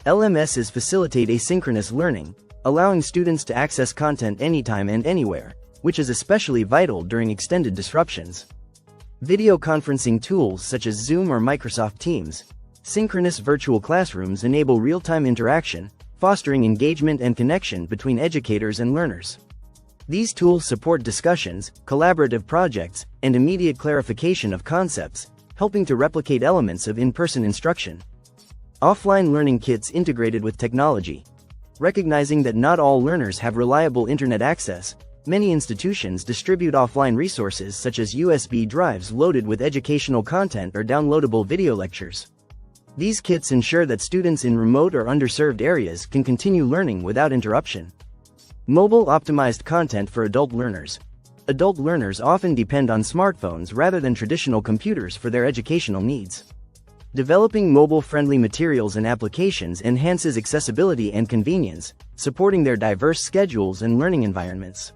LMSs facilitate asynchronous learning, allowing students to access content anytime and anywhere, which is especially vital during extended disruptions. Video conferencing tools such as Zoom or Microsoft Teams. Synchronous virtual classrooms enable real-time interaction, fostering engagement and connection between educators and learners. These tools support discussions, collaborative projects, and immediate clarification of concepts, helping to replicate elements of in-person instruction. Offline learning kits integrated with technology. Recognizing that not all learners have reliable internet access, many institutions distribute offline resources such as USB drives loaded with educational content or downloadable video lectures. These kits ensure that students in remote or underserved areas can continue learning without interruption. Mobile-optimized content for adult learners. Adult learners often depend on smartphones rather than traditional computers for their educational needs. Developing mobile-friendly materials and applications enhances accessibility and convenience, supporting their diverse schedules and learning environments.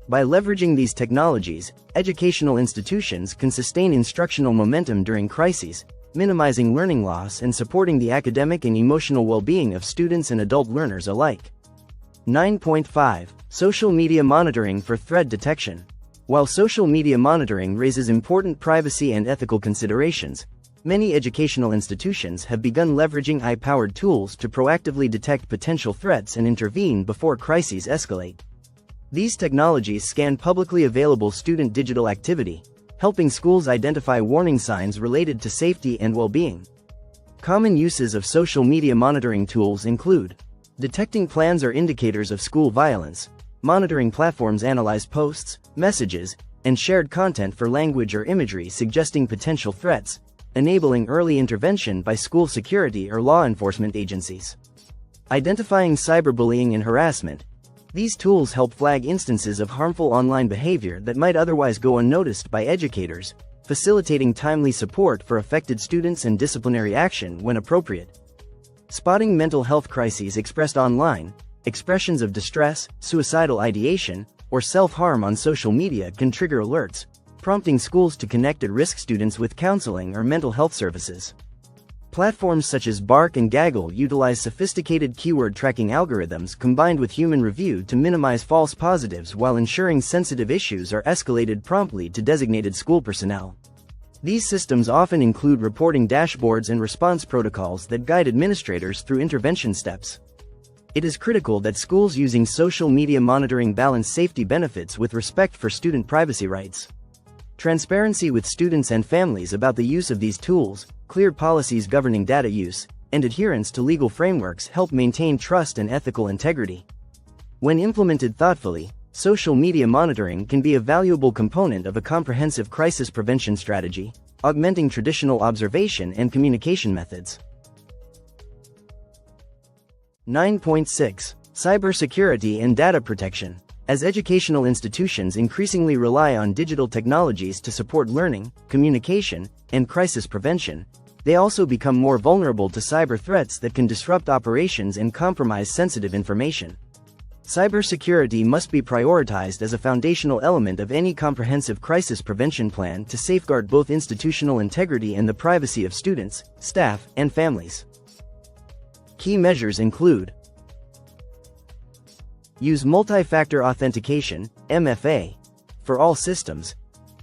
By leveraging these technologies, educational institutions can sustain instructional momentum during crises, minimizing learning loss and supporting the academic and emotional well-being of students and adult learners alike. 9.5. Social media monitoring for threat detection. While social media monitoring raises important privacy and ethical considerations, many educational institutions have begun leveraging AI-powered tools to proactively detect potential threats and intervene before crises escalate. These technologies scan publicly available student digital activity, helping schools identify warning signs related to safety and well-being. Common uses of social media monitoring tools include detecting plans or indicators of school violence. Monitoring platforms analyze posts, messages, and shared content for language or imagery suggesting potential threats, enabling early intervention by school security or law enforcement agencies. Identifying cyberbullying and harassment. These tools help flag instances of harmful online behavior that might otherwise go unnoticed by educators, facilitating timely support for affected students and disciplinary action when appropriate. Spotting mental health crises expressed online. Expressions of distress, suicidal ideation, or self-harm on social media can trigger alerts, prompting schools to connect at-risk students with counseling or mental health services. Platforms such as Bark and Gaggle utilize sophisticated keyword tracking algorithms combined with human review to minimize false positives while ensuring sensitive issues are escalated promptly to designated school personnel. These systems often include reporting dashboards and response protocols that guide administrators through intervention steps. It is critical that schools using social media monitoring balance safety benefits with respect for student privacy rights. Transparency with students and families about the use of these tools, clear policies governing data use, and adherence to legal frameworks help maintain trust and ethical integrity. When implemented thoughtfully, social media monitoring can be a valuable component of a comprehensive crisis prevention strategy, augmenting traditional observation and communication methods. 9.6. Cybersecurity and data protection. As educational institutions increasingly rely on digital technologies to support learning, communication, and crisis prevention, they also become more vulnerable to cyber threats that can disrupt operations and compromise sensitive information. Cybersecurity must be prioritized as a foundational element of any comprehensive crisis prevention plan to safeguard both institutional integrity and the privacy of students, staff, and families. Key measures include: use multi-factor authentication, MFA, for all systems.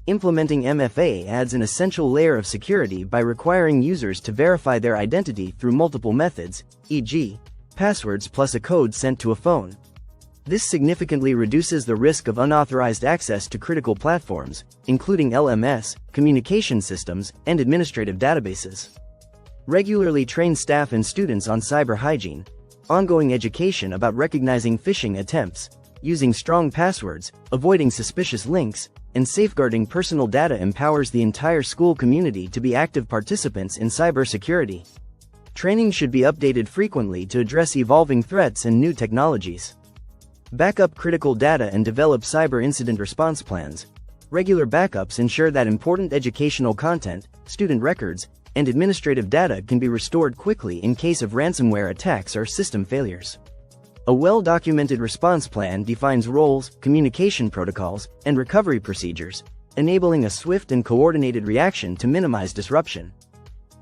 Implementing MFA adds an essential layer of security by requiring users to verify their identity through multiple methods, e.g., passwords plus a code sent to a phone. This significantly reduces the risk of unauthorized access to critical platforms, including LMS, communication systems, and administrative databases. Regularly train staff and students on cyber hygiene. Ongoing education about recognizing phishing attempts, using strong passwords, avoiding suspicious links, and safeguarding personal data empowers the entire school community to be active participants in cybersecurity. Training should be updated frequently to address evolving threats and new technologies. Back up critical data and develop cyber incident response plans. Regular backups ensure that important educational content, student records, and administrative data can be restored quickly in case of ransomware attacks or system failures. A well-documented response plan defines roles, communication protocols, and recovery procedures, enabling a swift and coordinated reaction to minimize disruption.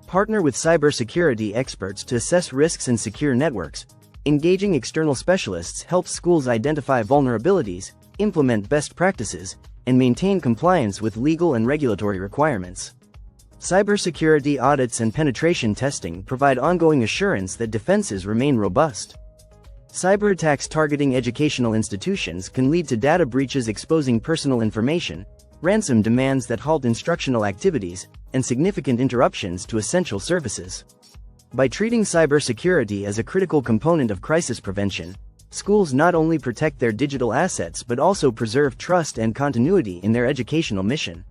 Partner with cybersecurity experts to assess risks and secure networks. Engaging external specialists helps schools identify vulnerabilities, implement best practices, and maintain compliance with legal and regulatory requirements. Cybersecurity audits and penetration testing provide ongoing assurance that defenses remain robust. Cyber attacks targeting educational institutions can lead to data breaches exposing personal information, ransom demands that halt instructional activities, and significant interruptions to essential services. By treating cybersecurity as a critical component of crisis prevention, schools not only protect their digital assets but also preserve trust and continuity in their educational mission.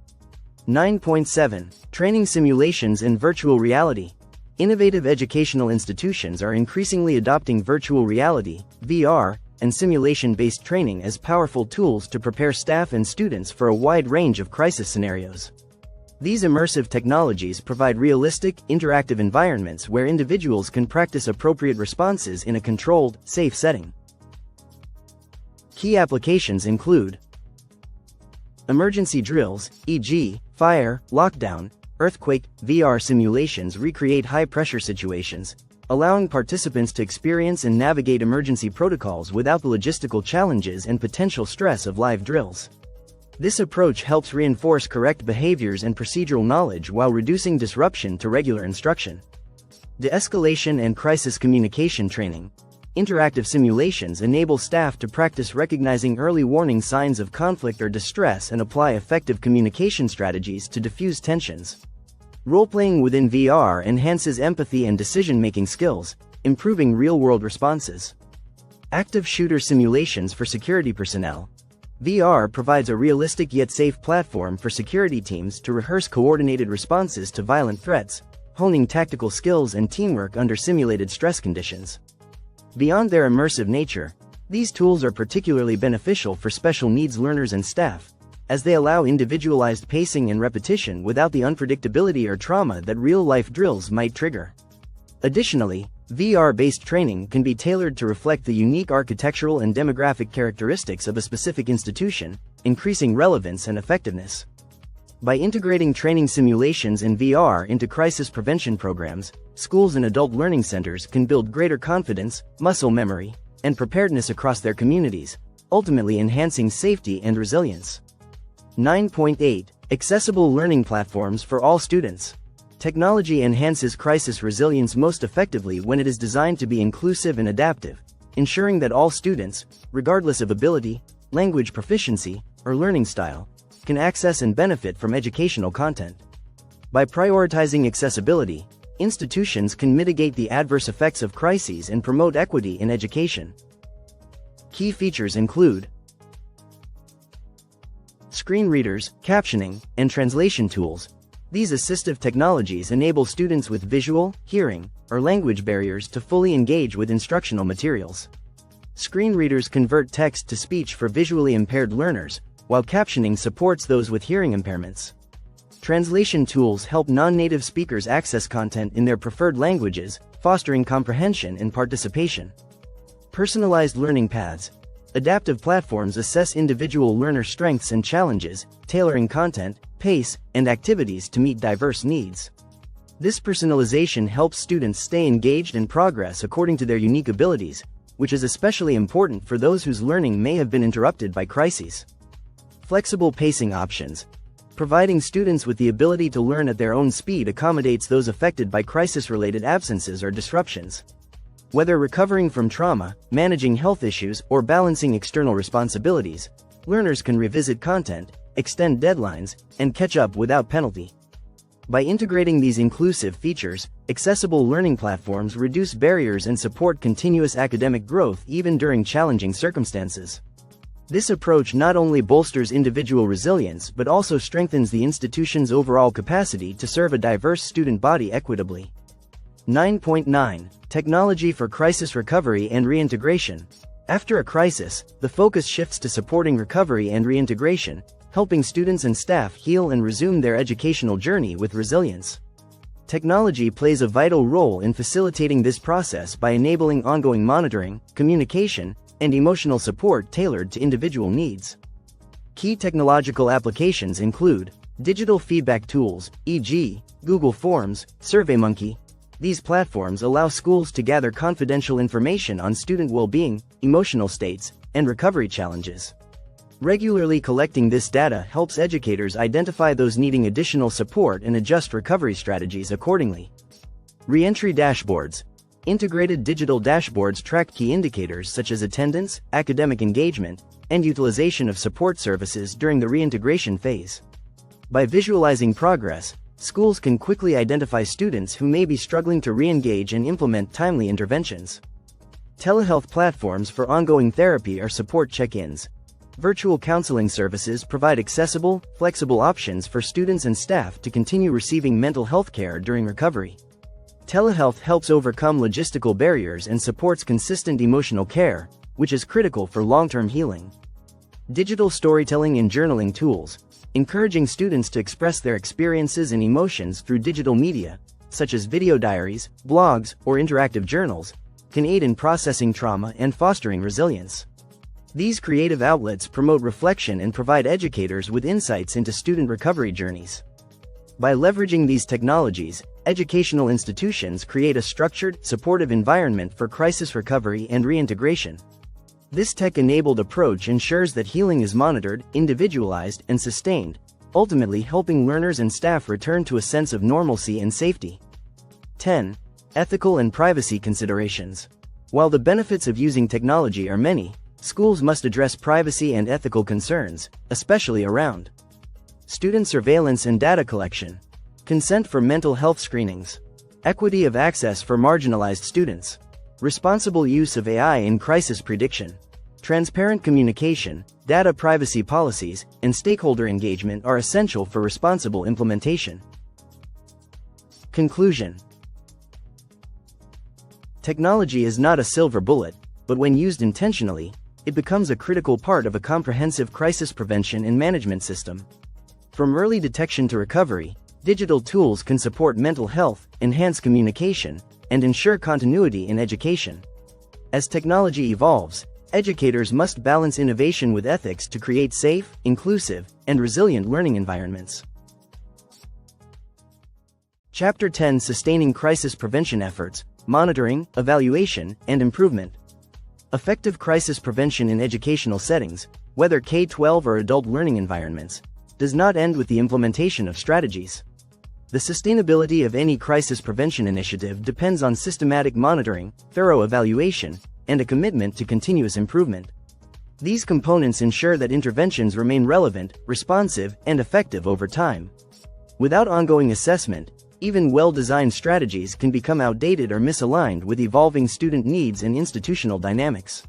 9.7. Training simulations in virtual reality. Innovative educational institutions are increasingly adopting virtual reality, VR, and simulation-based training as powerful tools to prepare staff and students for a wide range of crisis scenarios. These immersive technologies provide realistic, interactive environments where individuals can practice appropriate responses in a controlled, safe setting. Key applications include emergency drills, e.g., fire, lockdown, earthquake. VR simulations recreate high-pressure situations, allowing participants to experience and navigate emergency protocols without the logistical challenges and potential stress of live drills. This approach helps reinforce correct behaviors and procedural knowledge while reducing disruption to regular instruction. De-escalation and crisis communication training. Interactive simulations enable staff to practice recognizing early warning signs of conflict or distress and apply effective communication strategies to diffuse tensions. Role-playing within VR enhances empathy and decision-making skills, improving real-world responses. Active shooter simulations for security personnel. VR provides a realistic yet safe platform for security teams to rehearse coordinated responses to violent threats, honing tactical skills and teamwork under simulated stress conditions. Beyond their immersive nature, these tools are particularly beneficial for special needs learners and staff, as they allow individualized pacing and repetition without the unpredictability or trauma that real-life drills might trigger. Additionally, VR-based training can be tailored to reflect the unique architectural and demographic characteristics of a specific institution, increasing relevance and effectiveness. By integrating training simulations in VR into crisis prevention programs, schools and adult learning centers can build greater confidence, muscle memory, and preparedness across their communities, ultimately enhancing safety and resilience. 9.8. Accessible learning platforms for all students. Technology enhances crisis resilience most effectively when it is designed to be inclusive and adaptive, ensuring that all students, regardless of ability, language proficiency, or learning style, can access and benefit from educational content. By prioritizing accessibility, institutions can mitigate the adverse effects of crises and promote equity in education. Key features include screen readers, captioning, and translation tools. These assistive technologies enable students with visual, hearing, or language barriers to fully engage with instructional materials. Screen readers convert text to speech for visually impaired learners, while captioning supports those with hearing impairments. Translation tools help non-native speakers access content in their preferred languages, fostering comprehension and participation. Personalized learning paths. Adaptive platforms assess individual learner strengths and challenges, tailoring content, pace, and activities to meet diverse needs. This personalization helps students stay engaged and progress according to their unique abilities, which is especially important for those whose learning may have been interrupted by crises. Flexible pacing options. Providing students with the ability to learn at their own speed accommodates those affected by crisis-related absences or disruptions. Whether recovering from trauma, managing health issues, or balancing external responsibilities, learners can revisit content, extend deadlines, and catch up without penalty. By integrating these inclusive features, accessible learning platforms reduce barriers and support continuous academic growth even during challenging circumstances. This approach not only bolsters individual resilience but also strengthens the institution's overall capacity to serve a diverse student body equitably. 9.9. Technology for crisis recovery and reintegration. After a crisis, the focus shifts to supporting recovery and reintegration, helping students and staff heal and resume their educational journey with resilience. Technology plays a vital role in facilitating this process by enabling ongoing monitoring, communication, and emotional support tailored to individual needs. Key technological applications include digital feedback tools, e.g., Google Forms, SurveyMonkey. These platforms allow schools to gather confidential information on student well-being, emotional states, and recovery challenges. Regularly collecting this data helps educators identify those needing additional support and adjust recovery strategies accordingly. Reentry dashboards. Integrated digital dashboards track key indicators such as attendance, academic engagement, and utilization of support services during the reintegration phase. By visualizing progress, schools can quickly identify students who may be struggling to re-engage and implement timely interventions. Telehealth platforms for ongoing therapy or support check-ins. Virtual counseling services provide accessible, flexible options for students and staff to continue receiving mental health care during recovery. Telehealth helps overcome logistical barriers and supports consistent emotional care, which is critical for long-term healing. Digital storytelling and journaling tools. Encouraging students to express their experiences and emotions through digital media, such as video diaries, blogs, or interactive journals, can aid in processing trauma and fostering resilience. These creative outlets promote reflection and provide educators with insights into student recovery journeys. By leveraging these technologies, educational institutions create a structured, supportive environment for crisis recovery and reintegration. This tech-enabled approach ensures that healing is monitored, individualized, and sustained, ultimately helping learners and staff return to a sense of normalcy and safety. 10. Ethical and privacy considerations. While the benefits of using technology are many, schools must address privacy and ethical concerns, especially around student surveillance and data collection, consent for mental health screenings, equity of access for marginalized students, responsible use of AI in crisis prediction, transparent communication, data privacy policies, and stakeholder engagement are essential for responsible implementation. Conclusion. Technology is not a silver bullet, but when used intentionally, it becomes a critical part of a comprehensive crisis prevention and management system. From early detection to recovery, digital tools can support mental health, enhance communication, and ensure continuity in education. As technology evolves, educators must balance innovation with ethics to create safe, inclusive, and resilient learning environments. Chapter 10: Sustaining Crisis Prevention Efforts, Monitoring, Evaluation, and Improvement. Effective crisis prevention in educational settings, whether K-12 or adult learning environments, does not end with the implementation of strategies. The sustainability of any crisis prevention initiative depends on systematic monitoring, thorough evaluation, and a commitment to continuous improvement. These components ensure that interventions remain relevant, responsive, and effective over time. Without ongoing assessment, even well-designed strategies can become outdated or misaligned with evolving student needs and institutional dynamics.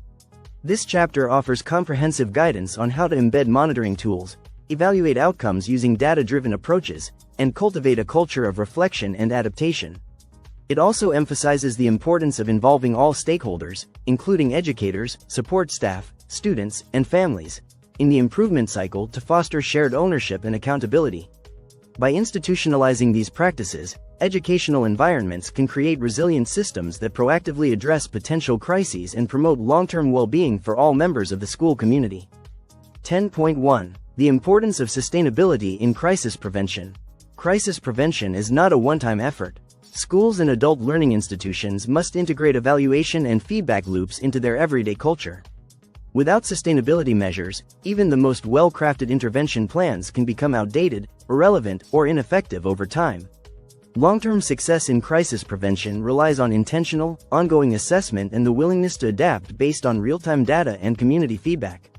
This chapter offers comprehensive guidance on how to embed monitoring tools, evaluate outcomes using data-driven approaches, and cultivate a culture of reflection and adaptation. It also emphasizes the importance of involving all stakeholders, including educators, support staff, students, and families, in the improvement cycle to foster shared ownership and accountability. By institutionalizing these practices, educational environments can create resilient systems that proactively address potential crises and promote long-term well-being for all members of the school community. 10.1. The importance of sustainability in crisis prevention. Crisis prevention is not a one-time effort. Schools and adult learning institutions must integrate evaluation and feedback loops into their everyday culture. Without sustainability measures, even the most well-crafted intervention plans can become outdated, irrelevant, or ineffective over time. Long-term success in crisis prevention relies on intentional, ongoing assessment and the willingness to adapt based on real-time data and community feedback.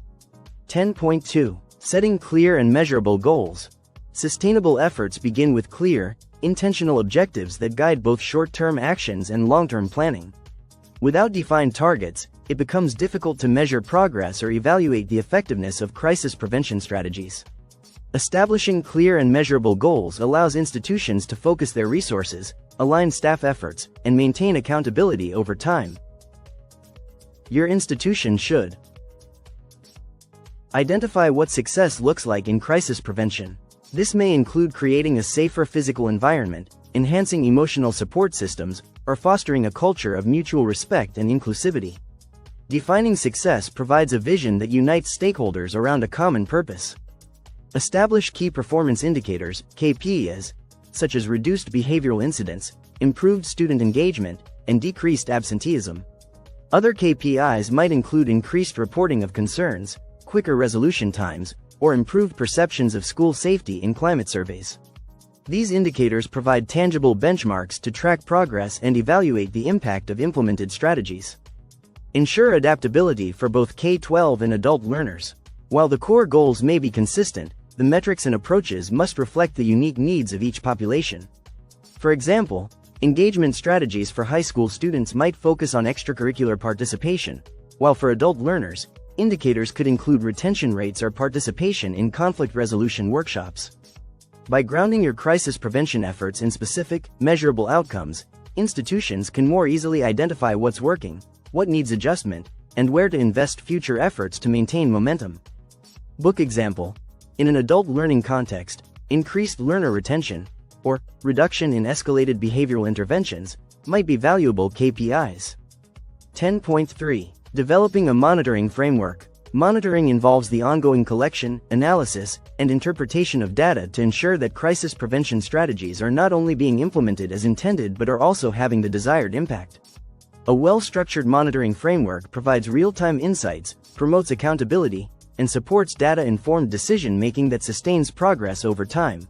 10.2. Setting clear and measurable goals. Sustainable efforts begin with clear, intentional objectives that guide both short-term actions and long-term planning. Without defined targets, it becomes difficult to measure progress or evaluate the effectiveness of crisis prevention strategies. Establishing clear and measurable goals allows institutions to focus their resources, align staff efforts, and maintain accountability over time. Your institution should identify what success looks like in crisis prevention. This may include creating a safer physical environment, enhancing emotional support systems, or fostering a culture of mutual respect and inclusivity. Defining success provides a vision that unites stakeholders around a common purpose. Establish key performance indicators, KPIs, such as reduced behavioral incidents, improved student engagement, and decreased absenteeism. Other KPIs might include increased reporting of concerns, quicker resolution times, or improved perceptions of school safety in climate surveys. These indicators provide tangible benchmarks to track progress and evaluate the impact of implemented strategies. Ensure adaptability for both K-12 and adult learners. While the core goals may be consistent, the metrics and approaches must reflect the unique needs of each population. For example, engagement strategies for high school students might focus on extracurricular participation, while for adult learners, indicators could include retention rates or participation in conflict resolution workshops. By grounding your crisis prevention efforts in specific, measurable outcomes, institutions can more easily identify what's working, what needs adjustment, and where to invest future efforts to maintain momentum. Book example: in an adult learning context, increased learner retention, or reduction in escalated behavioral interventions, might be valuable KPIs. 10.3. Developing a monitoring framework. Monitoring involves the ongoing collection, analysis, and interpretation of data to ensure that crisis prevention strategies are not only being implemented as intended but are also having the desired impact. A well-structured monitoring framework provides real-time insights, promotes accountability, and supports data-informed decision-making that sustains progress over time.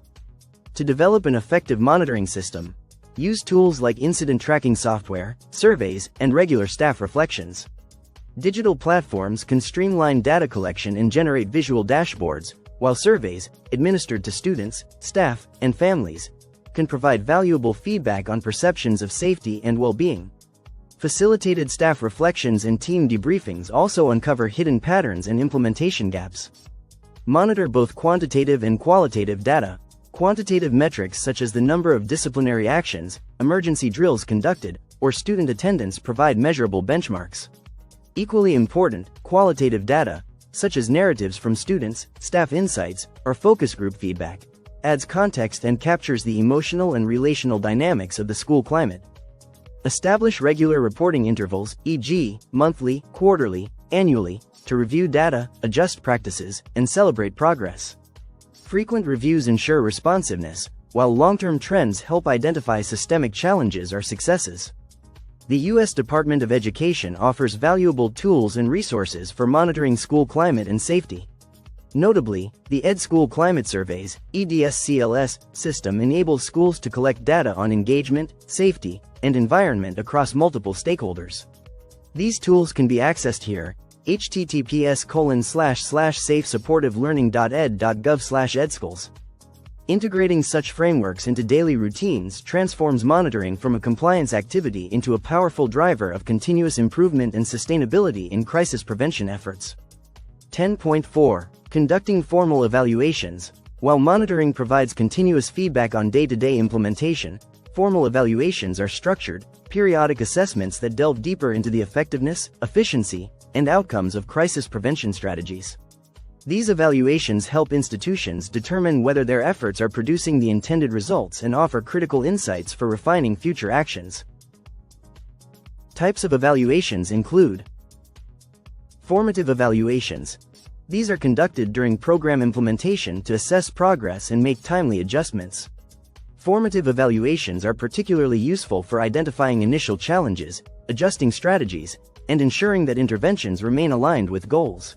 To develop an effective monitoring system, use tools like incident tracking software, surveys, and regular staff reflections. Digital platforms can streamline data collection and generate visual dashboards, while surveys, administered to students, staff, and families, can provide valuable feedback on perceptions of safety and well-being. Facilitated staff reflections and team debriefings also uncover hidden patterns and implementation gaps. Monitor both quantitative and qualitative data. Quantitative metrics such as the number of disciplinary actions, emergency drills conducted, or student attendance provide measurable benchmarks. Equally important, qualitative data, such as narratives from students, staff insights, or focus group feedback, adds context and captures the emotional and relational dynamics of the school climate. Establish regular reporting intervals, e.g., monthly, quarterly, annually, to review data, adjust practices, and celebrate progress. Frequent reviews ensure responsiveness, while long-term trends help identify systemic challenges or successes. The U.S. Department of Education offers valuable tools and resources for monitoring school climate and safety. Notably, the EdSchool Climate Surveys (EDSCLS) system enables schools to collect data on engagement, safety, and environment across multiple stakeholders. These tools can be accessed here: https://safesupportivelearning.ed.gov/edschools. Integrating such frameworks into daily routines transforms monitoring from a compliance activity into a powerful driver of continuous improvement and sustainability in crisis prevention efforts. 10.4. Conducting formal evaluations. While monitoring provides continuous feedback on day-to-day implementation, formal evaluations are structured, periodic assessments that delve deeper into the effectiveness, efficiency, and outcomes of crisis prevention strategies. These evaluations help institutions determine whether their efforts are producing the intended results and offer critical insights for refining future actions. Types of evaluations include formative evaluations. These are conducted during program implementation to assess progress and make timely adjustments. Formative evaluations are particularly useful for identifying initial challenges, adjusting strategies, and ensuring that interventions remain aligned with goals.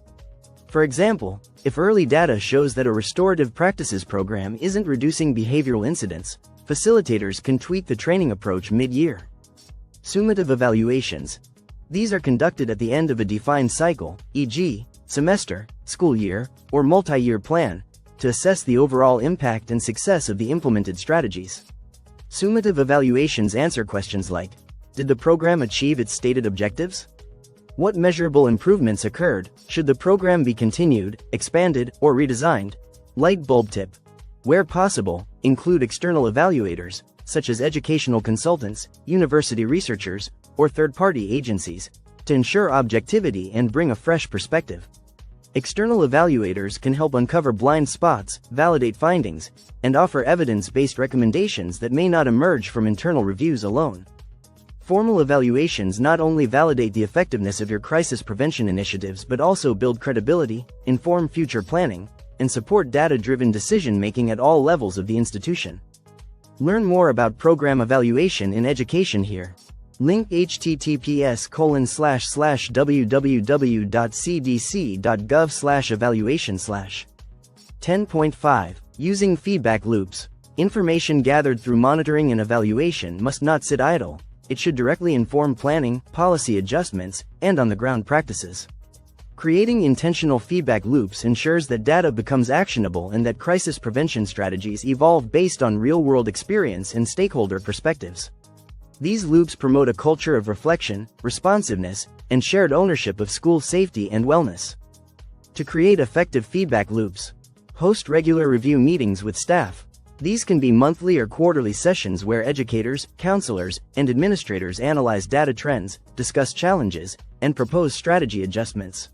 For example, if early data shows that a restorative practices program isn't reducing behavioral incidents, facilitators can tweak the training approach mid-year. Summative evaluations. These are conducted at the end of a defined cycle, e.g., semester, school year, or multi-year plan, to assess the overall impact and success of the implemented strategies. Summative evaluations answer questions like: did the program achieve its stated objectives? What measurable improvements occurred? Should the program be continued, expanded, or redesigned? Light bulb tip: where possible, include external evaluators, such as educational consultants, university researchers, or third-party agencies, to ensure objectivity and bring a fresh perspective. External evaluators can help uncover blind spots, validate findings, and offer evidence-based recommendations that may not emerge from internal reviews alone. Formal evaluations not only validate the effectiveness of your crisis prevention initiatives but also build credibility, inform future planning, and support data-driven decision-making at all levels of the institution. Learn more about program evaluation in education here. Link https://www.cdc.gov/evaluation/. 10.5 Using feedback loops. Information gathered through monitoring and evaluation must not sit idle. It should directly inform planning, policy adjustments, and on-the-ground practices. Creating intentional feedback loops ensures that data becomes actionable and that crisis prevention strategies evolve based on real-world experience and stakeholder perspectives. These loops promote a culture of reflection, responsiveness, and shared ownership of school safety and wellness. To create effective feedback loops, host regular review meetings with staff. These can be monthly or quarterly sessions where educators, counselors, and administrators analyze data trends, discuss challenges, and propose strategy adjustments.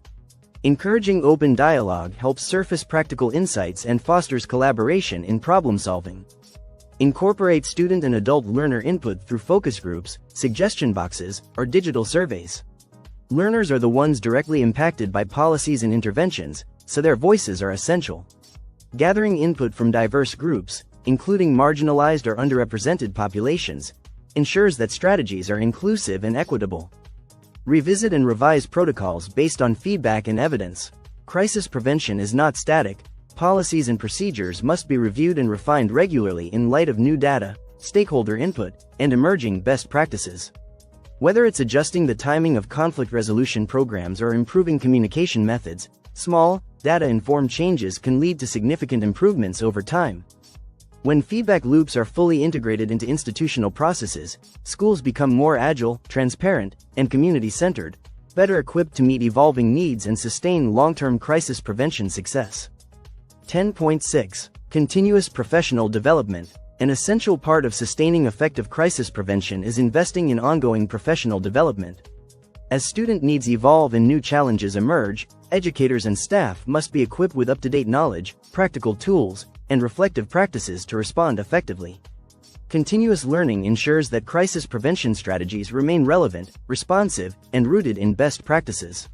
Encouraging open dialogue helps surface practical insights and fosters collaboration in problem-solving. Incorporate student and adult learner input through focus groups, suggestion boxes, or digital surveys. Learners are the ones directly impacted by policies and interventions, so their voices are essential. Gathering input from diverse groups, including marginalized or underrepresented populations, ensures that strategies are inclusive and equitable. Revisit and revise protocols based on feedback and evidence. Crisis prevention is not static. Policies and procedures must be reviewed and refined regularly in light of new data, stakeholder input, and emerging best practices. Whether it's adjusting the timing of conflict resolution programs or improving communication methods, small, data-informed changes can lead to significant improvements over time. When feedback loops are fully integrated into institutional processes, schools become more agile, transparent, and community-centered, better equipped to meet evolving needs and sustain long-term crisis prevention success. 10.6 Continuous professional development. An essential part of sustaining effective crisis prevention is investing in ongoing professional development. As student needs evolve and new challenges emerge, educators and staff must be equipped with up-to-date knowledge, practical tools, and reflective practices to respond effectively. Continuous learning ensures that crisis prevention strategies remain relevant, responsive, and rooted in best practices.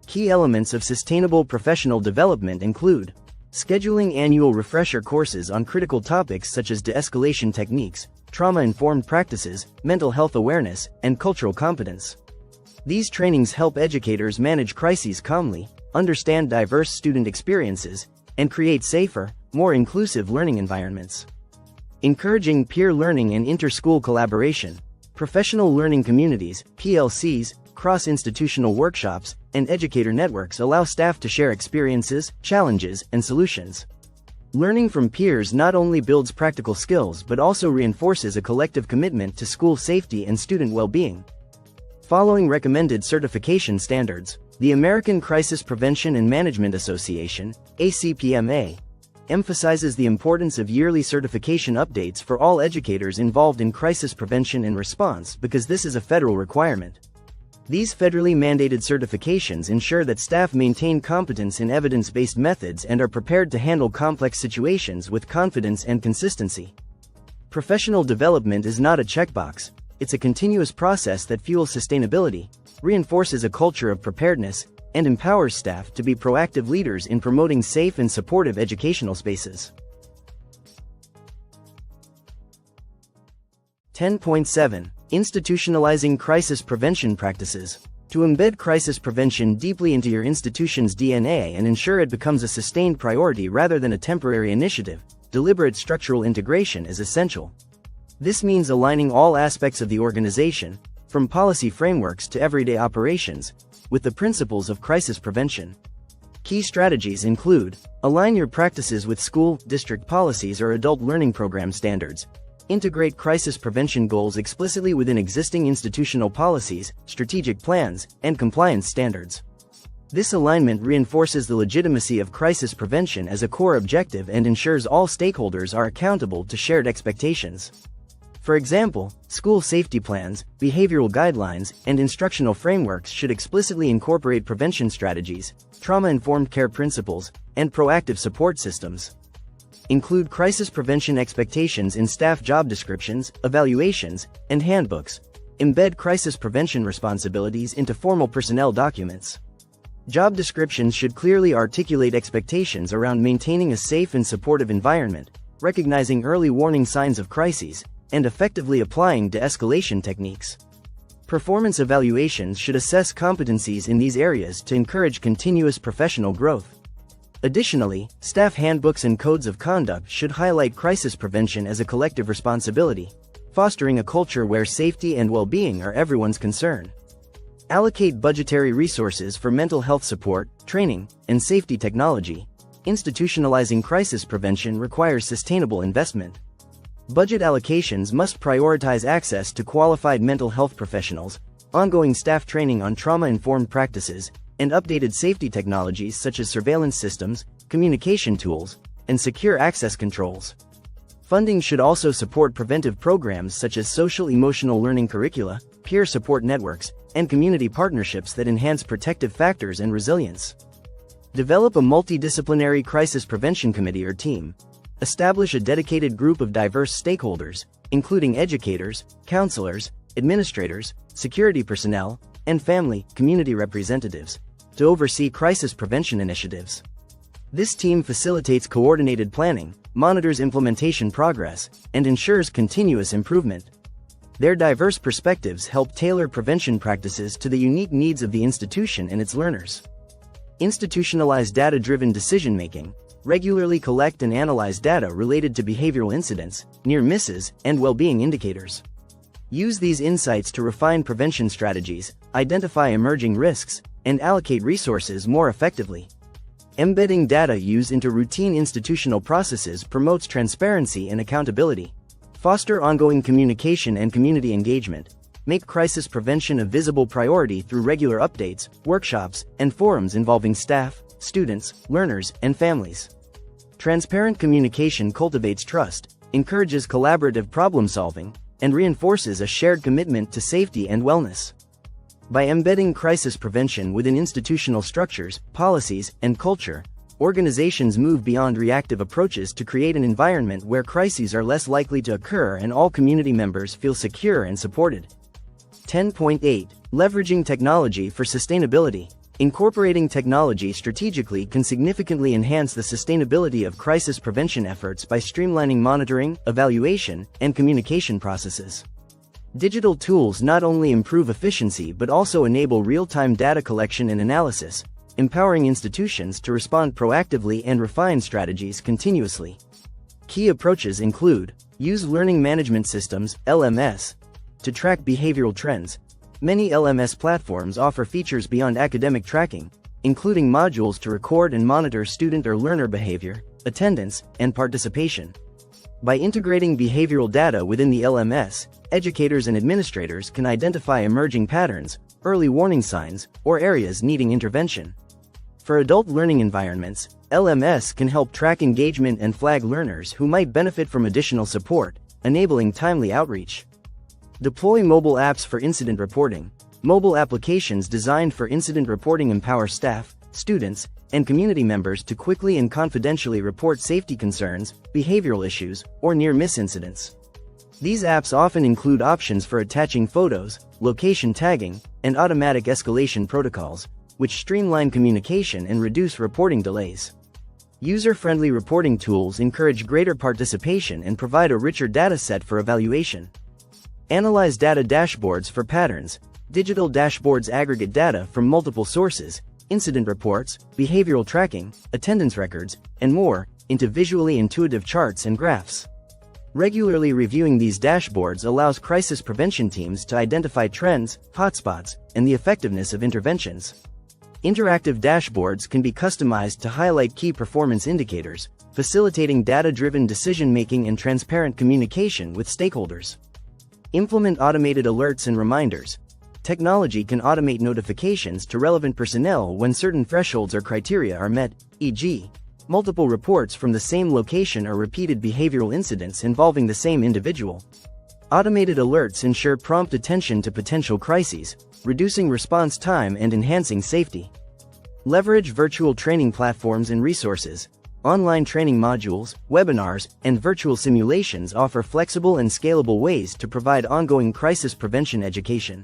Key elements of sustainable professional development include scheduling annual refresher courses on critical topics such as de-escalation techniques, trauma-informed practices, mental health awareness, and cultural competence. These trainings help educators manage crises calmly, understand diverse student experiences, and create safer, more inclusive learning environments. Encouraging peer learning and inter-school collaboration. Professional learning communities, PLCs, cross-institutional workshops, and educator networks allow staff to share experiences, challenges, and solutions. Learning from peers not only builds practical skills but also reinforces a collective commitment to school safety and student well-being. Following recommended certification standards, the American Crisis Prevention and Management Association, ACPMA, emphasizes the importance of yearly certification updates for all educators involved in crisis prevention and response because this is a federal requirement. These federally mandated certifications ensure that staff maintain competence in evidence-based methods and are prepared to handle complex situations with confidence and consistency. Professional development is not a checkbox, it's a continuous process that fuels sustainability, reinforces a culture of preparedness, and empowers staff to be proactive leaders in promoting safe and supportive educational spaces. 10.7 Institutionalizing crisis prevention practices. To embed crisis prevention deeply into your institution's DNA and ensure it becomes a sustained priority rather than a temporary initiative, deliberate structural integration is essential. This means aligning all aspects of the organization, from policy frameworks to everyday operations, with the principles of crisis prevention. Key strategies include: align your practices with school, district policies or adult learning program standards. Integrate crisis prevention goals explicitly within existing institutional policies, strategic plans, and compliance standards. This alignment reinforces the legitimacy of crisis prevention as a core objective and ensures all stakeholders are accountable to shared expectations. For example, school safety plans, behavioral guidelines, and instructional frameworks should explicitly incorporate prevention strategies, trauma-informed care principles, and proactive support systems. Include crisis prevention expectations in staff job descriptions, evaluations, and handbooks. Embed crisis prevention responsibilities into formal personnel documents. Job descriptions should clearly articulate expectations around maintaining a safe and supportive environment, recognizing early warning signs of crises, and effectively applying de-escalation techniques. Performance evaluations should assess competencies in these areas to encourage continuous professional growth. Additionally, staff handbooks and codes of conduct should highlight crisis prevention as a collective responsibility, fostering a culture where safety and well-being are everyone's concern. Allocate budgetary resources for mental health support, training, and safety technology. Institutionalizing crisis prevention requires sustainable investment. Budget allocations must prioritize access to qualified mental health professionals, ongoing staff training on trauma-informed practices, and updated safety technologies such as surveillance systems, communication tools, and secure access controls. Funding should also support preventive programs such as social-emotional learning curricula, peer support networks, and community partnerships that enhance protective factors and resilience. Develop a multidisciplinary crisis prevention committee or team. Establish a dedicated group of diverse stakeholders, including educators, counselors, administrators, security personnel, and community representatives, to oversee crisis prevention initiatives. This team facilitates coordinated planning, monitors implementation progress, and ensures continuous improvement. Their diverse perspectives help tailor prevention practices to the unique needs of the institution and its learners. Institutionalize data-driven decision-making. Regularly collect and analyze data related to behavioral incidents, near misses, and well-being indicators. Use these insights to refine prevention strategies, identify emerging risks, and allocate resources more effectively. Embedding data use into routine institutional processes promotes transparency and accountability. Foster ongoing communication and community engagement. Make crisis prevention a visible priority through regular updates, workshops, and forums involving staff, students, learners, and families. Transparent communication cultivates trust, encourages collaborative problem-solving, and reinforces a shared commitment to safety and wellness. By embedding crisis prevention within institutional structures, policies, and culture, organizations move beyond reactive approaches to create an environment where crises are less likely to occur and all community members feel secure and supported. 10.8. Leveraging technology for sustainability. Incorporating technology strategically can significantly enhance the sustainability of crisis prevention efforts by streamlining monitoring, evaluation, and communication processes. Digital tools not only improve efficiency but also enable real-time data collection and analysis, empowering institutions to respond proactively and refine strategies continuously. Key approaches include: use learning management systems, LMS, to track behavioral trends. Many LMS platforms offer features beyond academic tracking, including modules to record and monitor student or learner behavior, attendance, and participation. By integrating behavioral data within the LMS, educators and administrators can identify emerging patterns, early warning signs, or areas needing intervention. For adult learning environments, LMS can help track engagement and flag learners who might benefit from additional support, enabling timely outreach. Deploy mobile apps for incident reporting. Mobile applications designed for incident reporting empower staff, students, and community members to quickly and confidentially report safety concerns, behavioral issues, or near-miss incidents. These apps often include options for attaching photos, location tagging, and automatic escalation protocols, which streamline communication and reduce reporting delays. User-friendly reporting tools encourage greater participation and provide a richer data set for evaluation. Analyze data dashboards for patterns. Digital dashboards aggregate data from multiple sources, incident reports, behavioral tracking, attendance records, and more, into visually intuitive charts and graphs. Regularly reviewing these dashboards allows crisis prevention teams to identify trends, hotspots, and the effectiveness of interventions. Interactive dashboards can be customized to highlight key performance indicators, facilitating data-driven decision-making and transparent communication with stakeholders. Implement automated alerts and reminders. Technology can automate notifications to relevant personnel when certain thresholds or criteria are met, e.g., multiple reports from the same location or repeated behavioral incidents involving the same individual. Automated alerts ensure prompt attention to potential crises, reducing response time and enhancing safety. Leverage virtual training platforms and resources. Online training modules, webinars, and virtual simulations offer flexible and scalable ways to provide ongoing crisis prevention education.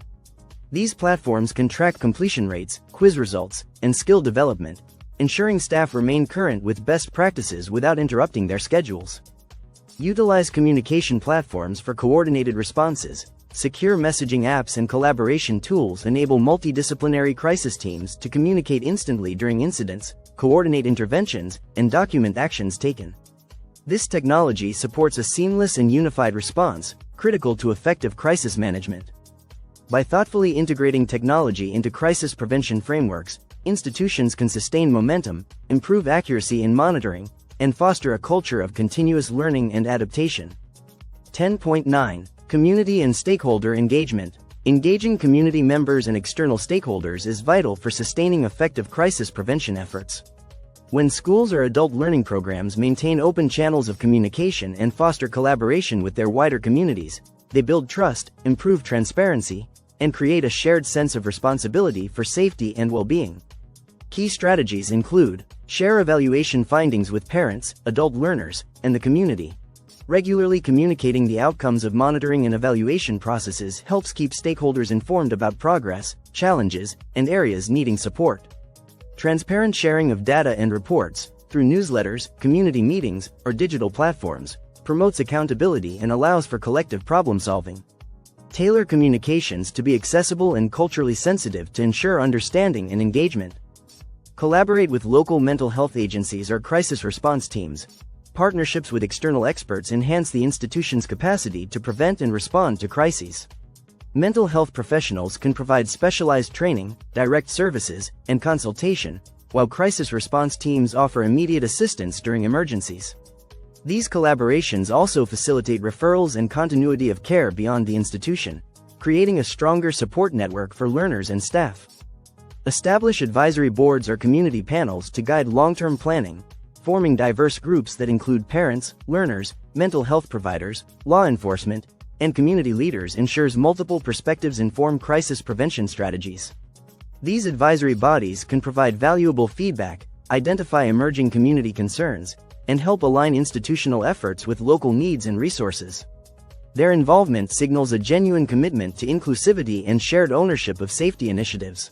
These platforms can track completion rates, quiz results, and skill development, ensuring staff remain current with best practices without interrupting their schedules. Utilize communication platforms for coordinated responses. Secure messaging apps and collaboration tools enable multidisciplinary crisis teams to communicate instantly during incidents, coordinate interventions, and document actions taken. This technology supports a seamless and unified response, critical to effective crisis management. By thoughtfully integrating technology into crisis prevention frameworks, institutions can sustain momentum, improve accuracy in monitoring, and foster a culture of continuous learning and adaptation. 10.9. Community and stakeholder engagement. Engaging community members and external stakeholders is vital for sustaining effective crisis prevention efforts. When schools or adult learning programs maintain open channels of communication and foster collaboration with their wider communities, they build trust, improve transparency, and create a shared sense of responsibility for safety and well-being. Key strategies include: share evaluation findings with parents, adult learners, and the community. Regularly communicating the outcomes of monitoring and evaluation processes helps keep stakeholders informed about progress, challenges, and areas needing support. Transparent sharing of data and reports, through newsletters, community meetings, or digital platforms, promotes accountability and allows for collective problem-solving. Tailor communications to be accessible and culturally sensitive to ensure understanding and engagement. Collaborate with local mental health agencies or crisis response teams. Partnerships with external experts enhance the institution's capacity to prevent and respond to crises. Mental health professionals can provide specialized training, direct services, and consultation, while crisis response teams offer immediate assistance during emergencies. These collaborations also facilitate referrals and continuity of care beyond the institution, creating a stronger support network for learners and staff. Establish advisory boards or community panels to guide long-term planning. Forming diverse groups that include parents, learners, mental health providers, law enforcement, and community leaders ensures multiple perspectives inform crisis prevention strategies. These advisory bodies can provide valuable feedback, identify emerging community concerns, and help align institutional efforts with local needs and resources. Their involvement signals a genuine commitment to inclusivity and shared ownership of safety initiatives.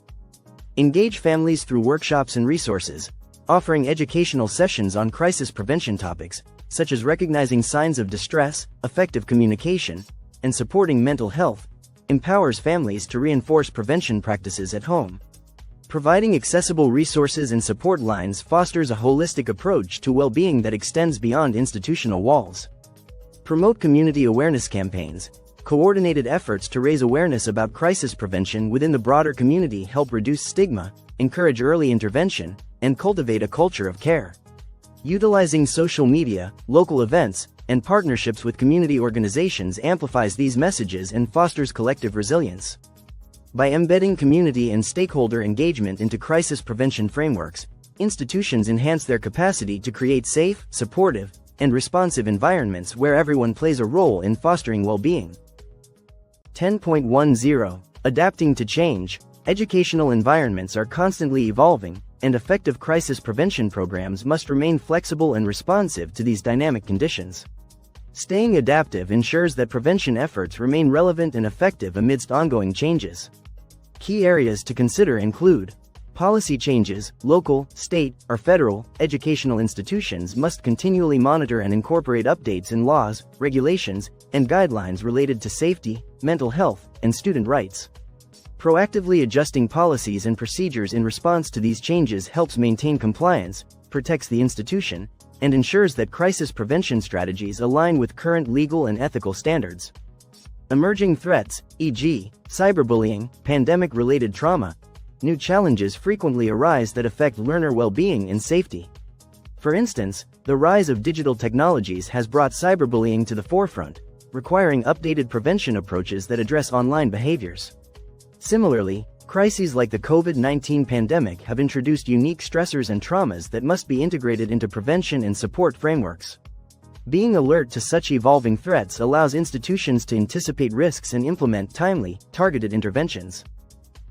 Engage families through workshops and resources, offering educational sessions on crisis prevention topics, such as recognizing signs of distress, effective communication, and supporting mental health, empowers families to reinforce prevention practices at home. Providing accessible resources and support lines fosters a holistic approach to well-being that extends beyond institutional walls. Promote community awareness campaigns. Coordinated efforts to raise awareness about crisis prevention within the broader community help reduce stigma, encourage early intervention, and cultivate a culture of care. Utilizing social media, local events, and partnerships with community organizations amplifies these messages and fosters collective resilience. By embedding community and stakeholder engagement into crisis prevention frameworks, institutions enhance their capacity to create safe, supportive, and responsive environments where everyone plays a role in fostering well-being. 10.10. Adapting to change. Educational environments are constantly evolving, and effective crisis prevention programs must remain flexible and responsive to these dynamic conditions. Staying adaptive ensures that prevention efforts remain relevant and effective amidst ongoing changes. Key areas to consider include: policy changes. Local, state, or federal educational institutions must continually monitor and incorporate updates in laws, regulations, and guidelines related to safety, mental health, and student rights. Proactively adjusting policies and procedures in response to these changes helps maintain compliance, protects the institution, and ensures that crisis prevention strategies align with current legal and ethical standards. Emerging threats, e.g., cyberbullying, pandemic-related trauma. New challenges frequently arise that affect learner well-being and safety. For instance, the rise of digital technologies has brought cyberbullying to the forefront, requiring updated prevention approaches that address online behaviors. Similarly, crises like the COVID-19 pandemic have introduced unique stressors and traumas that must be integrated into prevention and support frameworks. Being alert to such evolving threats allows institutions to anticipate risks and implement timely, targeted interventions.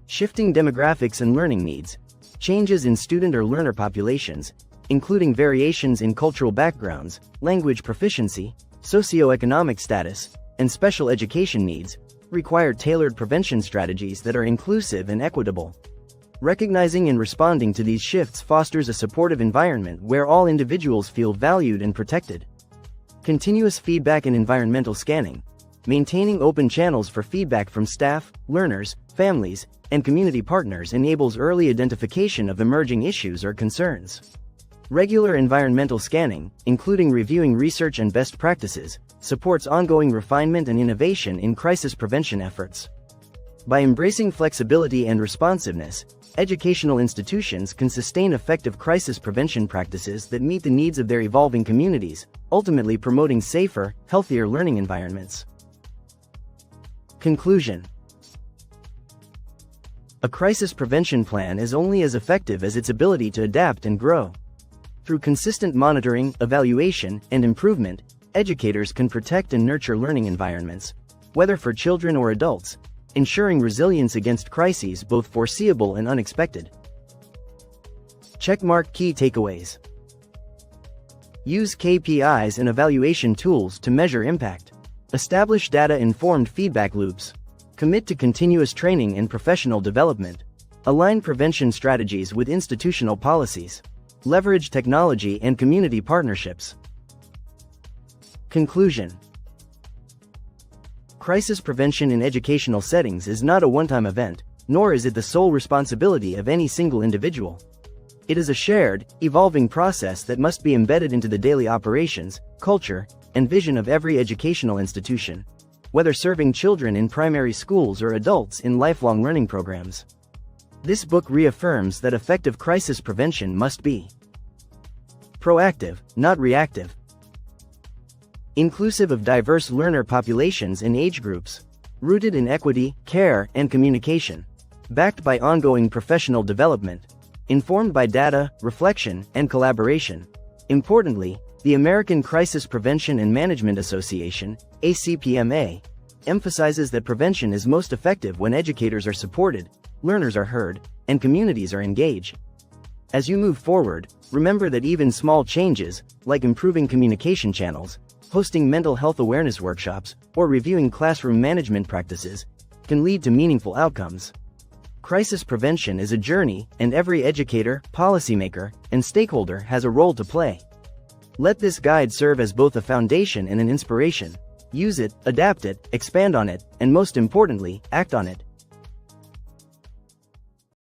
Shifting demographics and learning needs. Changes in student or learner populations, including variations in cultural backgrounds, language proficiency, socioeconomic status, and special education needs, require tailored prevention strategies that are inclusive and equitable. Recognizing and responding to these shifts fosters a supportive environment where all individuals feel valued and protected. Continuous feedback and environmental scanning. Maintaining open channels for feedback from staff, learners, families, and community partners enables early identification of emerging issues or concerns. Regular environmental scanning, including reviewing research and best practices, supports ongoing refinement and innovation in crisis prevention efforts. By embracing flexibility and responsiveness, educational institutions can sustain effective crisis prevention practices that meet the needs of their evolving communities, ultimately promoting safer, healthier learning environments. Conclusion. A crisis prevention plan is only as effective as its ability to adapt and grow. Through consistent monitoring, evaluation, and improvement, educators can protect and nurture learning environments, whether for children or adults, ensuring resilience against crises both foreseeable and unexpected. Checkmark key takeaways. Use KPIs and evaluation tools to measure impact. Establish data-informed feedback loops. Commit to continuous training and professional development. Align prevention strategies with institutional policies. Leverage technology and community partnerships. Conclusion. Crisis prevention in educational settings is not a one-time event, nor is it the sole responsibility of any single individual. It is a shared, evolving process that must be embedded into the daily operations, culture, and vision of every educational institution, whether serving children in primary schools or adults in lifelong learning programs. This book reaffirms that effective crisis prevention must be proactive, not reactive, inclusive of diverse learner populations and age groups, rooted in equity, care, and communication, backed by ongoing professional development, informed by data, reflection, and collaboration. Importantly, the American Crisis Prevention and Management Association, ACPMA, emphasizes that prevention is most effective when educators are supported, learners are heard, and communities are engaged. As you move forward, remember that even small changes, like improving communication channels, hosting mental health awareness workshops, or reviewing classroom management practices, can lead to meaningful outcomes. Crisis prevention is a journey, and every educator, policymaker, and stakeholder has a role to play. Let this guide serve as both a foundation and an inspiration. Use it, adapt it, expand on it, and most importantly, act on it.